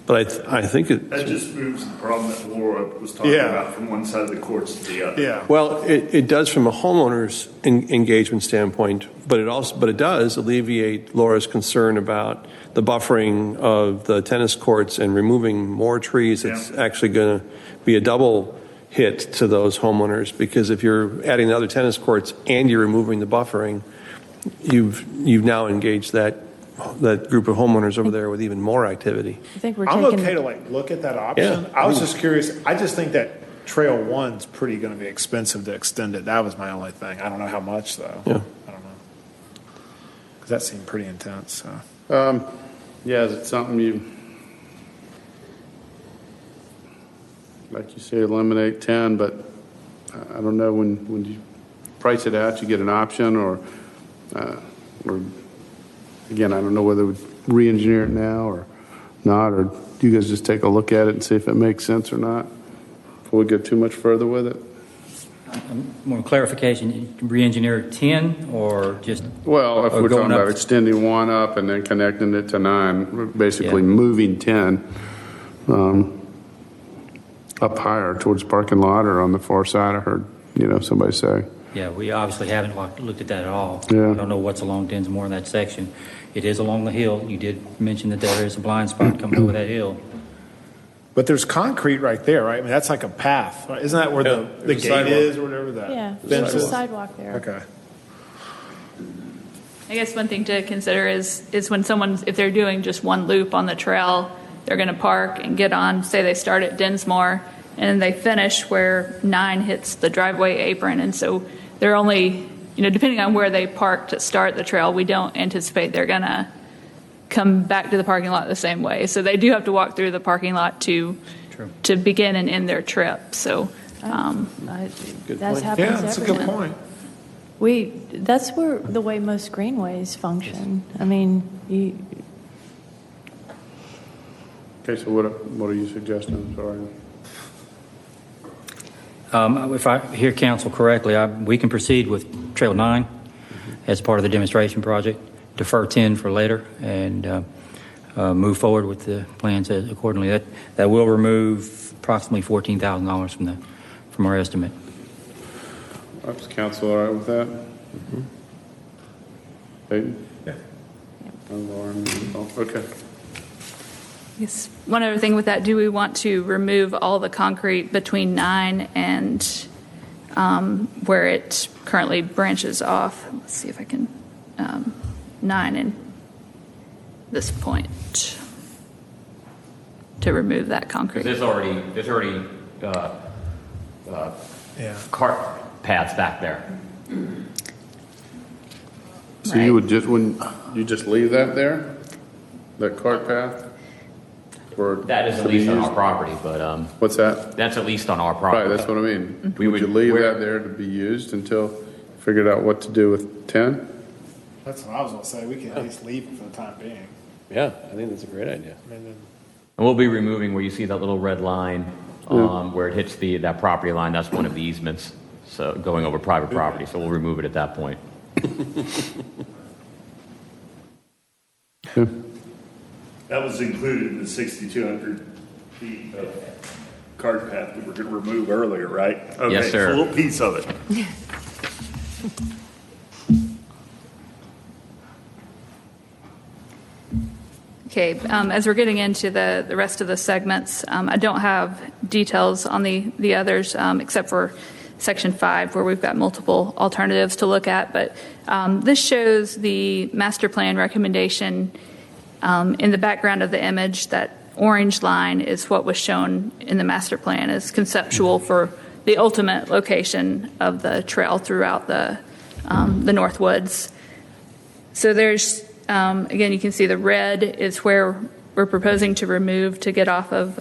But I think it. That just moves the problem that Laura was talking about from one side of the courts to the other. Yeah. Well, it does from a homeowner's engagement standpoint, but it does alleviate Laura's concern about the buffering of the tennis courts and removing more trees. It's actually going to be a double hit to those homeowners, because if you're adding the other tennis courts and you're removing the buffering, you've now engaged that group of homeowners over there with even more activity. I think I'm okay to look at that option. Yeah. I was just curious. I just think that Trail 1's pretty going to be expensive to extend it. That was my only thing. I don't know how much, though. Yeah. I don't know. Because that seemed pretty intense. So. Yeah, is it something you, like you say, eliminate 10, but I don't know, when you price it out, you get an option, or again, I don't know whether we re-engineer it now or not, or do you guys just take a look at it and see if it makes sense or not before we go too much further with it? More clarification, re-engineer 10 or just? Well, if or we're going talking about up- extending 1 up and then connecting it to 9, we're basically Yeah. moving 10 up higher towards parking lot or on the far side, I heard, somebody say. Yeah, we obviously haven't looked at that at all. Yeah. I don't know what's along Densmore in that section. It is along the hill. You did mention that there is a blind spot coming over that hill. But there's concrete right there, right? I mean, that's like a path. Right? Isn't that where the there's a gate sidewalk. is or whatever that Yeah, fence there's a is? sidewalk there. Okay. I guess one thing to consider is when if they're doing just one loop on the trail, they're going to park and get on, say they start at Densmore, and they finish where 9 hits the driveway apron. And so they're only, depending on where they park to start the trail, we don't anticipate they're going to come back to the parking lot the same way. So they do have to walk through the parking lot to begin and end their trip. So That happens Yeah, that's a good everywhere. point. That's where the way most greenways function. I mean, Okay, so what are you suggesting? I'm sorry. If I hear council correctly, we can proceed with Trail 9 as part of the demonstration project, defer 10 for later, and move forward with the plans accordingly. That will remove approximately $14,000 from our estimate. Is council all right with that? Peyton? Yeah. And Lauren? Okay. yes, one other thing with that, do we want to remove all the concrete between 9 and where it currently branches off? Let's see if I can, 9 and this point, to remove that concrete. There's already cart paths back there. So you would just leave that there? That cart path? Or That is to at be least on our used? property, but What's that? that's at least on our property. Right, that's what I mean. We Would you would- leave we're- that there to be used until you figured out what to do with 10? That's what I was going to say. We can at least leave it for the time being. Yeah, I think that's a great idea. And then, And we'll be removing where you see that little red line, where it hits that property line. That's one of the easements, so going over private property. So we'll remove it at that point. That was included in the 6,200 feet of cart path that we're going to remove earlier, right? Okay, Yes, sir. it's a little piece of it. Okay, as we're getting into the rest of the segments, I don't have details on the others except for Section 5, where we've got multiple alternatives to look at. But this shows the master plan recommendation in the background of the image. That orange line is what was shown in the master plan as conceptual for the ultimate location of the trail throughout the North Woods. So there's again, you can see the red is where we're proposing to remove to get off of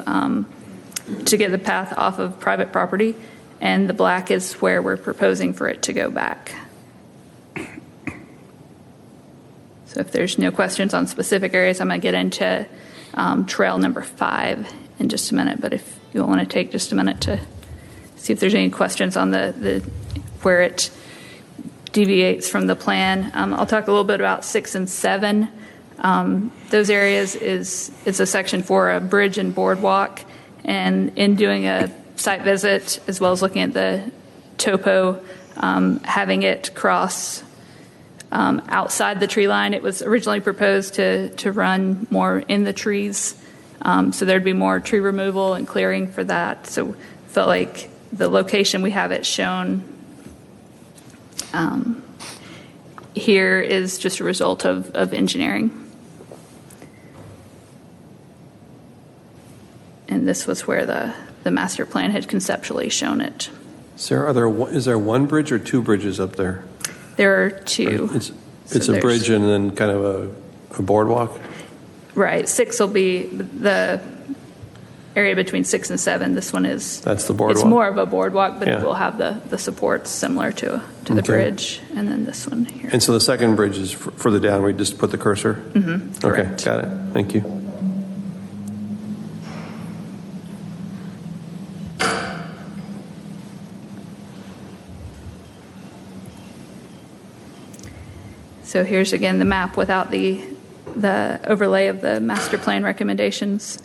to get the path off of private property, and the black is where we're proposing for it to go back. So if there's no questions on specific areas, I'm going to get into trail number 5 in just a minute. But if you want to take just a minute to see if there's any questions on the where it deviates from the plan. I'll talk a little bit about 6 and 7. Those areas is a section for a bridge and boardwalk. And in doing a site visit, as well as looking at the topo, having it cross outside the tree line, it was originally proposed to run more in the trees. So there'd be more tree removal and clearing for that. So felt like the location we have it shown here is just a result of engineering. And this was where the master plan had conceptually shown it. Sarah, is there one bridge or 2 bridges up there? There are 2. It's a bridge and then kind of a boardwalk? Right. 6 will be the area between 6 and 7. This one is... That's the boardwalk. It's more of a boardwalk, but Yeah. it will have the supports similar to the bridge. And then this one here. And so the second bridge is further down. We just put the cursor? Mm-hmm. Okay, Correct. got it. Thank you. So here's again the map without the overlay of the master plan recommendations.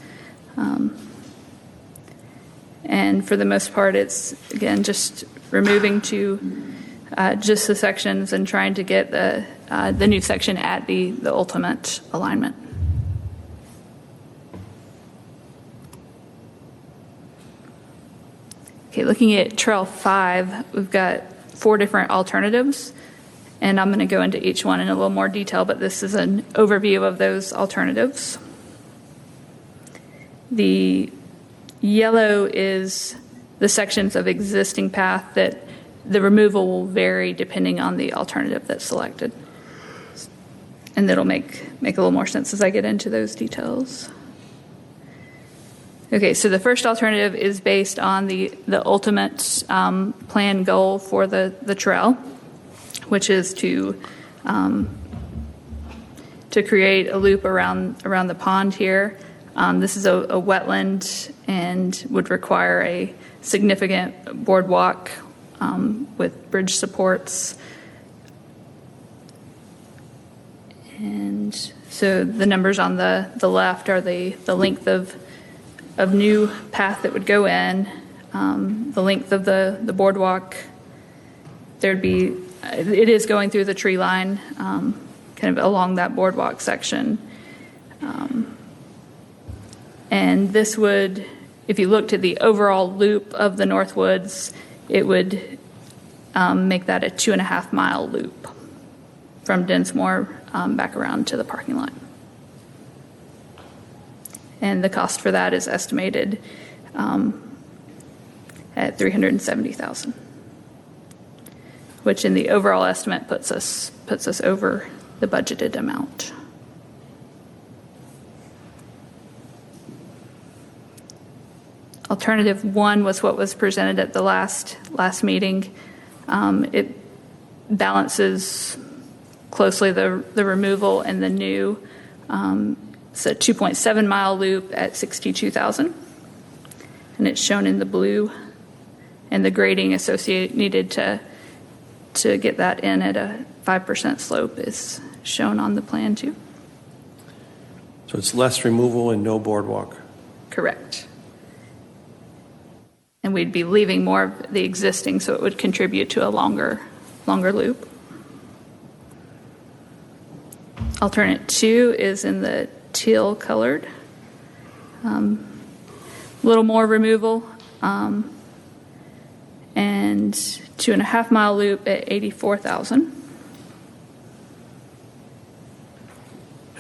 And for the most part, it's, again, just removing to just the sections and trying to get the new section at the ultimate alignment. Okay, looking at Trail 5, we've got 4 different alternatives. And I'm going to go into each one in a little more detail, but this is an overview of those alternatives. The yellow is the sections of existing path that the removal will vary depending on the alternative that's selected. And that'll make a little more sense as I get into those details. Okay, so the first alternative is based on the ultimate plan goal for the trail, which is to create a loop around the pond here. This is a wetland and would require a significant boardwalk with bridge supports. And so the numbers on the left are the length of new path that would go in, the length of the boardwalk. It is going through the tree line, kind of along that boardwalk section. And this would, if you looked at the overall loop of the North Woods, it would make that a 2.5-mile loop from Densmore back around to the parking lot. And the cost for that is estimated at $370,000. Which in the overall estimate puts us over the budgeted amount. Alternative 1 was what was presented at the last meeting. It balances closely the removal and the new. It's a 2.7-mile loop at $62,000, and it's shown in the blue. And the grading associated needed to get that in at a 5% slope is shown on the plan too. So it's less removal and no boardwalk. Correct. And we'd be leaving more of the existing, so it would contribute to a longer loop. Alternate 2 is in the teal colored. A little more removal. And 2.5-mile loop at $84,000.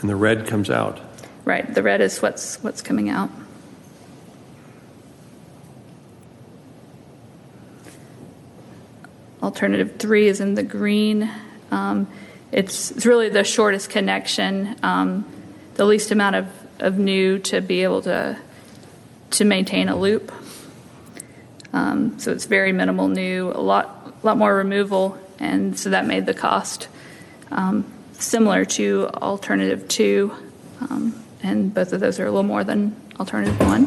And the red comes out. Right, the red is what's coming out. Alternative 3 is in the green. It's really the shortest connection, the least amount of new to be able to maintain a loop. So it's very minimal new, a lot more removal, and so that made the cost similar to alternative 2, and both of those are a little more than alternative 1.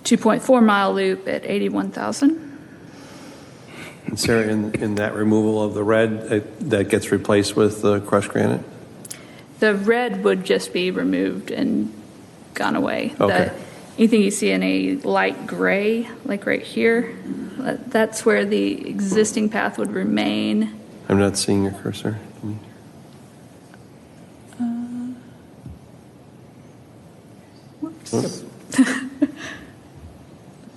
2.4 mile loop at 81,000. And Sarah, in that removal of the red, that gets replaced with crushed granite? The red would just be removed and gone away. Okay. Anything you see in a light gray, like right here, that's where the existing path would remain. I'm not seeing your cursor. Whoops. Let's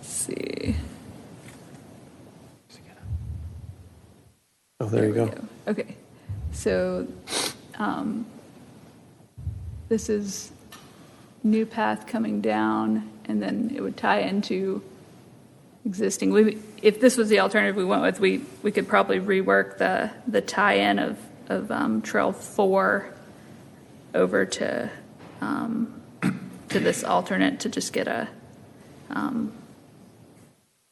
see. Oh, there you go. Okay. So this is new path coming down, and then it would tie into existing. If this was the alternative we went with, we could probably rework the tie-in of Trail 4 over to this alternate to just get a.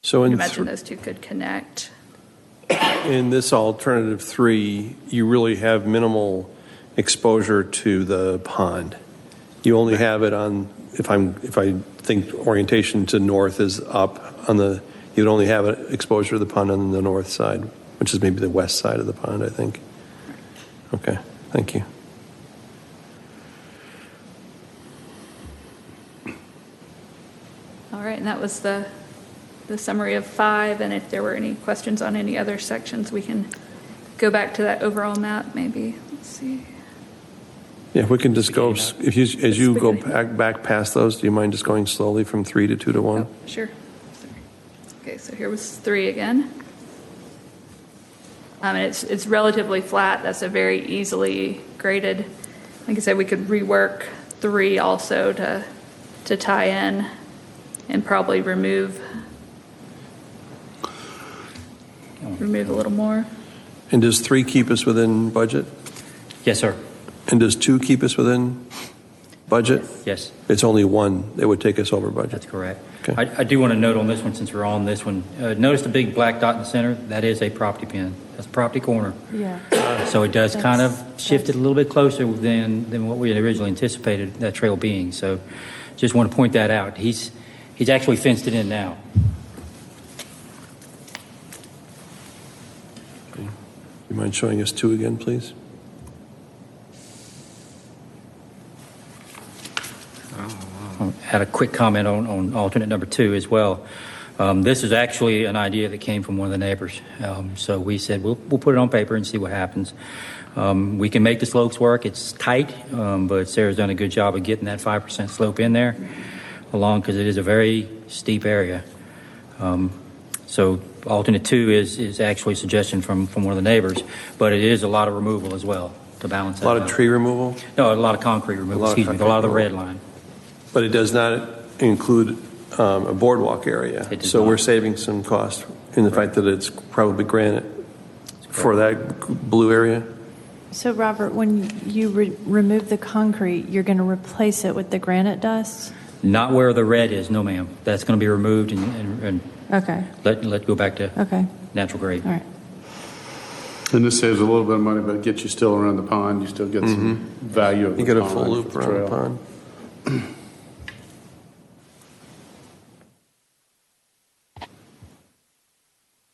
So in imagine those two could connect. In this alternative 3, you really have minimal exposure to the pond. You only have it on, if I think orientation to north is up on the, you'd only have exposure to the pond on the north side, which is maybe the west side of the pond, I think. Okay, thank you. All right, and that was the summary of 5, and if there were any questions on any other sections, we can go back to that overall map maybe. Let's see. Yeah, we can just go, as you go back past those, do you mind just going slowly from 3 to 2 to 1? Oh, sure. Okay, so here was 3 again. And it's relatively flat. That's a very easily graded. Like I said, we could rework 3 also to tie in and probably remove a little more. And does 3 keep us within budget? Yes, sir. And does 2 keep us within budget? Yes. It's only 1 that would take us over budget. That's correct. Okay. I do want to note on this one, since we're on this one, notice the big black dot in the center? That is a property pin. That's a property corner. Yeah. So it does kind of shift it a little bit closer than what we had originally anticipated that trail being. So just want to point that out. He's actually fenced it in now. Okay. You mind showing us 2 again, please? Had a quick comment on alternate number 2 as well. This is actually an idea that came from one of the neighbors. So we said we'll put it on paper and see what happens. We can make the slopes work. It's tight, but Sarah's done a good job of getting that 5% slope in there along because it is a very steep area. So alternate 2 is actually a suggestion from one of the neighbors, but it is a lot of removal as well to balance that. A lot of tree removal? No, a lot of concrete removal. A lot of the red line. But it does not include a boardwalk area. So we're saving some cost in the fact that it's probably granite for that blue area. So, Robert, when you remove the concrete, you're going to replace it with the granite dust? Not where the red is, no, ma'am. That's going to be removed and okay. let go back to natural grade. All right. And this saves a little bit of money, but it gets you still around the pond. You still get some value of the pond. You get a full loop around the pond.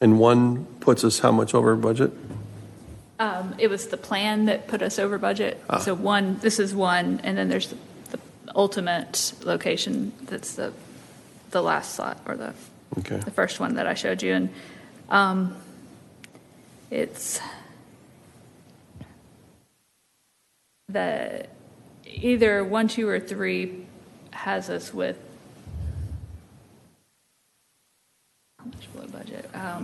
And 1 puts us how much over budget? It was the plan that put us over budget. So this is 1, and then there's the ultimate location. That's the last slot or the first one that I showed you, and it's either 1, 2, or 3 has us with. How much below budget? I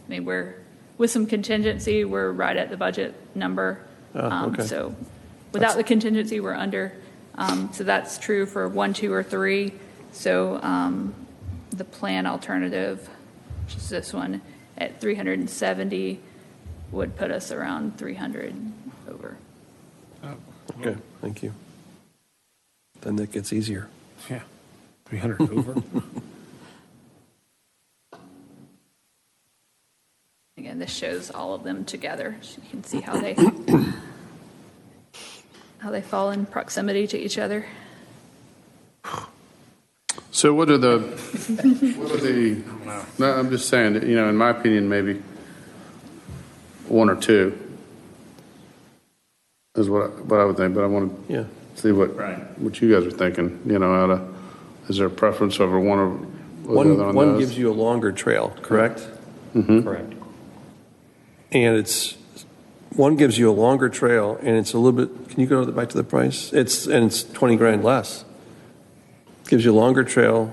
mean, we're with some contingency, we're right at the budget number. So without the contingency, we're under. So that's true for 1, 2, or 3. So the plan alternative, which is this one, at 370 would put us around 300 over. Okay, thank you. Then that gets easier. Yeah, 300 over. Again, this shows all of them together, so you can see how they how they fall in proximity to each other. So what are the, no, I'm just saying that, in my opinion, maybe one or two is what I would think, but I want to see what you guys are thinking, is there a preference over one or the other on One those? gives you a longer trail, correct? Mm-hmm. Correct. And one gives you a longer trail, and it's a little bit. Can you go back to the price? It's $20,000 less. Gives you a longer trail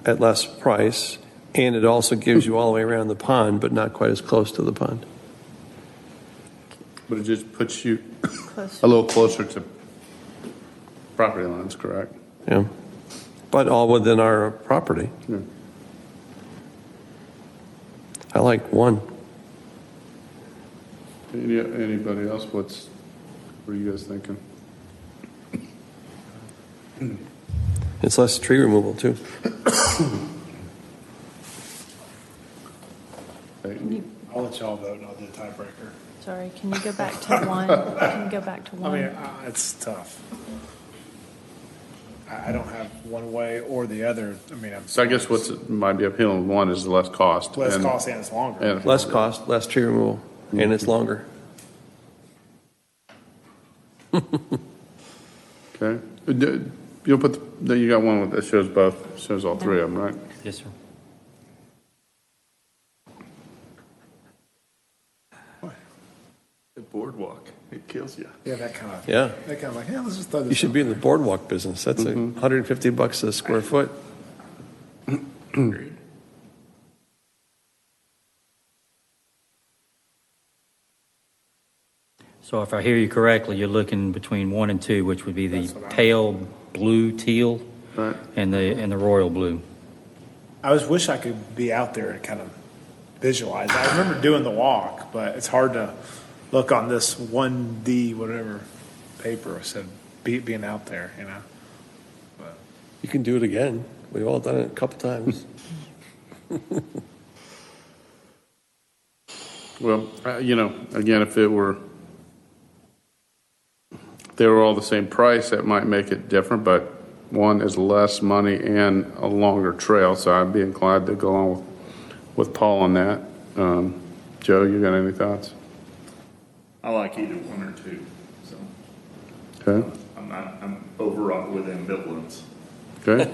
at less price, and it also gives you all the way around the pond, but not quite as close to the pond. But it just puts you a little closer to property lines, correct? Yeah, but all within our property. Yeah. I like one. Anybody else? What are you guys thinking? It's less tree removal too. I'll let y'all vote and I'll do a tiebreaker. Sorry, can you go back to one? Can you go back to one? I mean, it's tough. I don't have one way or the other. I mean, So I guess might be appealing one is the less cost. less cost and it's longer. Less cost, less tree removal, and it's longer. Okay. You'll put you got one that shows both, shows all three of them, right? Yes, sir. The boardwalk, it kills you. Yeah, that kind of. Yeah. That kind of like, let's just throw this. You should be in the boardwalk business. That's $150 a square foot. So if I hear you correctly, you're looking between 1 and 2, which would be the pale blue teal and the royal blue. I wish I could be out there and kind of visualize. I remember doing the walk, but it's hard to look on this 1D whatever paper said being out there, But You can do it again. We've all done it a couple times. Well, again, if they were all the same price, that might make it different, but one is less money and a longer trail, so I'd be inclined to go along with Paul on that. Joe, you got any thoughts? I like either one or two. So Okay. I'm overwrought with ambivalence. Okay.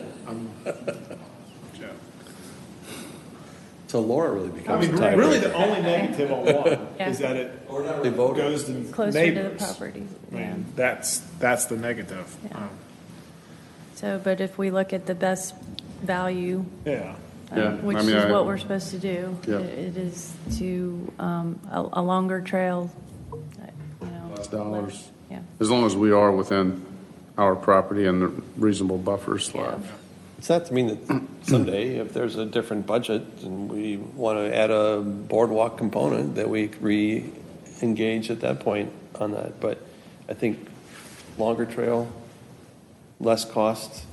So Laura really I becomes mean, the tiebreaker. really, the only negative on one is that it They voted. goes to Closer neighbors. to the property. I mean, that's the negative. So, but if we look at the best value, Yeah. which I mean, is what we're supposed to do, Yeah. it is to a longer trail. Less dollars. Yeah. As long as we are within our property and the reasonable buffers slab. It's not to mean that someday, if there's a different budget and we want to add a boardwalk component, that we re-engage at that point on that. But I think longer trail, less cost,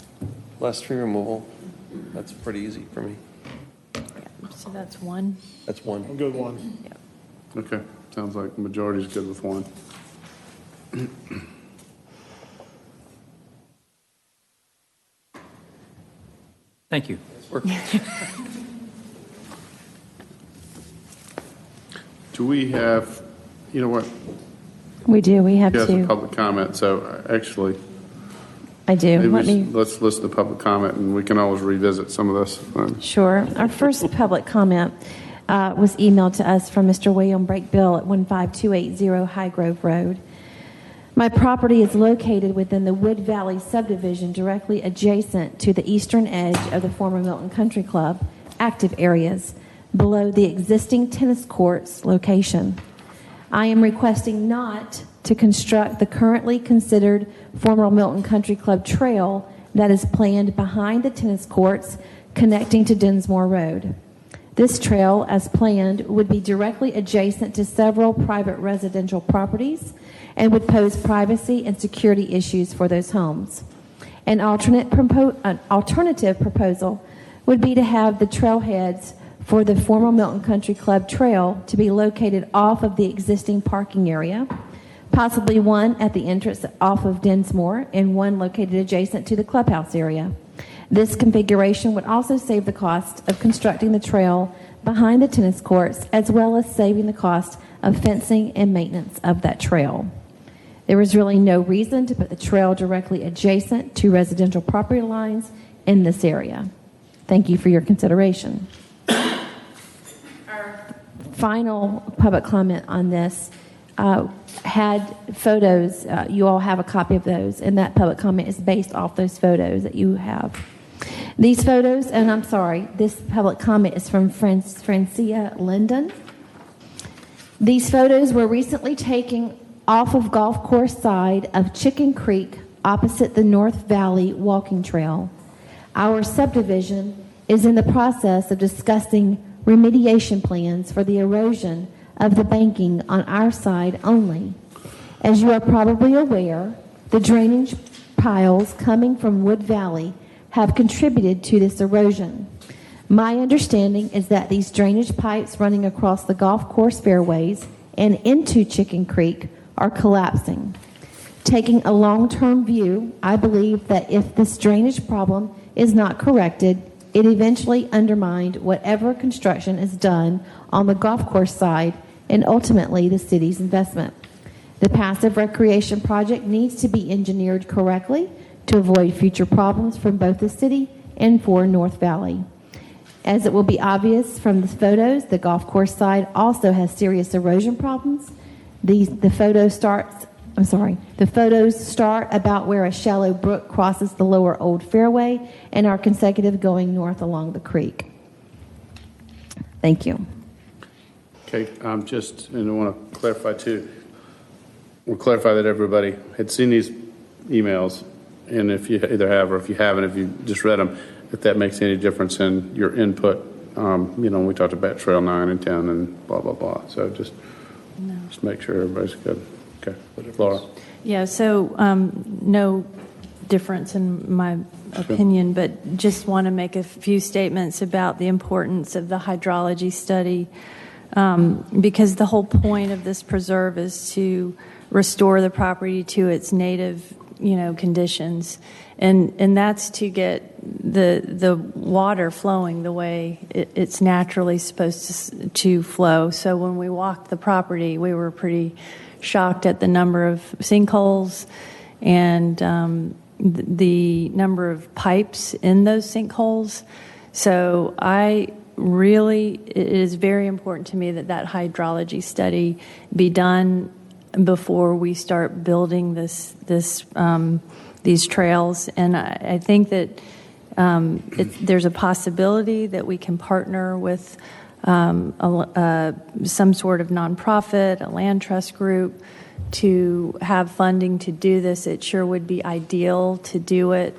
less tree removal, that's pretty easy for me. So that's one. That's one. I'm good one. Okay. Sounds like the majority's good with one. Thank you. Do we have, you know what? We do. We have He has a two. public comment, so actually, I do. maybe let's listen to public comment, and we can always revisit some of this. Sure. Our first public comment was emailed to us from Mr. William Brakebill at 15280 High Grove Road. My property is located within the Wood Valley subdivision directly adjacent to the eastern edge of the former Milton Country Club active areas below the existing tennis courts location. I am requesting not to construct the currently considered former Milton Country Club trail that is planned behind the tennis courts connecting to Densmore Road. This trail, as planned, would be directly adjacent to several private residential properties and would pose privacy and security issues for those homes. An alternative proposal would be to have the trailheads for the former Milton Country Club trail to be located off of the existing parking area, possibly one at the entrance off of Densmore and one located adjacent to the clubhouse area. This configuration would also save the cost of constructing the trail behind the tennis courts, as well as saving the cost of fencing and maintenance of that trail. There is really no reason to put the trail directly adjacent to residential property lines in this area. Thank you for your consideration. Our final public comment on this had photos. You all have a copy of those, and that public comment is based off those photos that you have. These photos, and I'm sorry, this public comment is from Francia Linden. These photos were recently taken off of golf course side of Chicken Creek opposite the North Valley walking trail. Our subdivision is in the process of discussing remediation plans for the erosion of the banking on our side only. As you are probably aware, the drainage piles coming from Wood Valley have contributed to this erosion. My understanding is that these drainage pipes running across the golf course fairways and into Chicken Creek are collapsing. Taking a long-term view, I believe that if this drainage problem is not corrected, it eventually undermined whatever construction is done on the golf course side and ultimately the city's investment. The passive recreation project needs to be engineered correctly to avoid future problems from both the city and for North Valley. As it will be obvious from the photos, the golf course side also has serious erosion problems. The photos start about where a shallow brook crosses the lower Old Fairway and are consecutive going north along the creek. Thank you. Okay, and I want to clarify too. We'll clarify that everybody had seen these emails, and if you either have or if you haven't, if you just read them, if that makes any difference in your input. We talked about Trail 9 and 10 and blah, blah, blah. So just make sure everybody's good. Okay, Laura. Yeah, so no difference in my opinion, but just want to make a few statements about the importance of the hydrology study, because the whole point of this preserve is to restore the property to its native, conditions, and that's to get the water flowing the way it's naturally supposed to flow. So when we walked the property, we were pretty shocked at the number of sinkholes and the number of pipes in those sinkholes. So it is very important to me that hydrology study be done before we start building these trails. And I think that there's a possibility that we can partner with some sort of nonprofit, a land trust group, to have funding to do this. It sure would be ideal to do it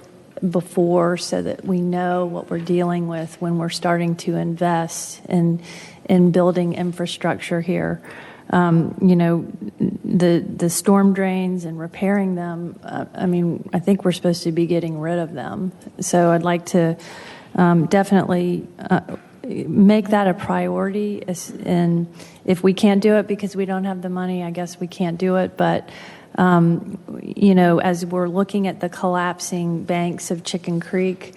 before, so that we know what we're dealing with when we're starting to invest in building infrastructure here. The storm drains and repairing them, I think we're supposed to be getting rid of them. So I'd like to definitely make that a priority. And if we can't do it because we don't have the money, I guess we can't do it. But, as we're looking at the collapsing banks of Chicken Creek,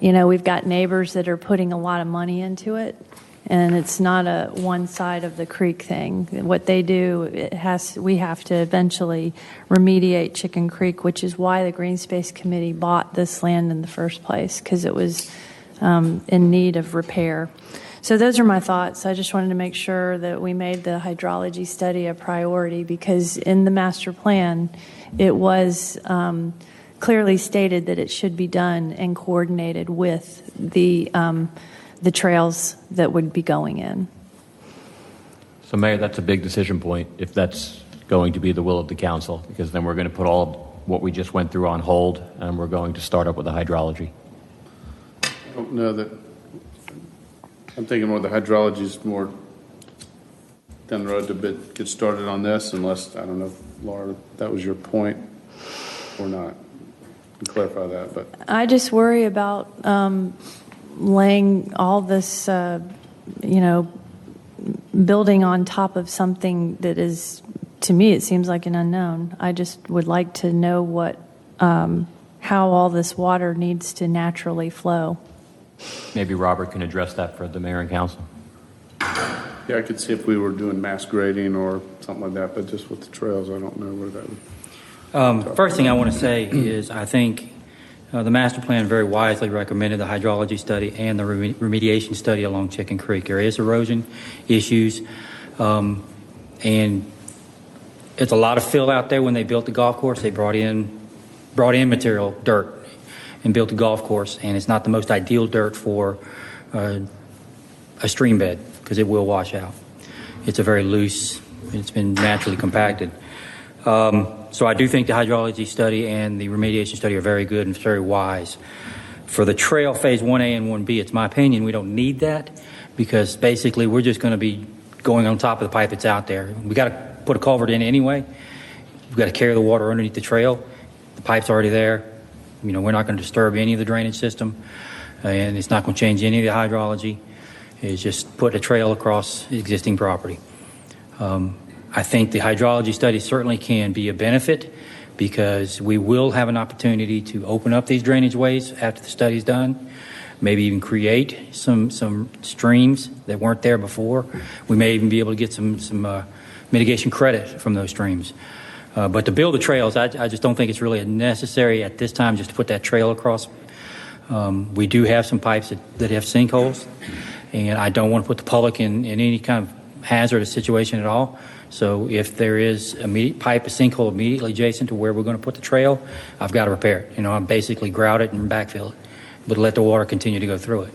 we've got neighbors that are putting a lot of money into it. And it's not a one side of the creek thing. What they do, we have to eventually remediate Chicken Creek, which is why the Green Space Committee bought this land in the first place, because it was in need of repair. So those are my thoughts. I just wanted to make sure that we made the hydrology study a priority, because in the master plan, it was clearly stated that it should be done and coordinated with the trails that would be going in. So, Mayor, that's a big decision point if that's going to be the will of the council, because then we're going to put all what we just went through on hold, and we're going to start up with the hydrology. I don't know that. I'm thinking more the hydrology is more down the road to get started on this, unless, I don't know, Laura, that was your point or not. You can clarify that. But I just worry about laying all this, building on top of something that is to me, it seems like an unknown. I just would like to know how all this water needs to naturally flow. Maybe Robert can address that for the mayor and council. Yeah, I could see if we were doing mass grading or something like that, but just with the trails, I don't know where that would. First thing I want to say is I think the master plan very wisely recommended the hydrology study and the remediation study along Chicken Creek. There is erosion issues, and it's a lot of fill out there. When they built the golf course, they brought in material, dirt, and built a golf course, and it's not the most ideal dirt for a stream bed because it will wash out. It's a very loose, it's been naturally compacted. So I do think the hydrology study and the remediation study are very good and very wise. For the trail phase 1A and 1B, it's my opinion we don't need that because basically we're just going to be going on top of the pipe that's out there. We got to put a culvert in anyway. We've got to carry the water underneath the trail. The pipe's already there. You know, we're not going to disturb any of the drainage system, and it's not going to change any of the hydrology. It's just put a trail across existing property. I think the hydrology study certainly can be a benefit because we will have an opportunity to open up these drainage ways after the study's done, maybe even create some streams that weren't there before. We may even be able to get some mitigation credit from those streams. But to build the trails, I just don't think it's really necessary at this time just to put that trail across. We do have some pipes that have sinkholes, and I don't want to put the public in any kind of hazardous situation at all. So if there is a sinkhole immediately adjacent to where we're going to put the trail, I've got to repair it. You know, I'm basically grout it and backfill it, but let the water continue to go through it.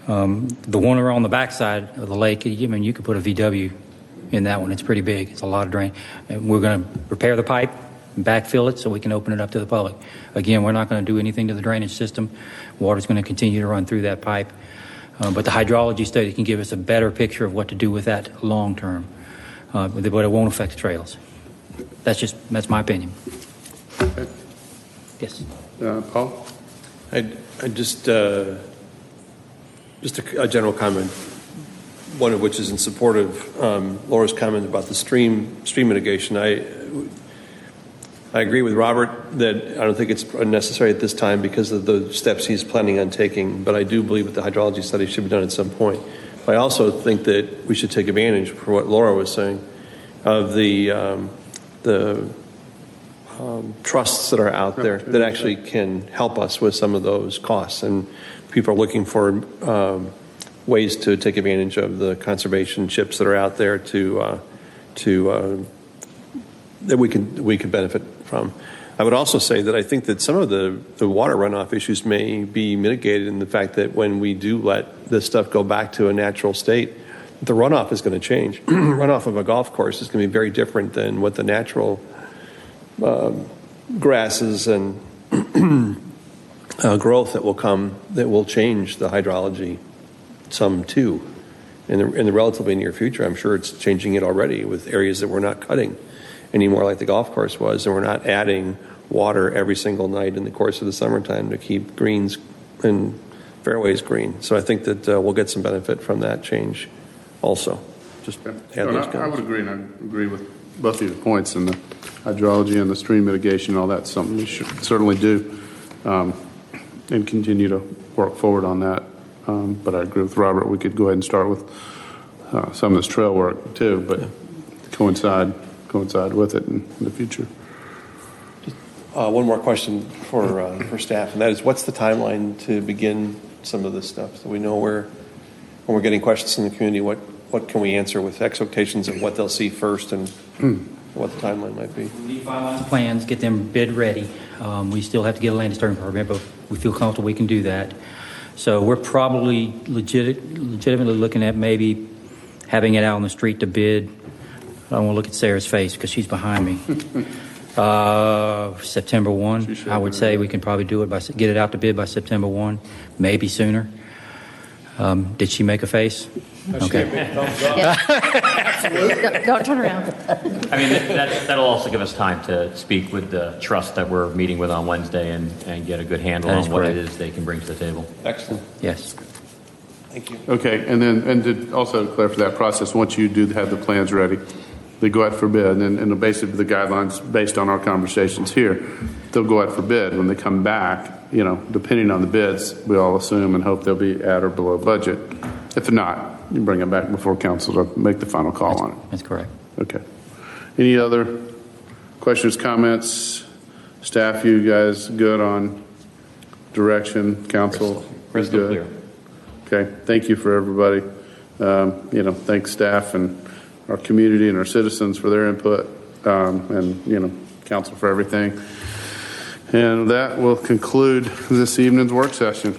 The one around the backside of the lake, I mean, you could put a VW in that one. It's pretty big. It's a lot of drain. And we're going to repair the pipe and backfill it so we can open it up to the public. Again, we're not going to do anything to the drainage system. Water's going to continue to run through that pipe. But the hydrology study can give us a better picture of what to do with that long term. But it won't affect the trails. That's my opinion. Okay. Yes. Paul? I just a general comment, one of which is in support of Laura's comment about the stream mitigation. I agree with Robert that I don't think it's necessary at this time because of the steps he's planning on taking, but I do believe that the hydrology study should be done at some point. But I also think that we should take advantage, for what Laura was saying, of the trusts that are out there that actually can help us with some of those costs. And people are looking for ways to take advantage of the conservation chips that are out there that we can benefit from. I would also say that I think that some of the water runoff issues may be mitigated in the fact that when we do let this stuff go back to a natural state, the runoff is going to change. Runoff of a golf course is going to be very different than what the natural grasses and growth that will come that will change the hydrology some too. In the relatively near future, I'm sure it's changing it already with areas that we're not cutting anymore like the golf course was, and we're not adding water every single night in the course of the summertime to keep greens and fairways green. So I think that we'll get some benefit from that change also. Just add those I would agree, and I agree with both of your points, and the hydrology and the stream mitigation, all that's something we should certainly do and continue to work forward on that. But I agree with Robert, we could go ahead and start with some of this trail work too, but coincide with it in the future. One more question for staff, and that is, what's the timeline to begin some of this stuff so we know when we're getting questions in the community, what can we answer with expectations of what they'll see first and what the timeline might be? We need finalized plans, get them bid ready. We still have to get a land disturbance permit, but we feel comfortable we can do that. So we're probably legitimately looking at maybe having it out on the street to bid. I don't want to look at Sarah's face because she's behind me. September 1, I would say we can probably do it get it out to bid by September 1, maybe sooner. Did she make a face? Okay. Don't turn around. I mean, that'll also give us time to speak with the trust that we're meeting with on Wednesday and get a good handle on what it is they can bring to the table. Excellent. Yes. Thank you. Okay, and to also clarify that process, once you do have the plans ready, they go out for bid, and basically the guidelines based on our conversations here, they'll go out for bid. When they come back, depending on the bids, we all assume and hope they'll be at or below budget. If not, you bring it back before council to make the final call on it. That's correct. Okay. Any other questions, comments? Staff, you guys good on direction? Council? Crystal good? Okay. Thank you for everybody. Thanks staff and our community and our citizens for their input, and council for everything. And that will conclude this evening's work session.